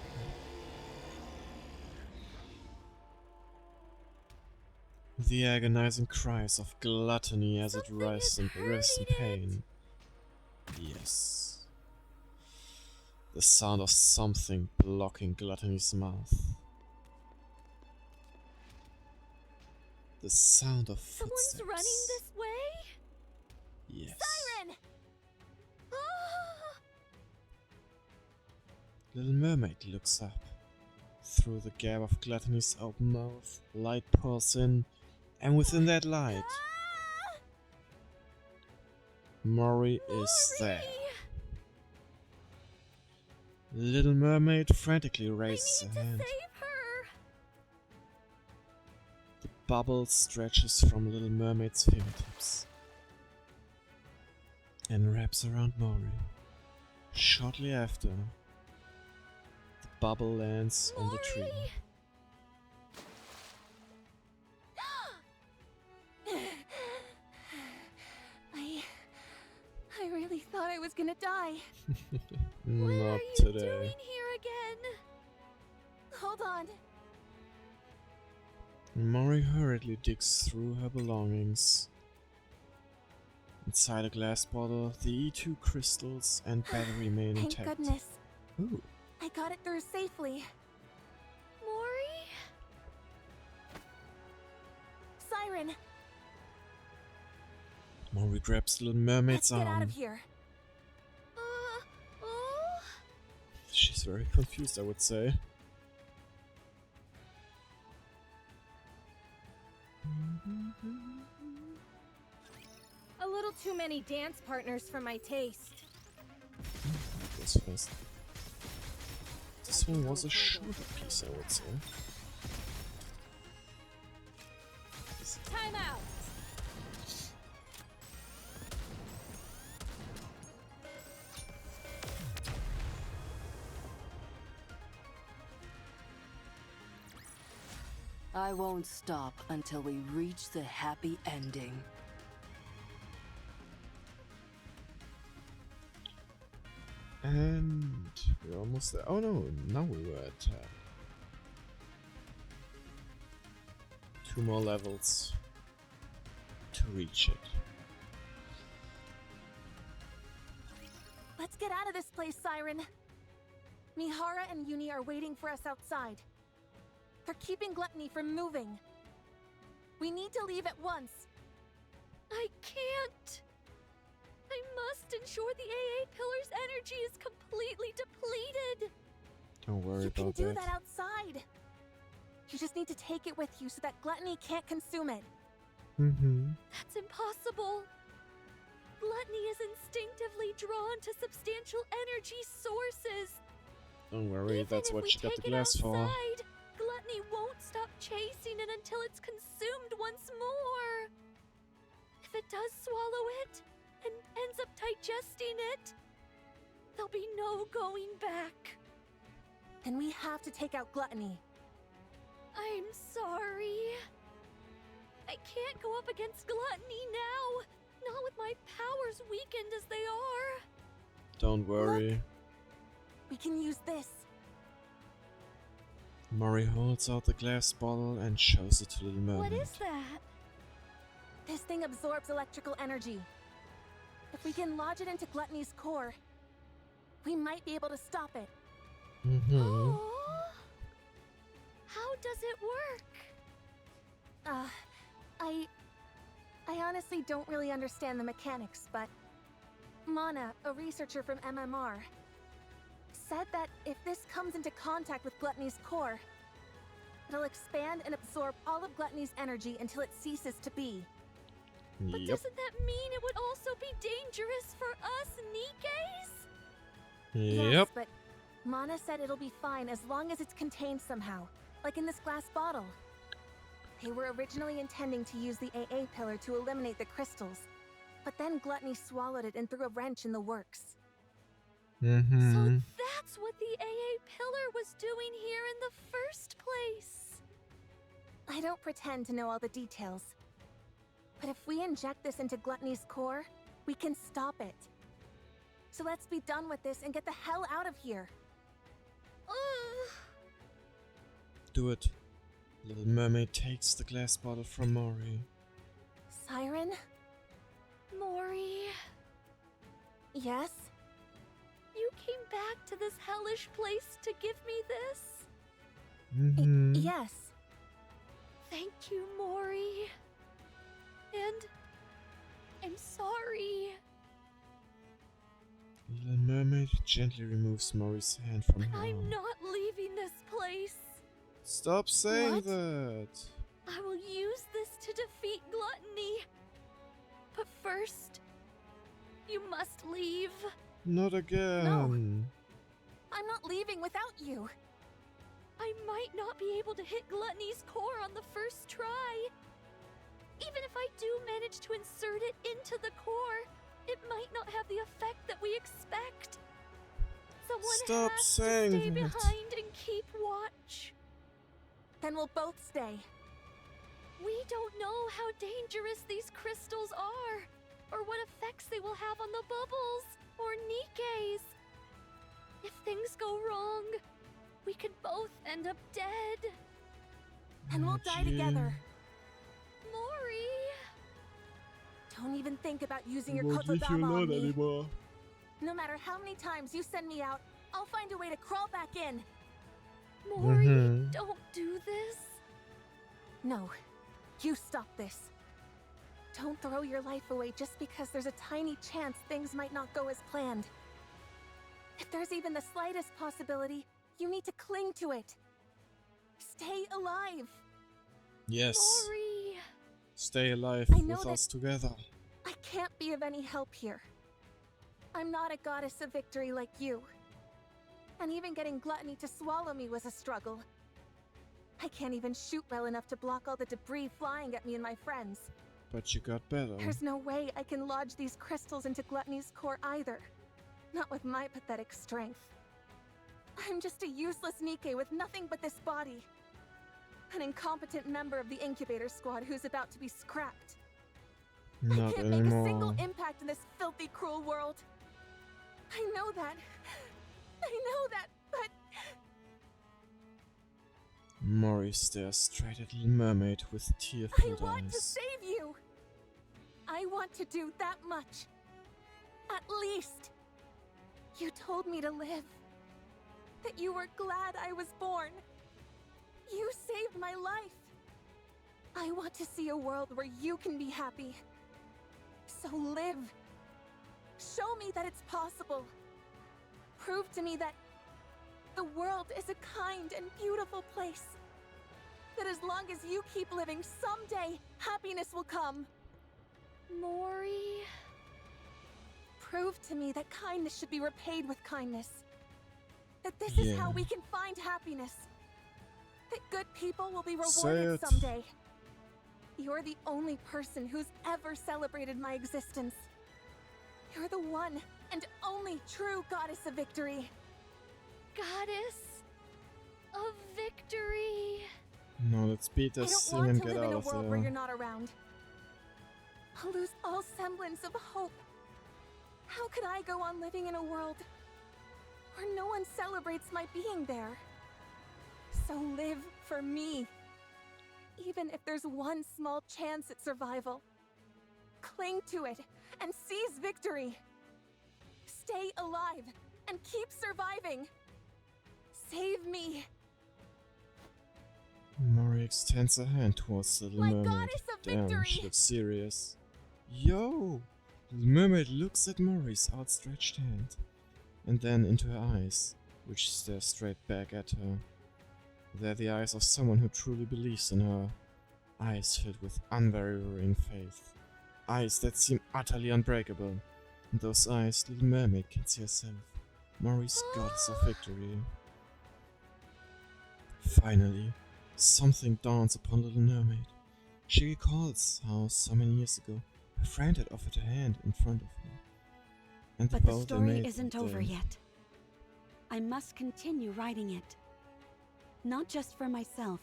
The agonizing cries of Gluttony as it writhes in pain. Yes. The sound of something blocking Gluttony's mouth. The sound of footsteps.
Someone's running this way?
Yes.
Siren! Ah!
Little Mermaid looks up. Through the gap of Gluttony's open mouth, light pours in, and within that light, Mori is there. Little Mermaid frantically raises her hand.
Save her!
The bubble stretches from Little Mermaid's fingertips and wraps around Mori. Shortly after, the bubble lands on the tree.
I really thought I was gonna die.
What
Not
are you
today.
doing here again?
Hold on.
Mori hurriedly digs through her belongings. Inside a glass bottle, the E2 crystals and battery remain
Thank
intact.
goodness.
Ooh.
I got it through safely.
Mori?
Siren,
Mori grabs Little Mermaid's
let's get out
arm.
of here.
Oh?
She's very confused, I would say.
A little too many dance partners for my taste.
That was fast. This one was a shorter piece, I would say.
Time out!
I won't stop until we reach the happy ending.
And we're almost there. Oh no, now we were at 2 more levels to reach it.
Let's get out of this place, Siren. Mihara and Uni are waiting for us outside. They're keeping Gluttony from moving. We need to leave at once.
I can't. I must ensure the AA pillar's energy is completely depleted.
Don't worry
You can
about
do
that.
that outside. You just need to take it with you so that Gluttony can't consume it.
That's impossible. Gluttony is instinctively drawn to substantial energy sources.
Don't worry,
Even
that's
if
what
we
you got the
take it
glass for.
outside, Gluttony won't stop chasing it until it's consumed once more. If it does swallow it and ends up digesting it, there'll be no going back.
Then we have to take out Gluttony.
I'm sorry. I can't go up against Gluttony now. Not with my powers weakened as they are.
Don't worry.
We can use this.
Mori holds out the glass bottle and shows it to Little Mermaid.
What is that?
This thing absorbs electrical energy. If we can lodge it into Gluttony's core, we might be able to stop it.
Oh. How does it work?
I honestly don't really understand the mechanics, but Mana, a researcher from MMR, said that if this comes into contact with Gluttony's core, it'll expand and absorb all of Gluttony's energy until it ceases to be.
But
Yep.
doesn't that mean it would also be dangerous for us Nikes?
Yep.
Yes, but Mana said it'll be fine as long as it's contained somehow, like in this glass bottle. They were originally intending to use the AA pillar to eliminate the crystals, But then Gluttony swallowed it and threw a wrench in the works.
So
Mm-hmm.
that's what the AA pillar was doing here in the first place.
I don't pretend to know all the details. But if we inject this into Gluttony's core, we can stop it. So let's be done with this and get the hell out of here.
Do it. Little Mermaid takes the glass bottle from Mori.
Siren?
Mori,
Yes?
you came back to this hellish place to give me this?
Mm-hmm.
Yes.
Thank you, Mori. And I'm sorry.
Little Mermaid gently removes Mori's hand from
But
her
I'm
arm.
not leaving this place.
Stop saying
What?
that!
I will use this to defeat Gluttony. But first, you must leave.
Not again!
I'm not leaving without you.
I might not be able to hit Gluttony's core on the first try. Even if I do manage to insert it into the core, it might not have the effect that we expect. Someone
Stop
has
saying
to stay
that.
behind and keep watch.
Then we'll both stay.
We don't know how dangerous these crystals are, or what effects they will have on the bubbles or Nikes. If things go wrong, we could both end up dead.
And we'll die
Jean.
together.
Mori!
Don't even think about using your
Won't leave you
kotodama on
alone
me.
anymore.
No matter how many times you send me out, I'll find a way to crawl back in.
Mori,
Mhm.
don't do this.
No, you stop this. Don't throw your life away just because there's a tiny chance things might not go as planned. If there's even the slightest possibility, you need to cling to it. Stay alive.
Yes.
Mori!
Stay alive
I know
with
that-
us together.
I can't be of any help here. I'm not a goddess of victory like you. And even getting Gluttony to swallow me was a struggle. I can't even shoot well enough to block all the debris flying at me and my friends.
But you got better.
There's no way I can lodge these crystals into Gluttony's core either. Not with my pathetic strength. I'm just a useless Nike with nothing but this body. An incompetent member of the incubator squad who's about to be scrapped. I
Not
can't make a single
anymore.
impact in this filthy, cruel world. I know that. I know that, but
Mori stares straight at Little Mermaid with
I
tear-filled
want to
eyes.
save you. I want to do that much. At least. You told me to live. That you were glad I was born. You saved my life. I want to see a world where you can be happy. So live. Show me that it's possible. Prove to me that the world is a kind and beautiful place. That as long as you keep living, someday happiness will come.
Mori...
Prove to me that kindness should be repaid with kindness. That this is how
Yeah.
we can find happiness. That good people will be
Say
rewarded
it.
someday. You're the only person who's ever celebrated my existence. You're the one and only true goddess of victory.
Goddess of victory.
Now let's beat
I
this
don't
thing
want
and
to
get
live in
out
a
of
world where
there.
you're not around. I'll lose all semblance of hope. How could I go on living in a world where no one celebrates my being there? So live for me. Even if there's one small chance at survival. Cling to it and seize victory. Stay alive and keep surviving. Save me.
Mori extends her hand towards Little
My
Mermaid.
goddess of
Damn,
victory!
she looks serious. Yo! Little Mermaid looks at Mori's outstretched hand, and then into her eyes, which stare straight back at her. They're the eyes of someone who truly believes in her. Eyes filled with unwavering faith. Eyes that seem utterly unbreakable. In those eyes, Little Mermaid can see herself. Mori's goddess of victory. Finally, something dawns upon Little Mermaid. She recalls how, so many years ago, Her friend had offered a hand in front of her. And
But the
vow they
story
made
isn't
that
over
day.
yet. I must continue writing it. Not just for myself,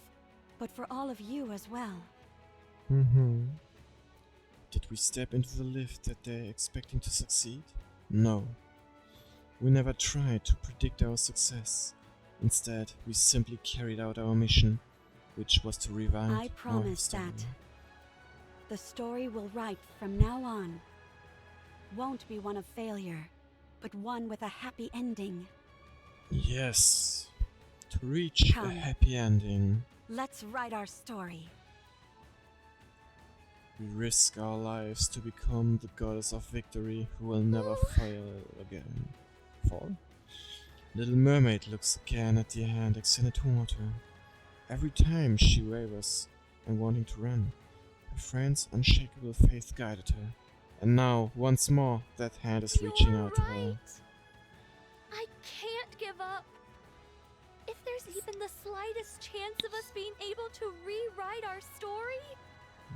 but for all of you as well.
Did we step into the lift that day expecting to succeed? No. We never tried to predict our success. Instead, we simply carried out our mission, which was to revive
I
our
promise
story.
that the story we'll write from now on won't be one of failure, but one with a happy ending.
Yes. To reach a
Come.
happy ending,
Let's write our story.
we risk our lives to become the goddess of victory who will never fail again. Fall? Little Mermaid looks again at the hand extended toward her. Every time she wavers and wanting to run, her friend's unshakable faith guided her. And now, once more, that hand is reaching
You're
out to her.
right. I can't give up. If there's even the slightest chance of us being able to rewrite our story,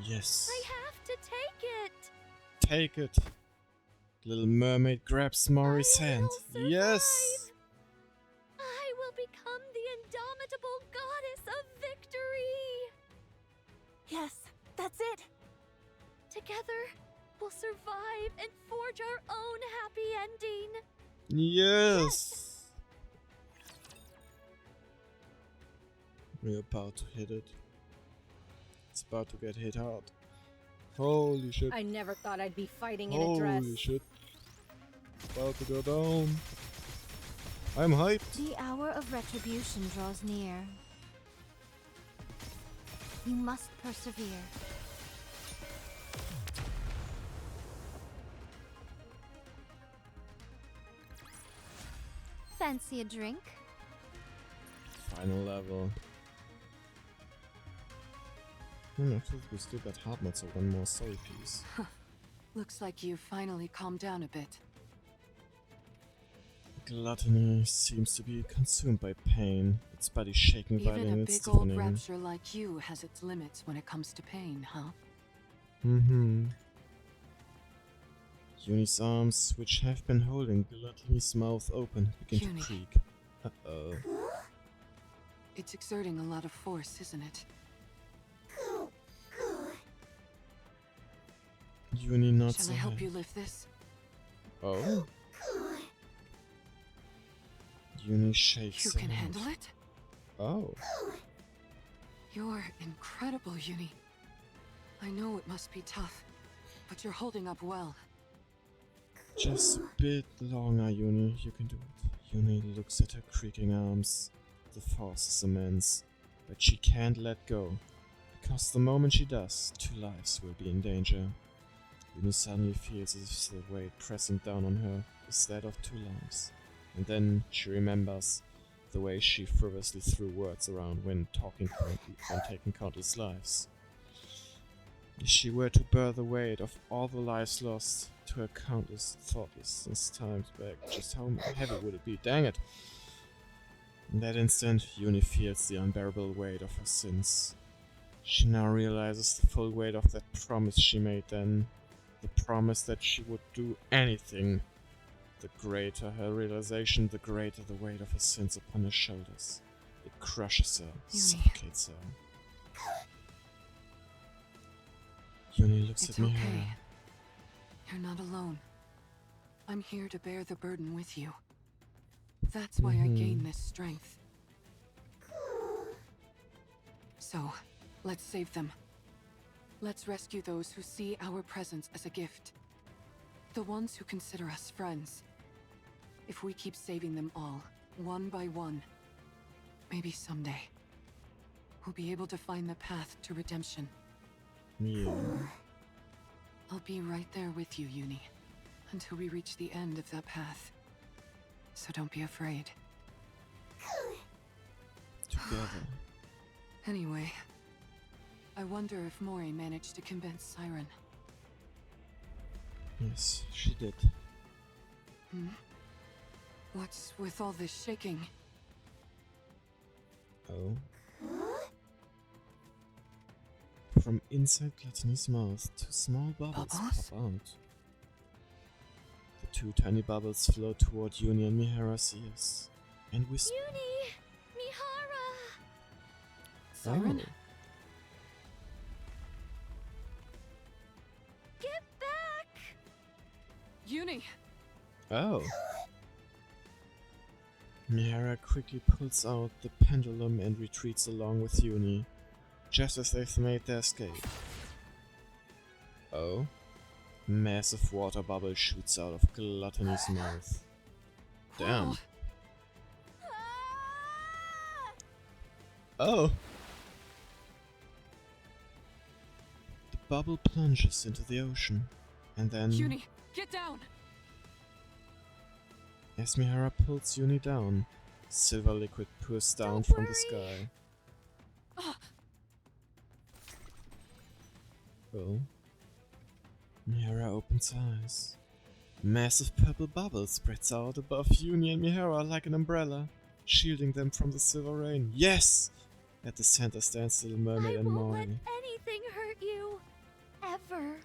Yes.
I have to take it.
Take it. Little Mermaid grabs Mori's hand.
will survive.
Yes.
I will become the indomitable goddess of victory.
Yes, that's it.
Together, we'll survive and forge our own happy ending.
Yes. We're about to hit it. It's about to get hit hard. Holy shit.
I never thought I'd be fighting in a dress.
Holy shit. About to go down. I'm hyped.
The hour of retribution draws near. You must persevere. Fancy a drink?
Final level. I thought we still got hard mods, so one more story piece.
Looks like you've finally calmed down a bit.
Gluttony seems to be consumed by pain, its body shaking
Even
violently
a
and
big old
stiffening.
rapture like you has its limits when it comes to pain, huh?
Uni's arms, which have been holding Gluttony's mouth open, begin
Uni.
to creak. Uh-oh.
It's exerting a lot of force, isn't it?
Uni nods
Shall I
her
help
head.
you lift this?
Oh? Uni shakes
You
her
can
head.
handle it?
Oh.
You're incredible, Uni. I know it must be tough, but you're holding up well.
Just a bit longer, Uni. You can do it. Uni looks at her creaking arms. The force is immense, but she can't let go, because the moment she does, 2 lives will be in danger. Uni suddenly feels as if the weight pressing down on her is that of 2 lives. And then she remembers the way she frivolously threw words around when taking countless lives. If she were to bear the weight of all the lives lost to her countless thoughtless times back, just how heavy would it be? Dang it! In that instant, Uni feels the unbearable weight of her sins. She now realizes the full weight of that promise she made then. The promise that she would do anything. The greater her realization, the greater the weight of her sins upon her shoulders. It crushes her,
Uni.
suffocates her. Uni looks
It's
at me.
okay. You're not alone. I'm here to bear the burden with you. That's why I gain this strength. So, let's save them. Let's rescue those who see our presence as a gift. The ones who consider us friends. If we keep saving them all, one by one, maybe someday, we'll be able to find the path to redemption.
Yeah.
I'll be right there with you, Uni, until we reach the end of that path. So don't be afraid.
Together.
Anyway, I wonder if Mori managed to convince Siren.
Yes, she did.
What's with all this shaking?
From inside Gluttony's mouth, two small bubbles pop out. The two tiny bubbles float toward Uni and Mihara's ears and whisper.
Uni! Mihara!
Siren?
Oh.
Get back!
Uni!
Oh. Mihara quickly pulls out the pendulum and retreats along with Uni, just as they've made their escape. Oh. Massive water bubble shoots out of Gluttony's mouth. Damn. Oh! The bubble plunges into the ocean, and then...
Uni, get down!
As Mihara pulls Uni down, silver liquid pours down
Don't
from the
worry.
sky. Oh. Mihara opens eyes. Massive purple bubble spreads out above Uni and Mihara like an umbrella, shielding them from the silver rain. Yes! At the center stands Little Mermaid
I
and
won't
Mori.
let anything hurt you. Ever.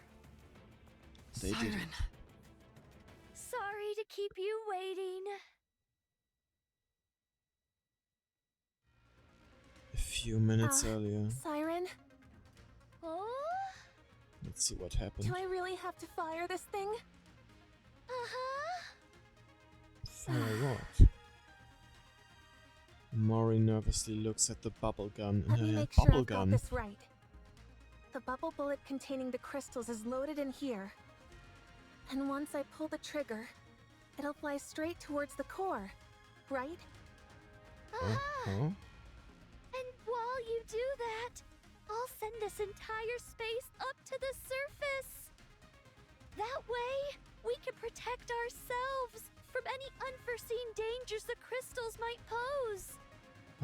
They did
Siren.
it.
Sorry to keep you waiting.
A few minutes earlier.
Siren,
Oh?
Let's see what happened.
do I really have to fire this thing?
Uh-huh.
Fire what? Mori nervously looks at the bubble gun in
Let
her
me
hand.
make sure
Bubble
I've got
gun?
this right. The bubble bullet containing the crystals is loaded in here. And once I pull the trigger, it'll fly straight towards the core, right?
Uh-huh.
Huh?
And while you do that, I'll send this entire space up to the surface. That way, we can protect ourselves from any unforeseen dangers the crystals might pose.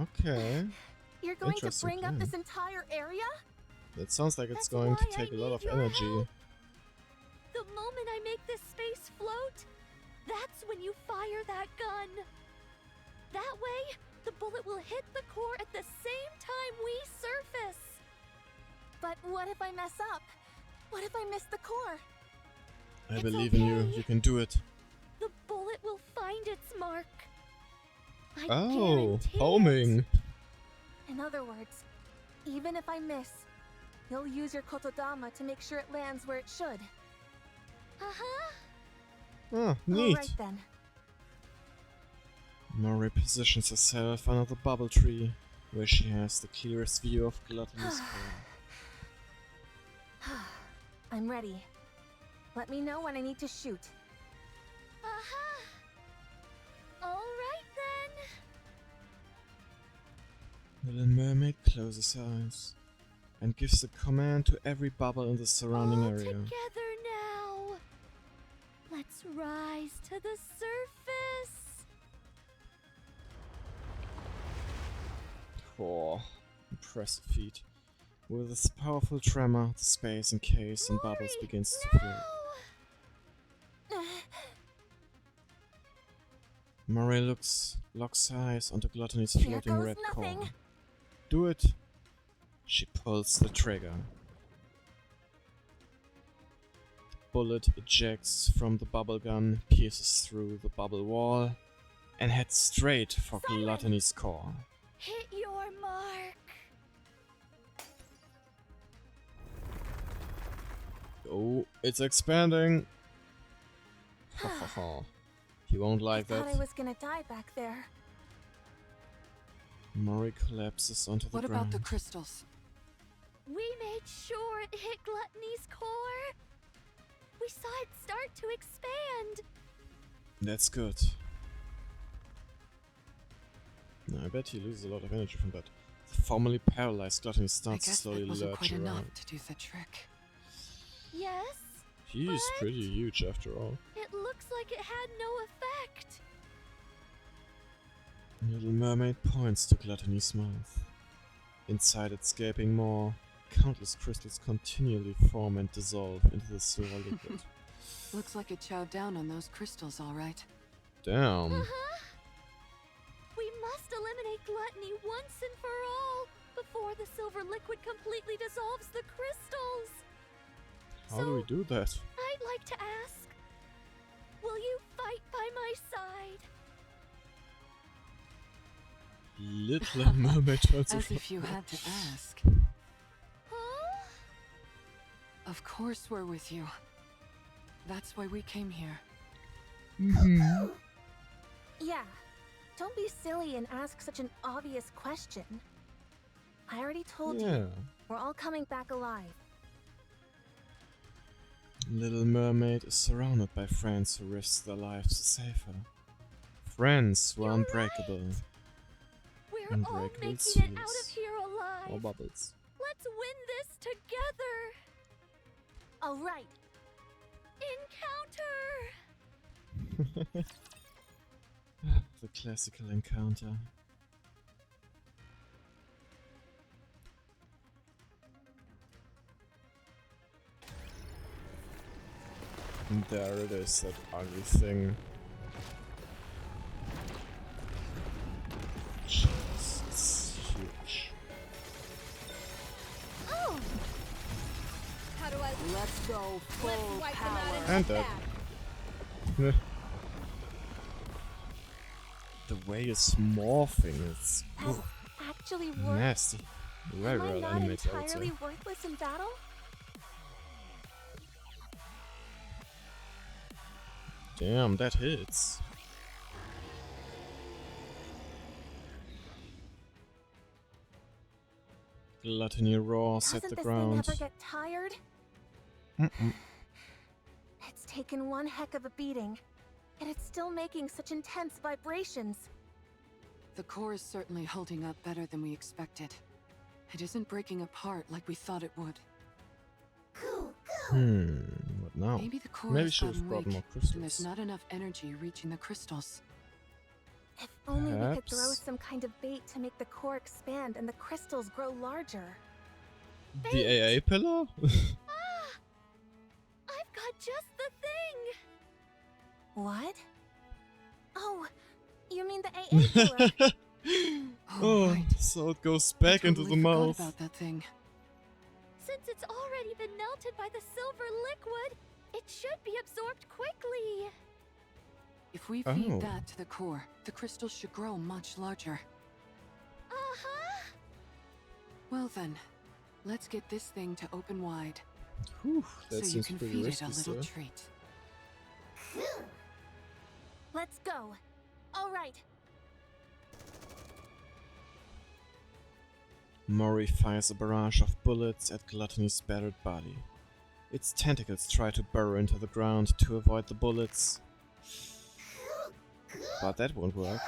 Okay.
You're going to
Interesting
bring up
plan.
this entire area?
That sounds like it's
That's
going to
why I
take a lot
need
of
your
energy.
help. The moment I make this space float, that's when you fire that gun. That way, the bullet will hit the core at the same time we surface.
But what if I mess up? What if I miss the core?
I
It's
believe in you.
okay.
You can do it.
The bullet will find its mark. I
Oh,
guarantee it.
homing.
In other words, even if I miss, you'll use your kotodama to make sure it lands where it should.
Uh-huh.
Ah, neat.
Alright then.
Mori positions herself under the bubble tree, where she has the clearest view of Gluttony's core.
I'm ready. Let me know when I need to shoot.
Uh-huh. All right then.
Little Mermaid closes her eyes and gives the command to every bubble in the surrounding
All
area.
together now. Let's rise to the surface.
Oh, impressive feat. With this powerful tremor, the space encased in bubbles
Mori,
begins to
no!
float. Mori locks eyes onto Gluttony's
Here
floating
goes
red
nothing.
core. Do it! She pulls the trigger. The bullet ejects from the bubble gun, pierces through the bubble wall, and heads straight for
Siren!
Gluttony's core.
Hit your mark.
Oh, it's expanding! Ha ha ha. He won't like
I thought
that.
I was gonna die back there.
Mori collapses onto the
What
ground.
about the crystals?
We made sure it hit Gluttony's core. We saw it start to expand.
That's good. Now, I bet he loses a lot of energy from that. The formerly paralyzed Gluttony
I
starts to
guess
slowly
that wasn't
lurch
quite
around.
enough to do the trick.
Yes,
He's
but
pretty huge after all.
it looks like it had no effect.
Little Mermaid points to Gluttony's mouth. Inside its gaping maw, countless crystals continually form and dissolve into the silver liquid.
Looks like it chowed down on those crystals, all right.
Damn.
Uh-huh. We must eliminate Gluttony once and for all before the silver liquid completely dissolves the crystals.
How do we do that?
I'd like to ask, will you fight by my side?
Little Mermaid turns
As
around.
if you had to ask.
Huh?
Of course we're with you. That's why we came here.
Yeah. Don't be silly and ask such an obvious question. I already told
Yeah.
you. We're all coming back alive.
Little Mermaid is surrounded by friends who risk their lives to save her. Friends who are
You're
unbreakable.
right. We're all
Unbreakable
making it out of
seals.
here alive.
Or bubbles.
Let's win this together.
All right.
Encounter.
The classical encounter. And there it is, that ugly thing. Jeez, it's huge.
Oh.
How do I...
Let's go full
Let's wipe them out
power.
and
And
come
that.
back.
The way it's morphing, it's
Has actually worked.
nasty. Very
Am I
well
not
animated, I would say.
entirely worthless in battle?
Damn, that hits. Gluttony roars at
Doesn't
the
this
ground.
thing ever get tired?
Mm-mm.
It's taken one heck of a beating, and it's still making such intense vibrations.
The core is certainly holding up better than we expected. It isn't breaking apart like we thought it would.
What now?
Maybe the core
Maybe
has
should have
gotten
brought
weak,
more
and
crystals.
there's not enough energy reaching the crystals.
If only we could throw
Perhaps.
some kind of bait to make the core expand and the crystals grow larger.
The AA pillar?
Ah! I've got just the thing.
What? Oh, you mean the AA pillar?
Oh,
right.
so it goes back
I
into
totally
the
forgot
mouth.
about that thing.
Since it's already been melted by the silver liquid, it should be absorbed quickly.
If we feed
Oh.
that to the core, the crystals should grow much larger.
Uh-huh.
Well then, let's get this thing to open wide,
Whew, that
so you
seems
can
pretty
feed it
risky
a little
still.
treat.
Let's go. All right.
Mori fires a barrage of bullets at Gluttony's battered body. Its tentacles try to burrow into the ground to avoid the bullets. But that won't work.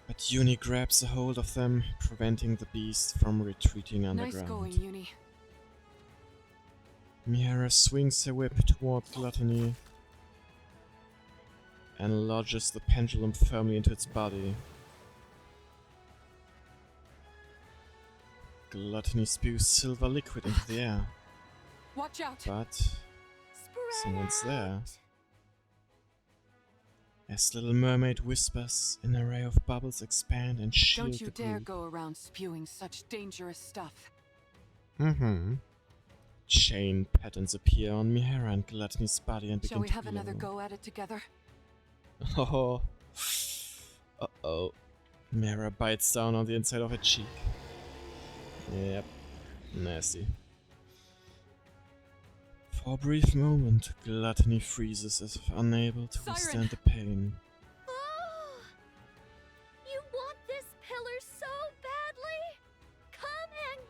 But Uni grabs a hold of them, preventing the beast from retreating
Nice
underground.
going, Uni.
Mihara swings her whip toward Gluttony and lodges the pendulum firmly into its body. Gluttony spews silver liquid into the air,
Watch out!
but
Spread
someone's there.
out.
As Little Mermaid whispers, an array of bubbles expand and shield
Don't you
the
dare
group.
go around spewing such dangerous stuff.
Chain patterns appear on Mihara and Gluttony's body and begin
Shall we
to
have another
glow.
go at it together?
Oh. Uh-oh. Mihara bites down on the inside of her cheek. Yep. Nasty. For a brief moment, Gluttony freezes as if unable to
Siren!
withstand the pain.
Oh, you want this pillar so badly? Come and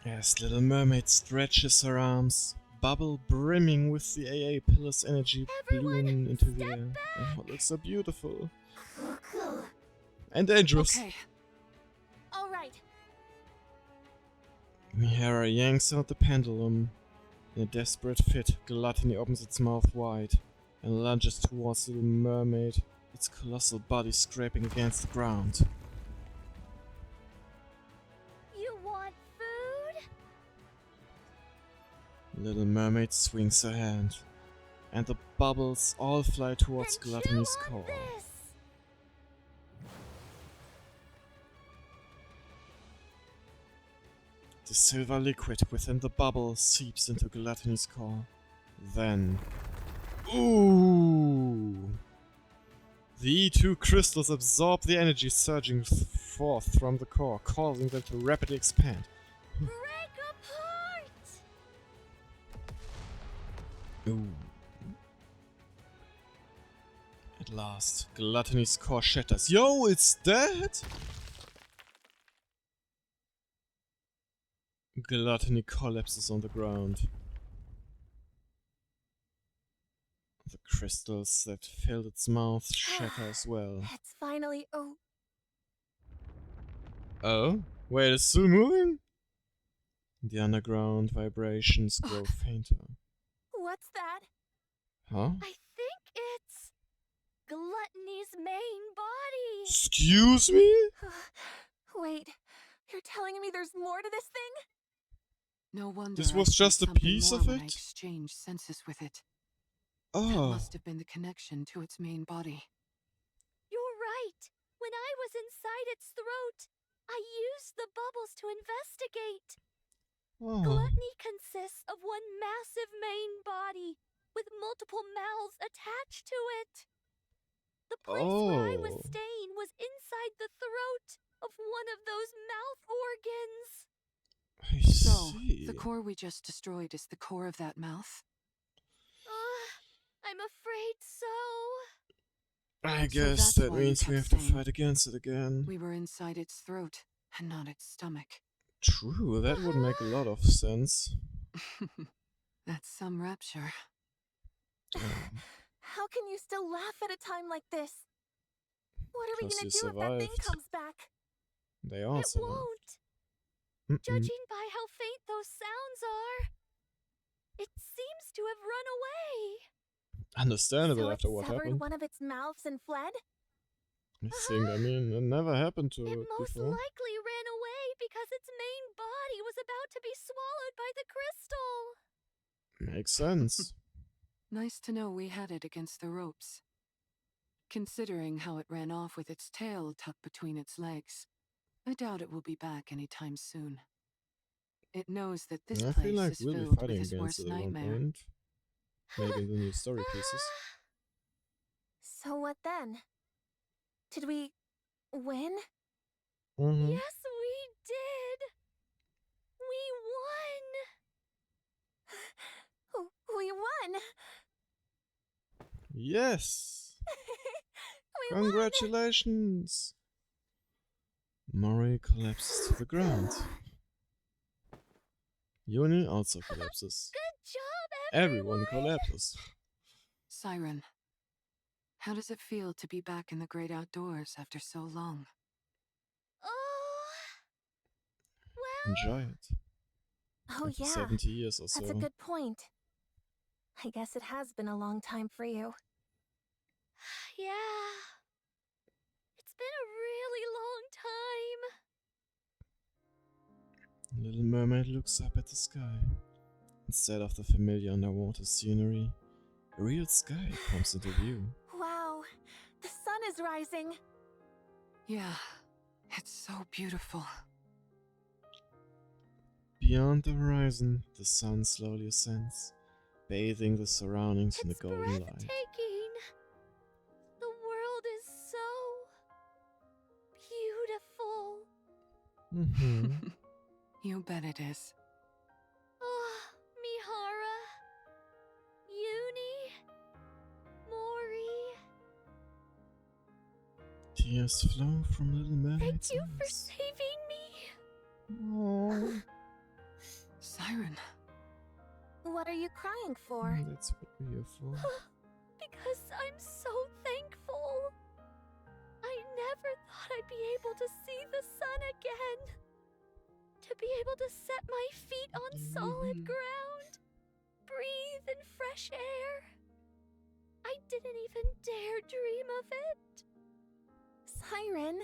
get it!
As Little Mermaid stretches her arms, bubble brimming with the AA pillar's energy
Everyone,
balloon into the
step
air.
back!
Oh, it looks so beautiful. And dangerous.
Okay,
All right.
Mihara yanks out the pendulum. In a desperate fit, Gluttony opens its mouth wide and lunges towards Little Mermaid, its colossal body scraping against the ground.
You want food?
Little Mermaid swings her hand, and the bubbles all fly towards
Then
Gluttony's
chew on
core.
this.
The silver liquid within the bubble seeps into Gluttony's core. Then... Ooh! The E2 crystals absorb the energy surging forth from the core, causing them to rapidly expand.
Break apart!
Ooh. At last, Gluttony's core shatters. Yo, it's dead! Gluttony collapses on the ground. The crystals that filled its mouth shatter as well.
It's finally
Oh? Wait, it's still moving? The underground vibrations grow fainter.
What's that?
Huh?
I think it's Gluttony's main body.
Excuse me?
Wait, you're telling me there's more to this thing?
No wonder
This was
I sensed
just a
something
piece
more
of
when I
it?
exchanged senses with it. That
Oh.
must have been the connection to its main body.
You're right. When I was inside its throat, I used the bubbles to investigate.
Oh.
Gluttony consists of one massive main body with multiple mouths attached to it. The place where I was staying was inside the throat of one of those mouth organs.
I
So,
see.
the core we just destroyed is the core of that mouth?
I'm afraid so.
I
So
guess
that's
that
why you
means we
kept
have to
saying
fight against it again.
we were inside its throat and not its stomach.
True, that would make a lot of sense.
That's some rapture.
How can you still laugh at a time like this? What are we
'Cause
gonna
you
do if that thing
survived.
comes back?
They all
It
survived.
won't. Judging by how faint those sounds are, it seems to have run away.
Understandable
So
after
it
what
severed
happened.
one of its mouths and fled?
I mean, it never happened to
It
it
most
before.
likely ran away because its main body was about to be swallowed by the crystal.
Makes sense.
Nice to know we had it against the ropes. Considering how it ran off with its tail tucked between its legs, I doubt it will be back anytime soon. It knows that this
I
place
feel like
is
we'll be
filled with
fighting
his
against
worst
it at one
nightmare.
point. Maybe in the new story pieces.
So what then? Did we win?
Yes, we did. We won.
We won!
Yes!
We
Congratulations! Mori collapses to the ground. Yoni also collapses.
Good job,
Everyone collapses.
Siren, how does it feel to be back in the great outdoors after so long?
Well...
Enjoy it.
Oh
After
yeah,
70 years or so.
that's a good point. I guess it has been a long time for you.
Yeah. It's been a really long time.
Little Mermaid looks up at the sky. Instead of the familiar underwater scenery, a real sky comes into view.
Wow, the sun is rising.
Yeah, it's so beautiful.
Beyond the horizon, the sun slowly ascends, bathing the surroundings in the golden light.
Breathtaking. The world is so beautiful.
You bet it is.
Oh, Mihara, Uni, Mori.
Tears flow from Little Mermaid's
Thank you for
eyes.
saving me.
Aww.
Siren.
What are you crying for?
That's what we're here for.
Because I'm so thankful. I never thought I'd be able to see the sun again. To be able to set my feet on solid ground. Breathe in fresh air. I didn't even dare dream of it.
Siren.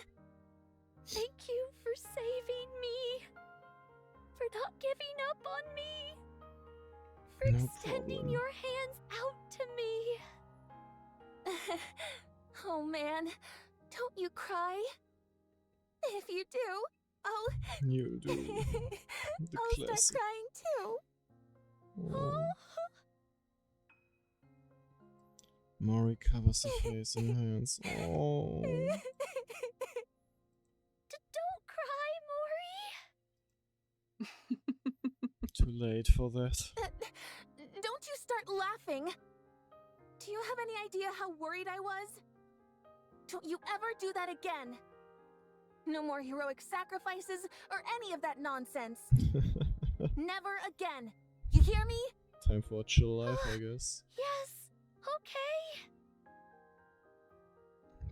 Thank you for saving me. For not giving up on me. For
No
extending
problem.
your hands out to me.
Oh man, don't you cry. If you do, Oh.
You do. The
I'll
classic.
start crying too.
Oh. Mori covers her face in her hands. Oh.
Don't cry, Mori.
Too late for that.
Don't you start laughing. Do you have any idea how worried I was? Don't you ever do that again. No more heroic sacrifices or any of that nonsense. Never again. You hear me?
Time for a chill life, I guess.
Yes. Okay.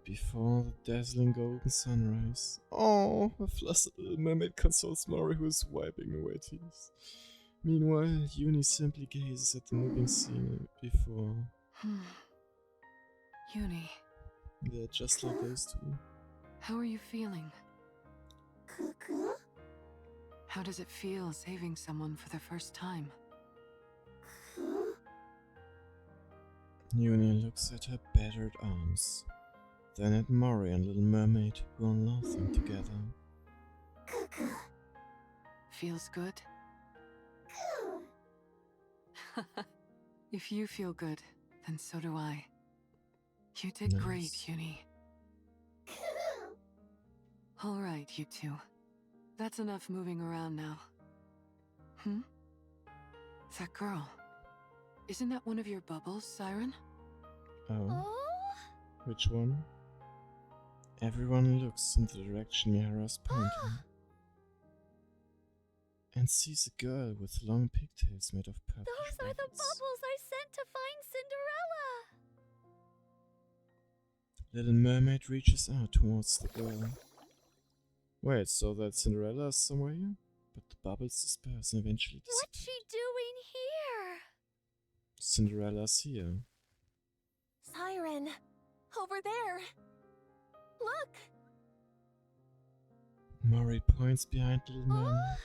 Before the dazzling golden sunrise. Oh, a flustered little mermaid consoles Mori, who is wiping away tears. Meanwhile, Uni simply gazes at the moving scene before.
Uni.
They're just like those two.
How are you feeling? How does it feel saving someone for the first time?
Uni looks at her battered arms, then at Mori and Little Mermaid, who are laughing together.
Feels good? If you feel good, then so do I. You did
Nice.
great, Uni. All right, you two. That's enough moving around now. That girl. Isn't that one of your bubbles, Siren?
Oh? Which one? Everyone looks in the direction Mihara's pointing. And sees a girl with long pigtails made of purple.
Those are the bubbles I sent to find Cinderella.
Little Mermaid reaches out towards the girl. Wait, so that Cinderella is somewhere here? But the bubbles disperse and eventually disappear.
What's she doing here?
Cinderella's here.
Siren, over there. Look.
Mori points behind Little Mermaid.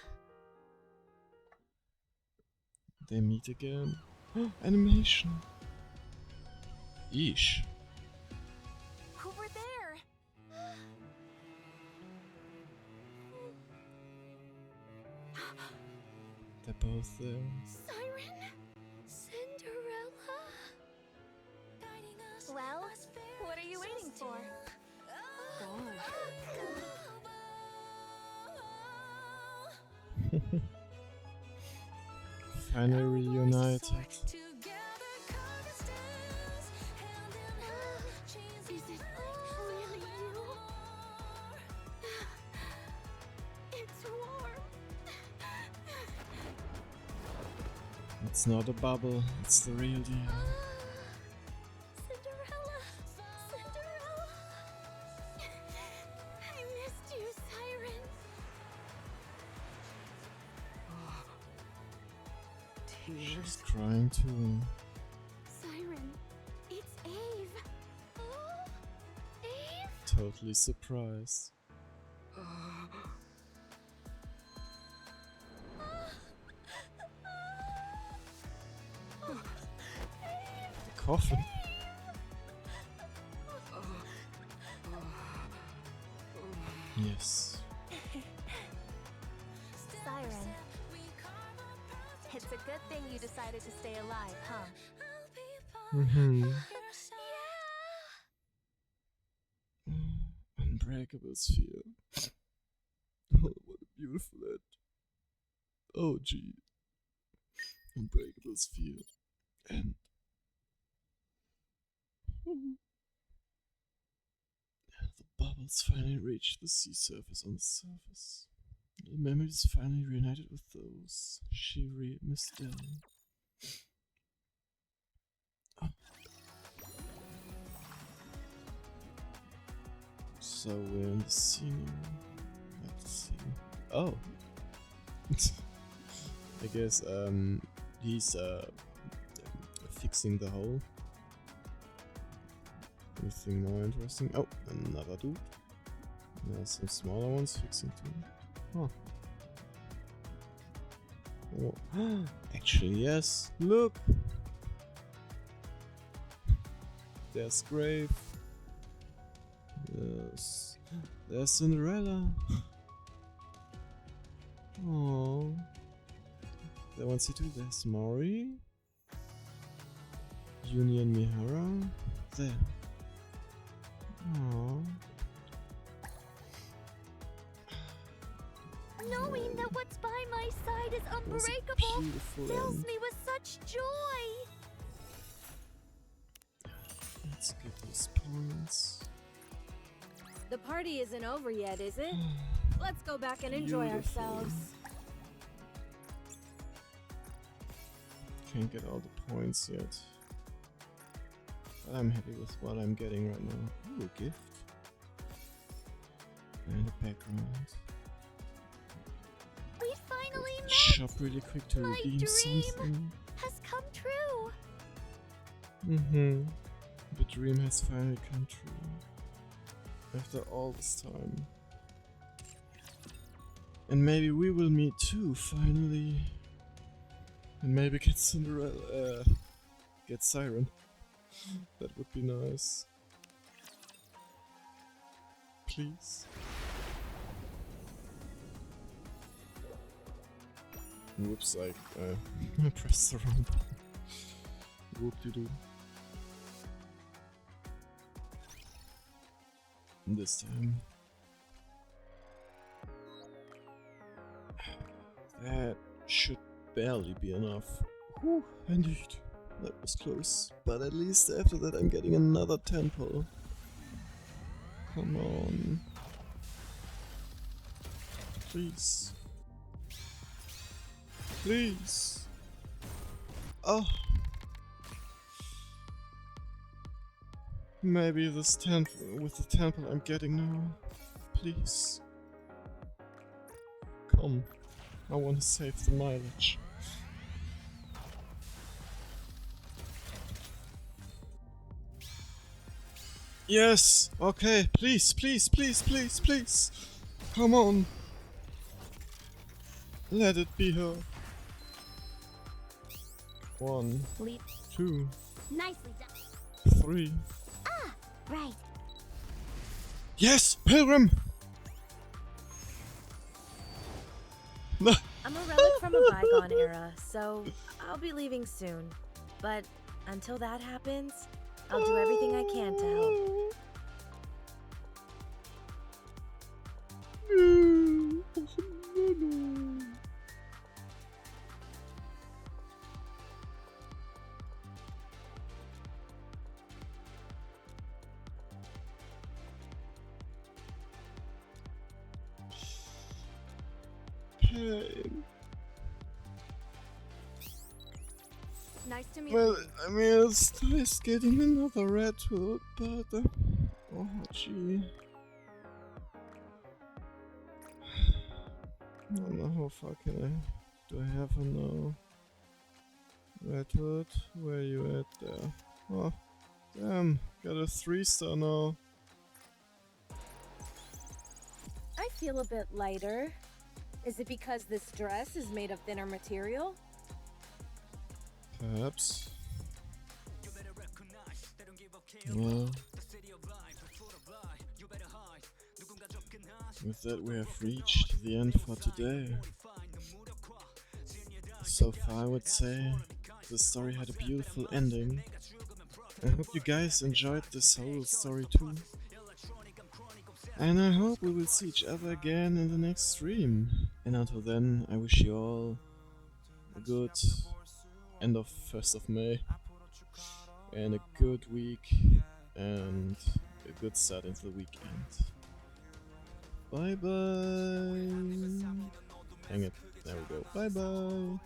They meet again. Animation. Yeesh.
Over there.
They're both there.
Siren? Cinderella?
Well, what are you waiting for?
Finally reunited.
Is it really you? It's warm.
It's not a bubble, it's the real deal.
Cinderella! Cinderella! I missed you, Siren.
She's crying too.
Siren, it's Eve. Oh, Eve?
Totally surprised. The coffin. Yes.
Siren. It's a good thing you decided to stay alive, huh?
Unbreakable sphere. Oh, what a beautiful end. Oh, gee. Unbreakable sphere. And the bubbles finally reach the sea surface on the surface. The memories finally reunited with those she missed dearly. Oh. So we're in the scenery. Let's see. Oh. I guess he's fixing the hole. Anything more interesting? Oh, another dude. There's some smaller ones fixing too. Huh. Oh. Actually, yes. Look! There's Grave. Yes. There's Cinderella. Oh. There one C2, there's Mori. Uni and Mihara. There. Oh.
Knowing that what's by my side is unbreakable fills me with such joy.
Let's get those points.
The party isn't over yet, is it? Let's go back and enjoy ourselves.
Can't get all the points yet. But I'm happy with what I'm getting right now. Ooh, a gift. And a background.
We finally met!
Shop really quick to
My
redeem
dream
something.
has come true!
The dream has finally come true. After all this time. And maybe we will meet too, finally. And maybe get Cinderella, get Siren. That would be nice. Please. Whoops, I pressed the wrong button. Whoop-de-doo. This time. That should barely be enough. Whew, indeed. That was close. But at least after that I'm getting another temple. Come on. Please. Please. Oh. Maybe this temple, with the temple I'm getting now. Please. Come. I want to save the mileage. Yes! Okay, please, please, please, please, please! Come on! Let it be her. 1, 2,
Nicely done.
3.
Ah, right.
Yes! Pilgrim! No!
I'm a relic from a bygone era, so I'll be leaving soon. But until that happens, I'll do everything I can to help.
Pain.
Nice to meet
Well,
you.
I mean, it's nice getting another red hood, but oh gee. I don't know how far do I have her now? Red hood, where you at there? Oh, damn, got a 3-star now.
I feel a bit lighter. Is it because this dress is made of thinner material?
Perhaps. Well, with that we have reached the end for today. So far I would say the story had a beautiful ending. I hope you guys enjoyed this whole story too. And I hope we will see each other again in the next stream. And until then, I wish you all a good end of 1st of May. And a good week. And a good start into the weekend. Bye bye. Hang it. There we go. Bye bye.